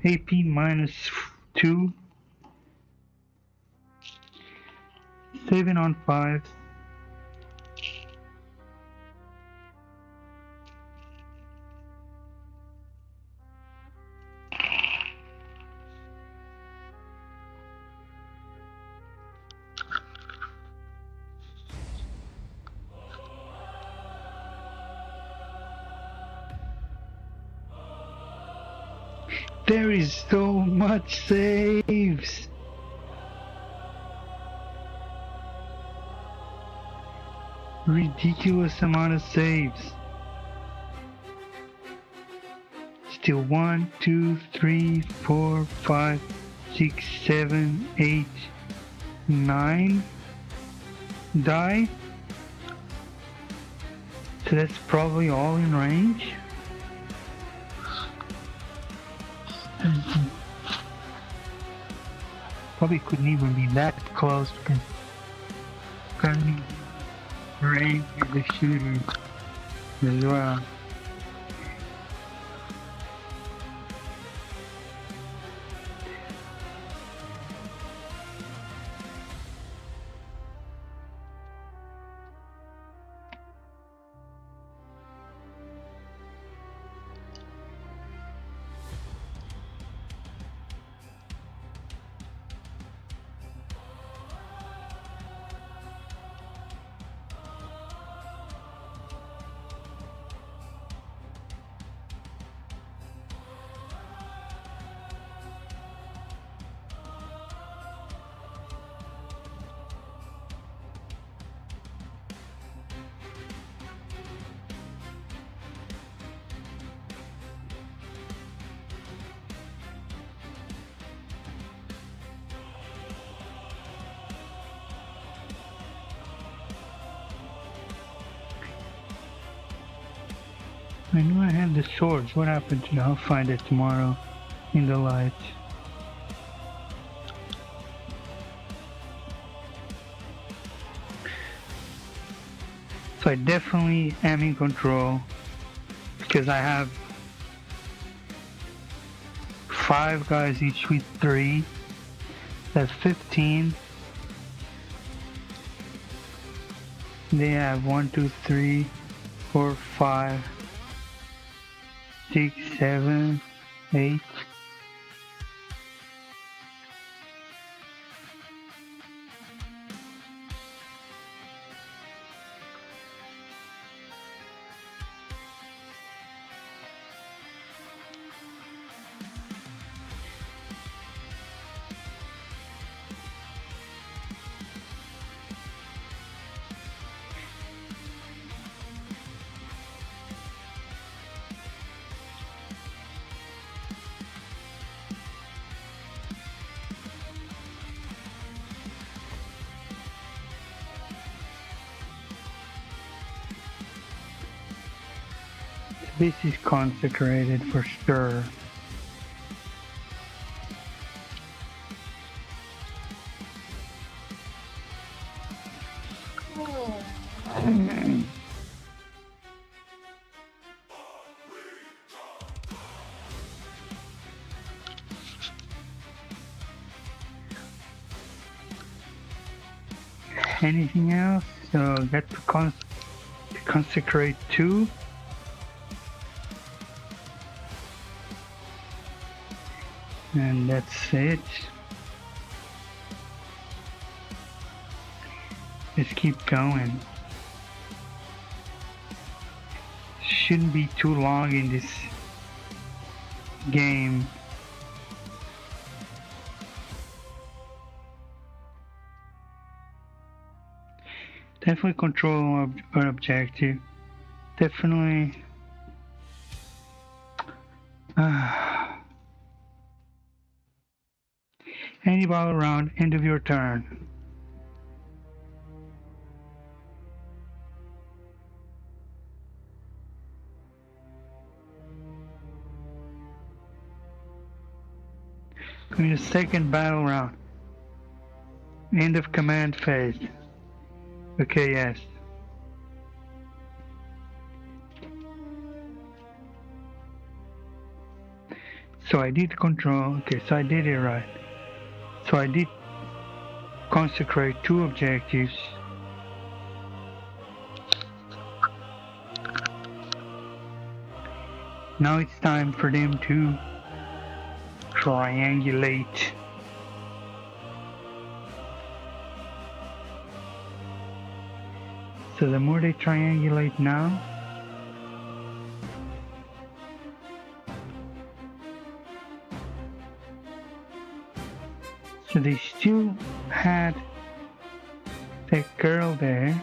AP minus 2. 7 on 5. There is so much saves. Ridiculous amount of saves. Still 1, 2, 3, 4, 5, 6, 7, 8, 9 die. So that's probably all in range. Probably couldn't even be that close because currently range of the shooter as well. I knew I had the swords. What happened to them? I'll find it tomorrow in the light. So I definitely am in control because I have 5 guys each with 3. That's 15. They have 1, 2, 3, 4, 5, 6, 7, 8. This is consecrated for sure. Anything else? So get to consecrate 2. And that's it. Just keep going. Shouldn't be too long in this game. Definitely control our objective. Definitely. Any ball around, end of your turn. In the second battle round. End of command phase. Okay, yes. So I did control. Okay, so I did it right. So I did consecrate 2 objectives. Now it's time for them to triangulate. So the more they triangulate now, so they still had that girl there.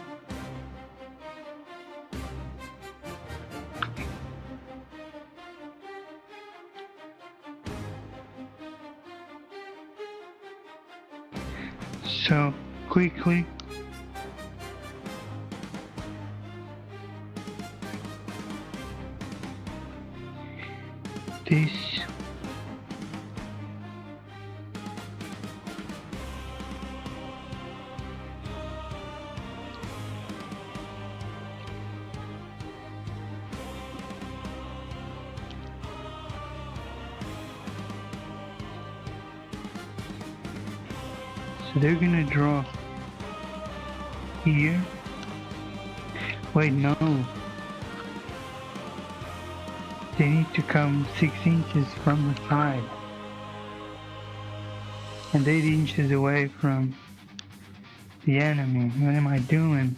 So quickly this so they're gonna draw here. Wait, no. They need to come 6 inches from the side and 8 inches away from the enemy. What am I doing?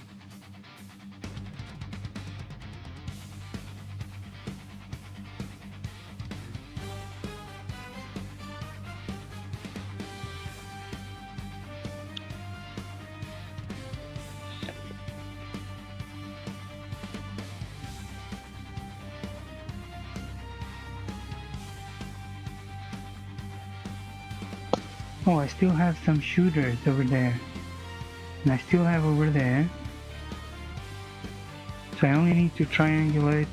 Oh, I still have some shooters over there. And I still have over there. So I only need to triangulate.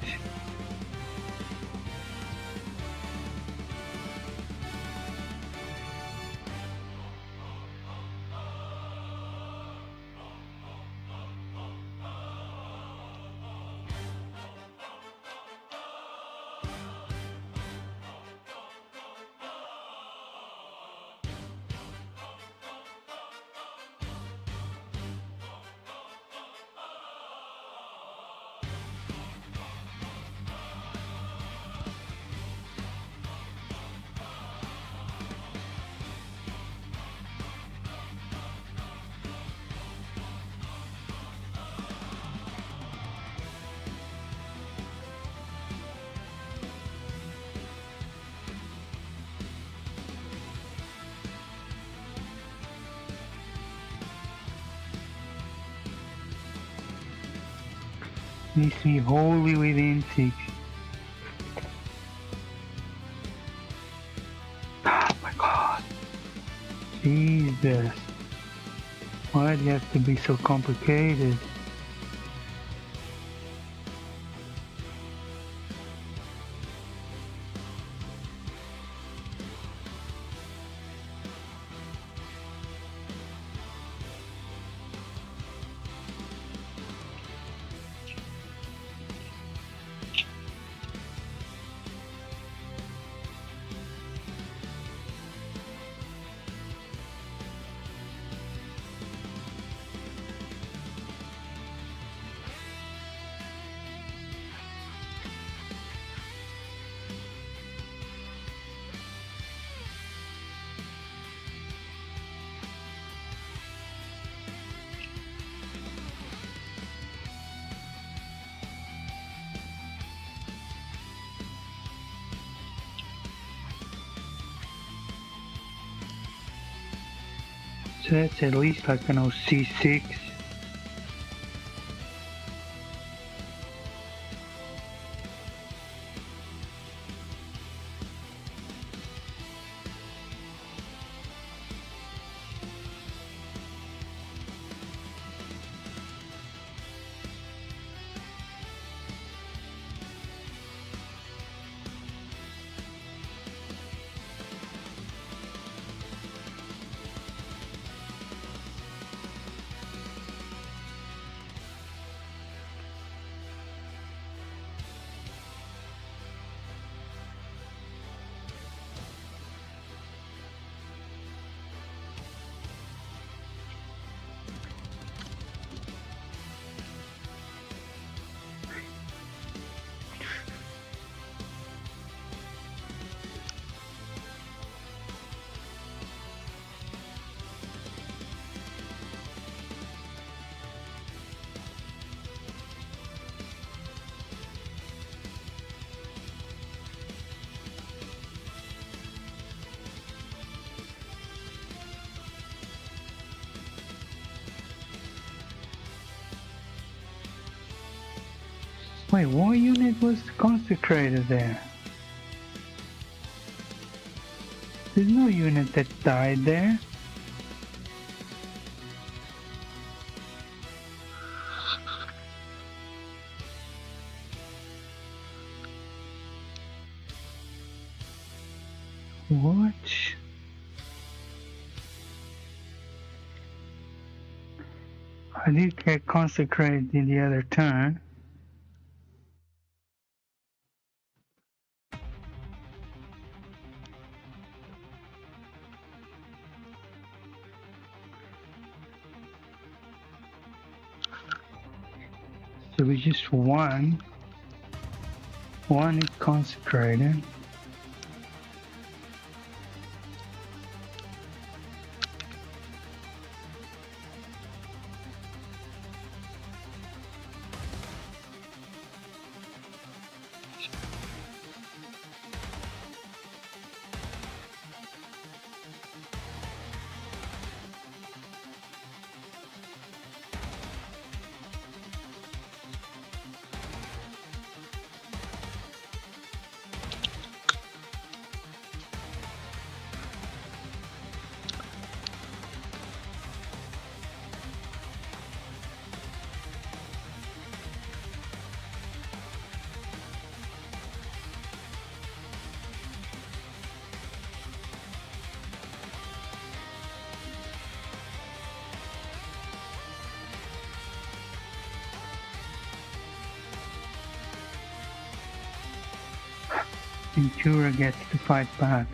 Needs to be wholly within 6. Oh my god. Jesus. Why do you have to be so complicated? So that's at least like an C6. Wait, what unit was consecrated there? There's no unit that died there. What? I did get consecrated in the other turn. So we just won. One is consecrated. Ventura gets to fight back.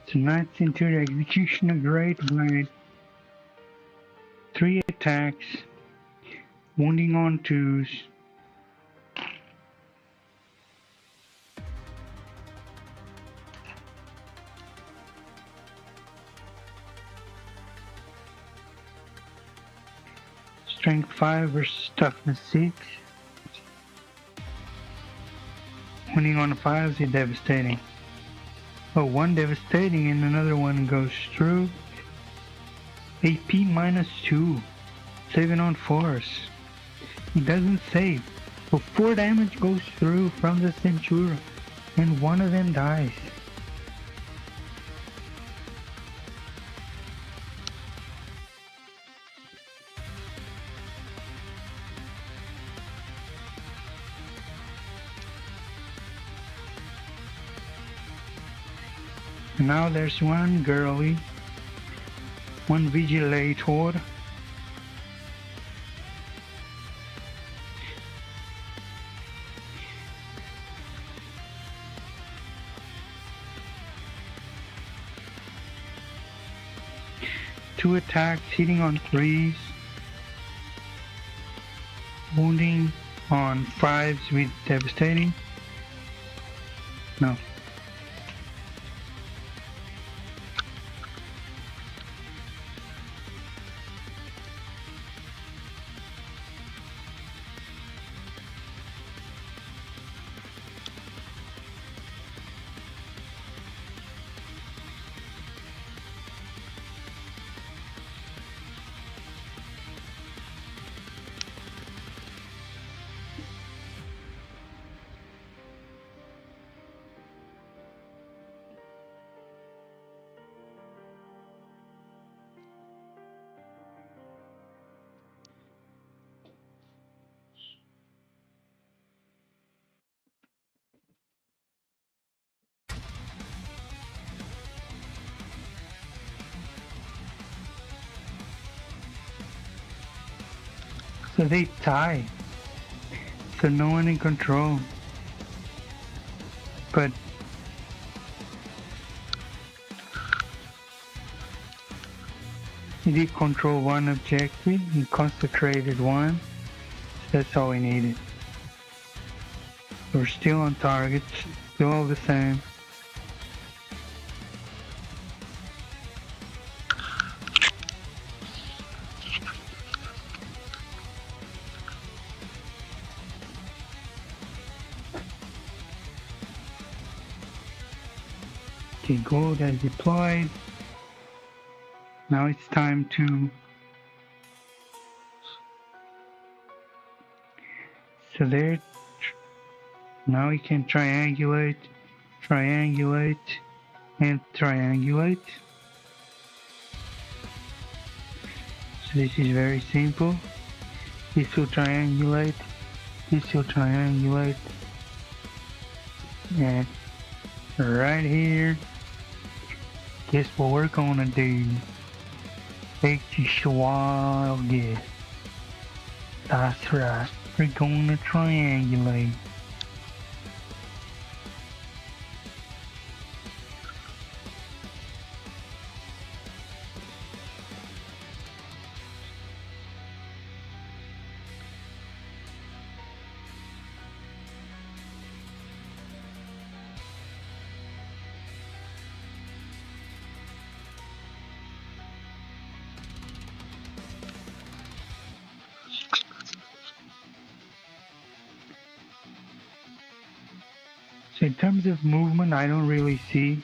Tonight's into the execution of Great Blade. 3 attacks, wounding on 2s. Strength 5 versus toughness 6. Wounding on the 5s is devastating. Oh, one devastating and another one goes through. AP minus 2. Saving on 4s. He doesn't save. But 4 damage goes through from the Centura. And one of them dies. And now there's one girly, one vigilator. Two attacks, hitting on 3s, wounding on 5s with devastating. No. So they tie. So no one in control. But he did control one objective, he concentrated one. So that's all we needed. We're still on target, still all the same. Okay, gold has deployed. Now it's time to... So there... Now we can triangulate, and triangulate. So this is very simple. This will triangulate, this will triangulate. And right here, guess what we're gonna do? Extra. That's right, we're gonna triangulate. So in terms of movement, I don't really see.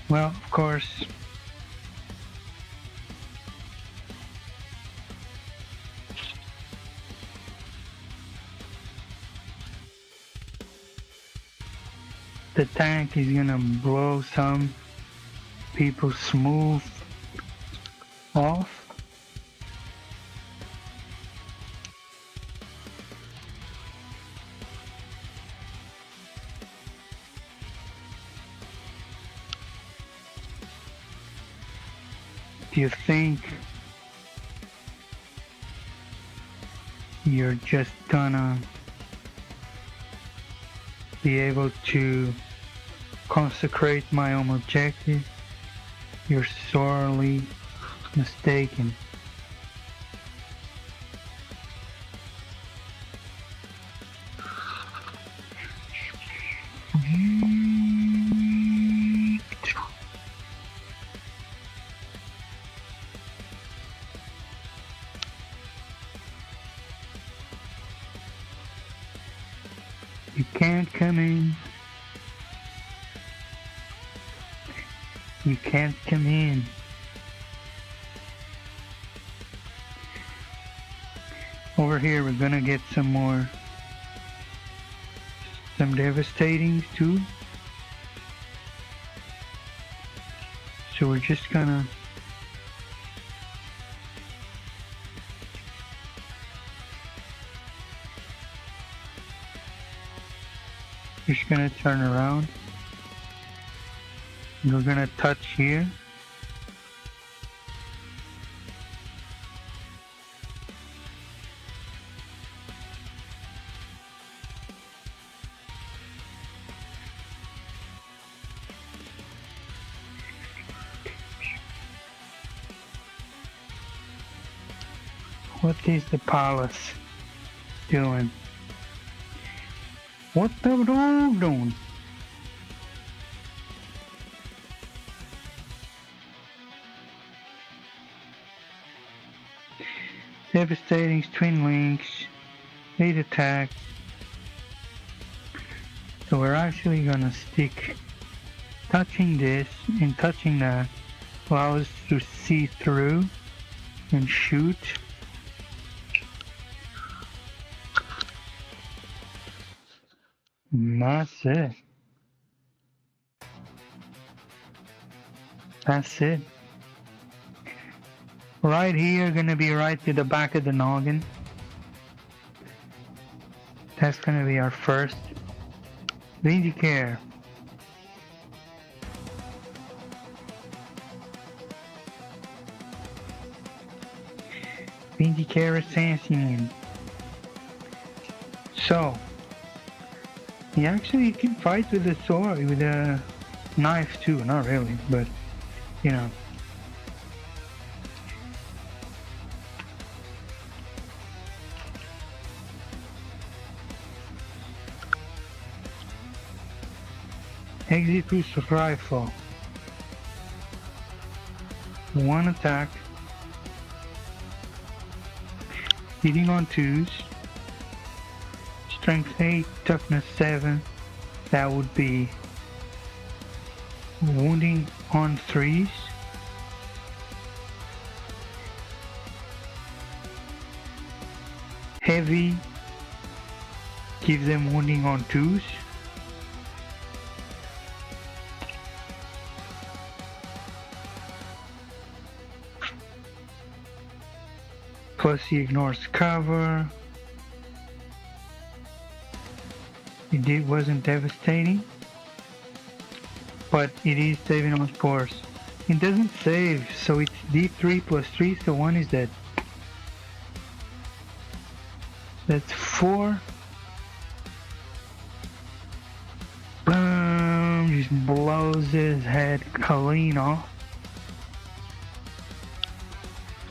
Well, of course, the tank is gonna blow some people smooth off. Do you think you're just gonna be able to consecrate my own objective? You're sorely mistaken. You can't come in. You can't come in. Over here we're gonna get some devastating too. So we're just gonna turn around. We're gonna touch here. What is the palace doing? What the dog doing? Devastating twin links, lead attack. So we're actually gonna stick touching this and touching that allows us to see through and shoot. And that's it. That's it. Right here, gonna be right to the back of the noggin. That's gonna be our first. Vindicare. Vindicare assassin. So, he actually can fight with a sword, with a knife too. Not really, but you know. Executes rifle. One attack. Hitting on 2s. Strength 8, toughness 7. That would be wounding on 3s. Heavy gives them wounding on 2s. Plus he ignores cover. It wasn't devastating, but it is saving on spores. It doesn't save, so it's D3 plus 3, so 1 is dead. That's 4. Boom! Just blows his head clean off.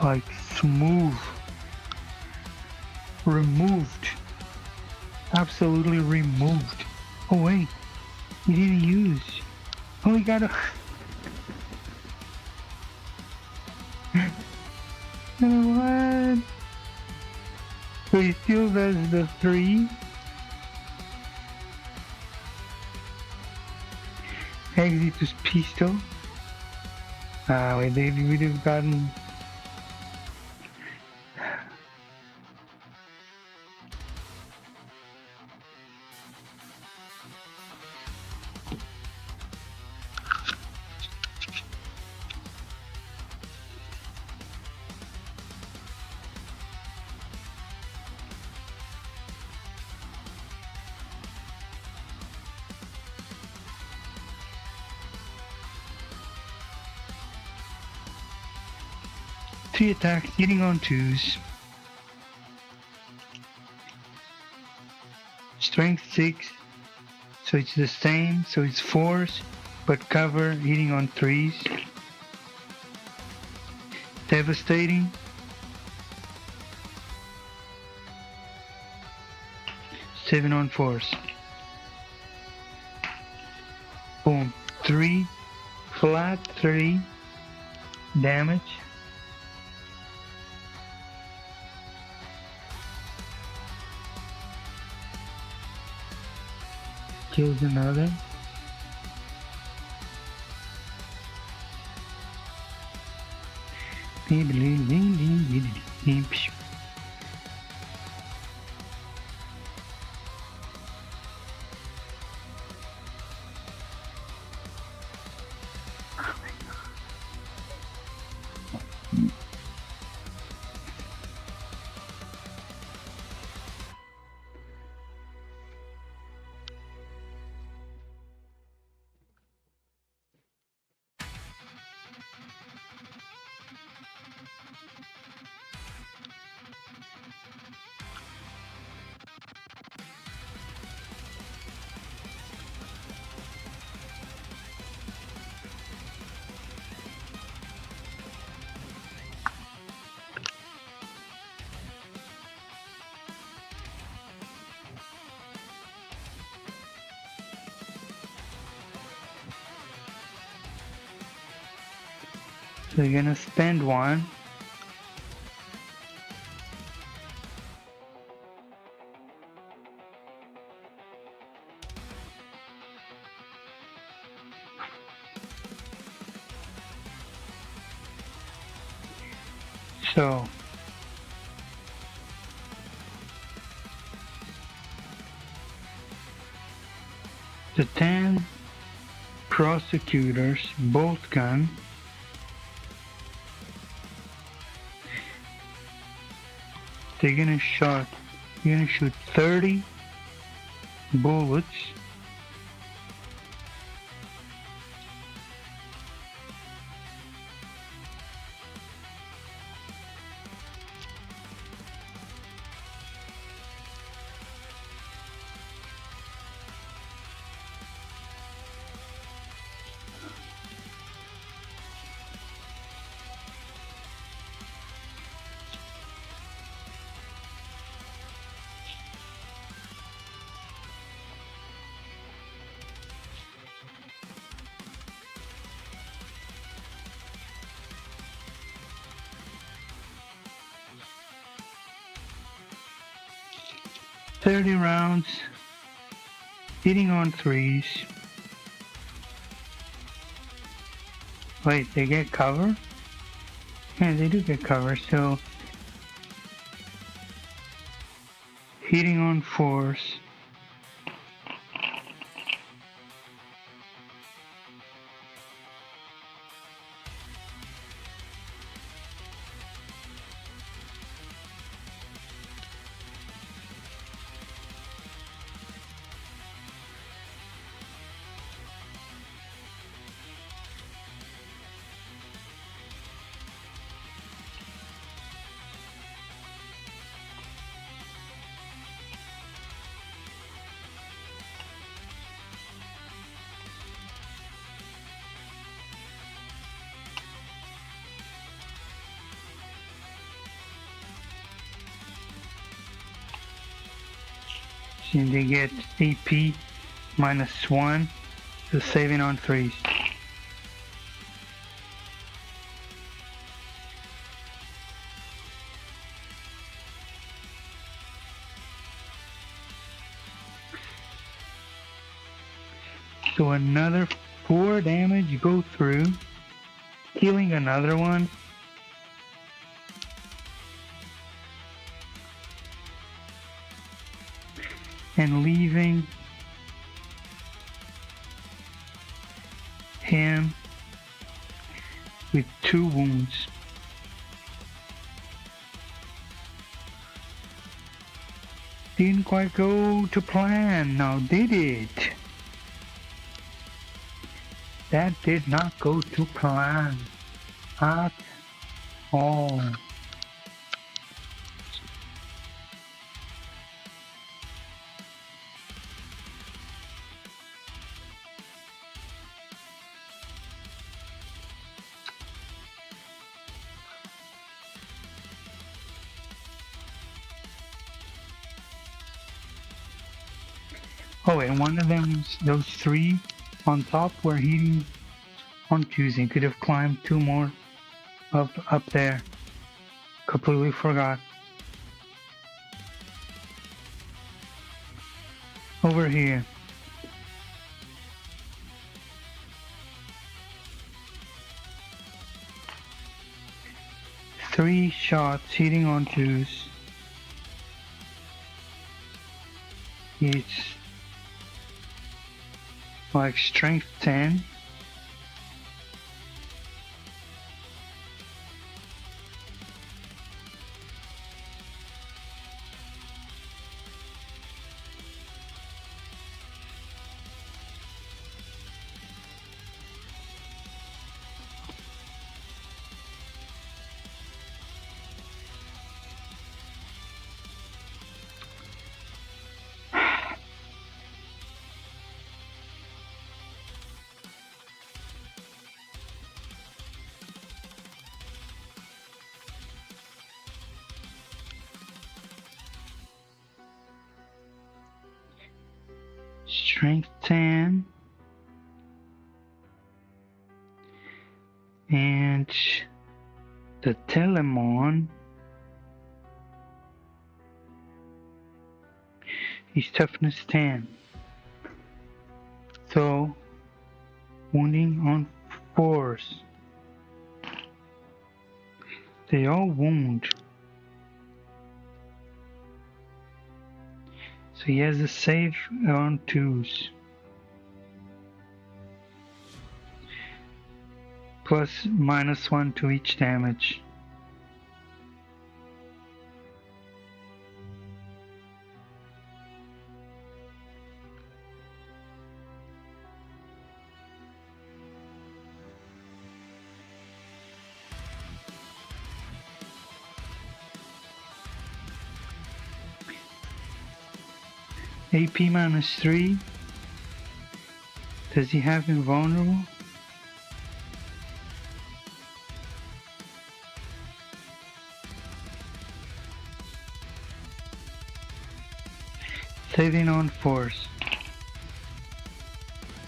Like smooth. Removed. Absolutely removed. Oh wait, he didn't use. Oh, he got a. What? So he still does the 3. Exitus pistol. Wait, they would have gotten. Three attacks, hitting on 2s. Strength 6, so it's the same, so it's 4s, but cover, hitting on 3s. Devastating. Seven on 4s. Boom. 3, flat 3 damage. Kills another. So you're gonna spend one. So the 10 prosecutors bolt gun you're gonna shoot 30 bullets .30 rounds hitting on threes. Wait, they get cover? Yeah, they do get cover, so hitting on fours. And they get AP -1 to saving on threes. So another 4 damage go through, killing another one. And leaving him with 2 wounds. Didn't quite go to plan, now did it? That did not go to plan at all. Oh, and one of them, those 3 on top were hitting on choosing. Could have climbed 2 more up there. Completely forgot. Over here. Three shots hitting on twos. It's like strength 10. Strength 10 and the Telemon. He's toughness 10. So, wounding on force. They all wound. So he has a save on 2s. Plus -1 to each damage. AP -3. Does he have invulnerable? Saving on force.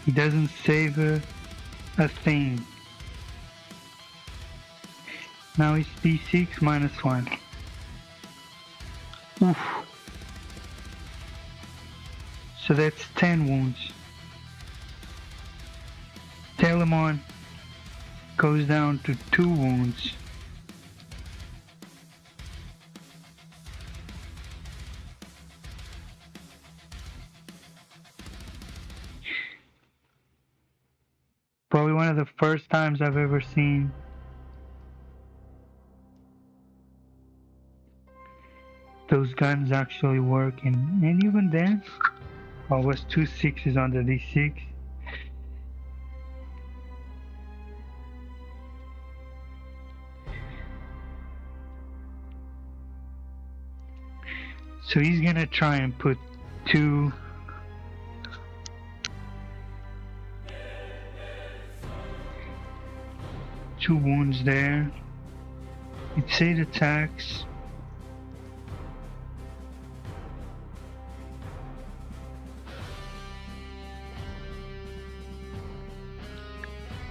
He doesn't save a thing. Now he's D6 -1. Oof. So that's 10 wounds. Telemon goes down to 2 wounds. Probably one of the first times I've ever seen those guns actually work, and even then, I was 2 6s on the D6. So he's gonna try and put 2 wounds there. It's 8 attacks.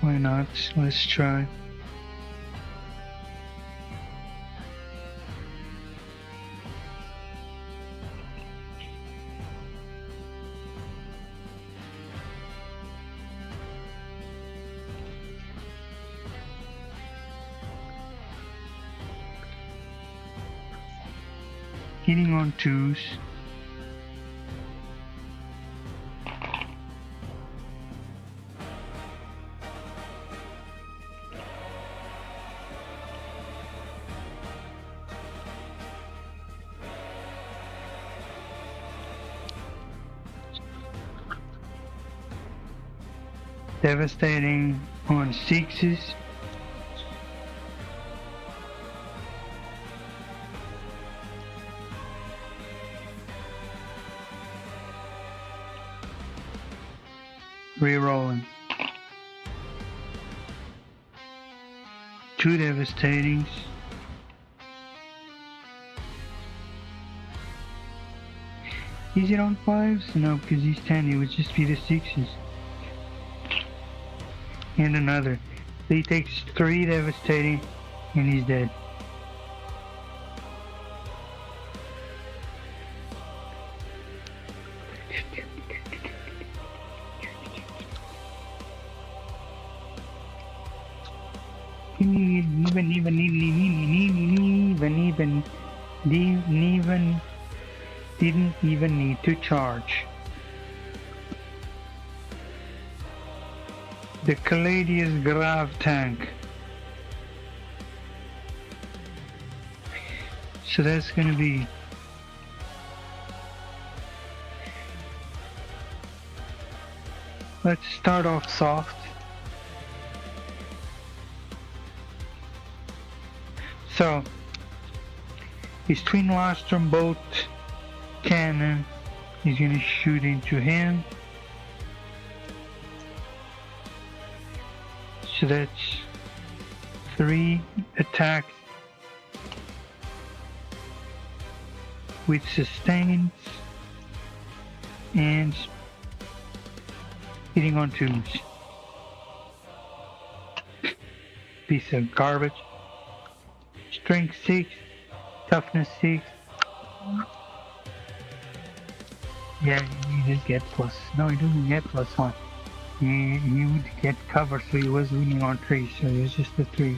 Why not? Let's try. Hitting on 2s. Devastating on 6s. Rerolling. 2 devastatings. Is it on 5s? No, because he's 10, it would just be the 6s. And another. So he takes 3 devastating and he's dead. Didn't even need to charge. The Caladius Grav tank. So that's gonna be let's start off soft. So his twin Lastrum bolt cannon is gonna shoot into him. So that's 3 attacks with sustains and hitting on 2s. Piece of garbage. strength 6, toughness 6. Yeah, he just get plus. No, he doesn't get +1. He would get cover, so he was winning on 3, so it was just a 3.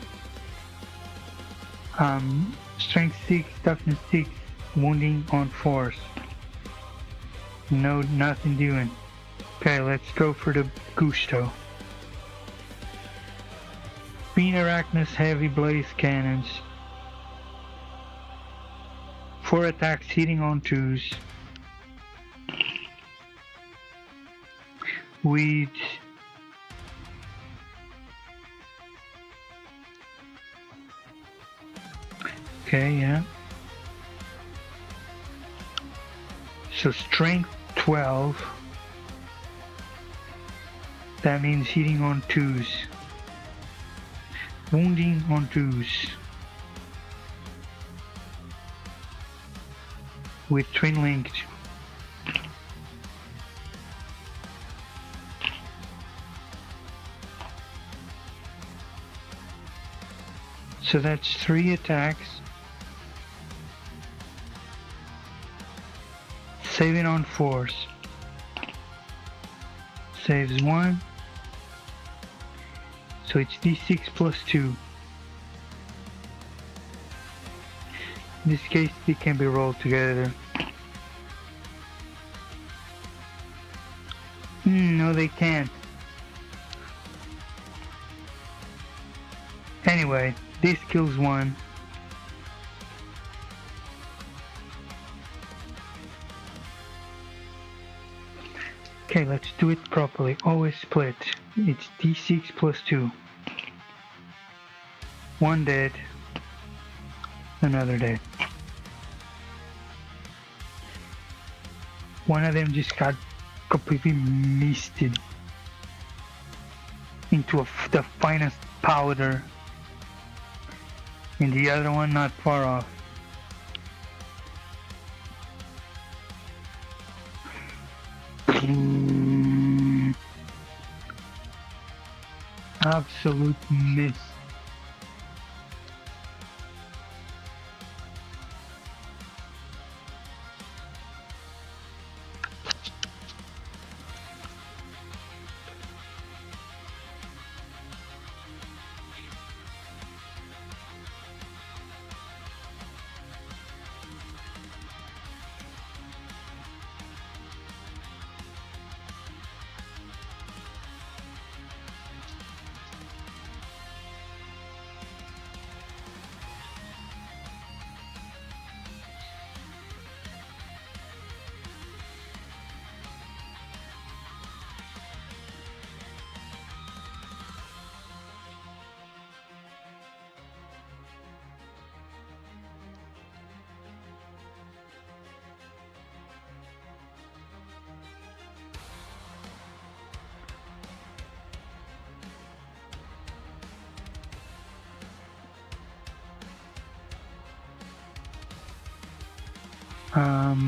Strength 6, toughness 6, wounding on 4s. No, nothing doing. Okay, let's go for the Gusto. Fiend Arachnus Heavy Blaze Cannons. 4 attacks hitting on 2s. With okay, yeah. So strength 12. That means hitting on 2s. Wounding on 2s. With twin linked. So that's 3 attacks. Saving on 4s. Saves 1. So it's d6 plus 2. In this case, they can be rolled together. No, they can't. Anyway, this kills 1. Okay, let's do it properly. Always split. It's d6 plus 2. 1 dead. Another dead. One of them just got completely misted into the finest powder. And the other one not far off. Absolute miss.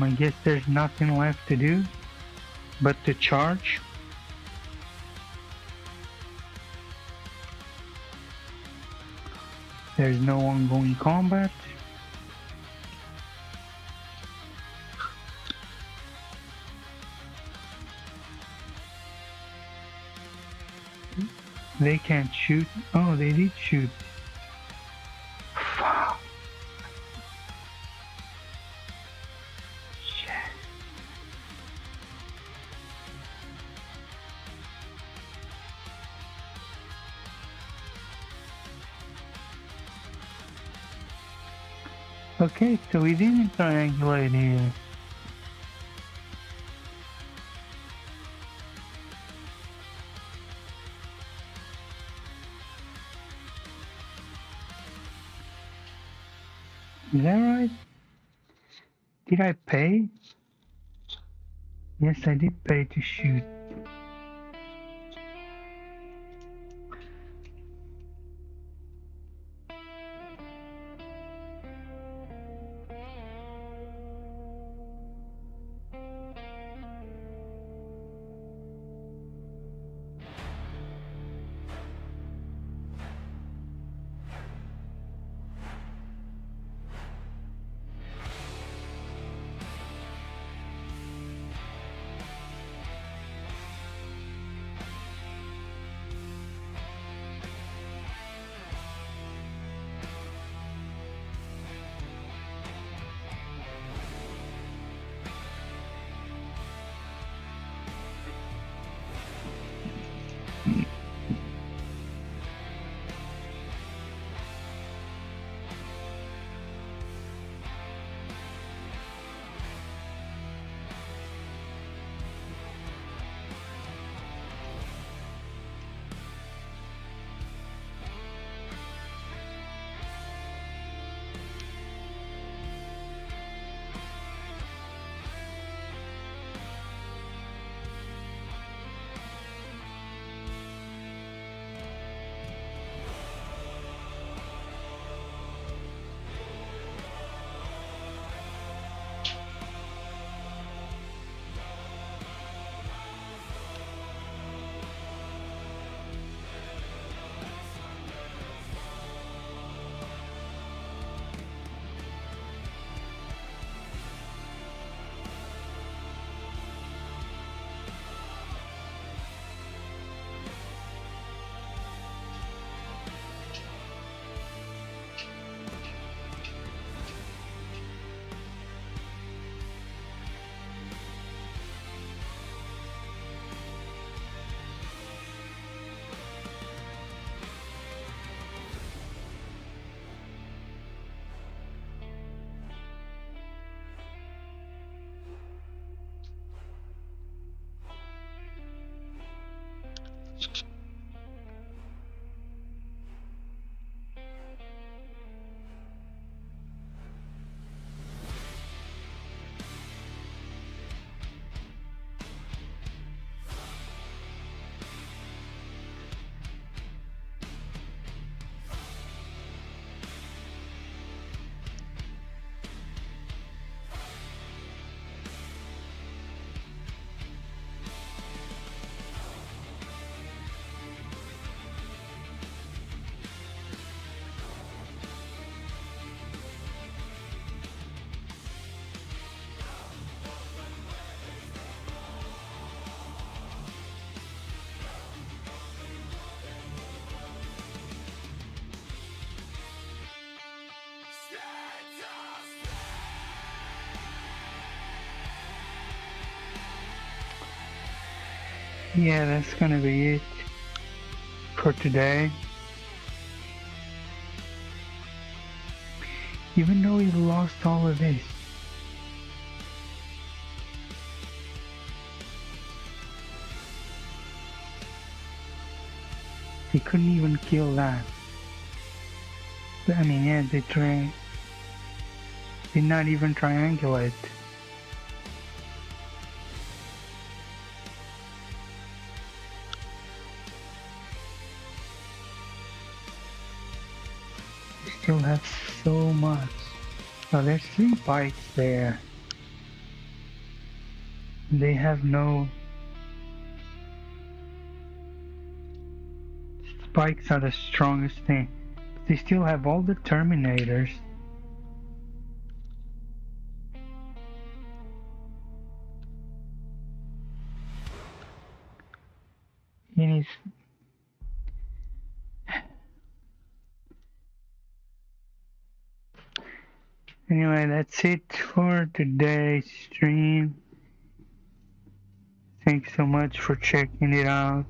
I guess there's nothing left to do but to charge. There's no ongoing combat. They can't shoot. Oh, they did shoot. Fuck. Shit. Okay, so we didn't triangulate here. Is that right? Did I pay? Yes, I did pay to shoot. yeah, that's gonna be it for today. Even though he lost all of this, he couldn't even kill that. But, I mean, yeah, they did not even triangulate. They still have so much. Oh, there's 3 bikes there. They have no... Spikes are the strongest thing. But they still have all the Terminators. And he's... Anyway, that's it for today's stream. Thanks so much for checking it out.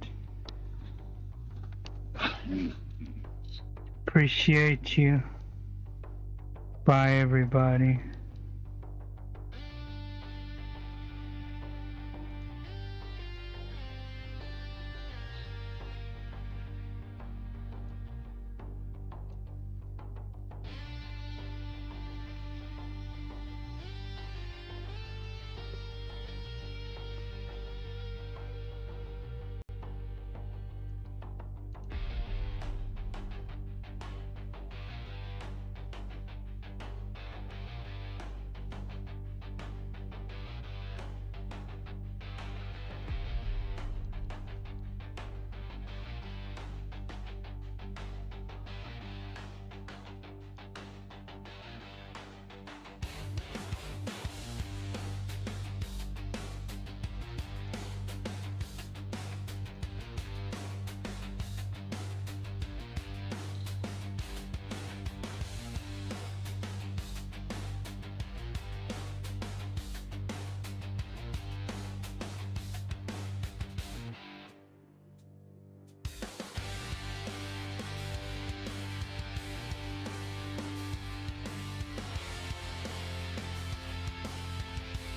Appreciate you. Bye, everybody.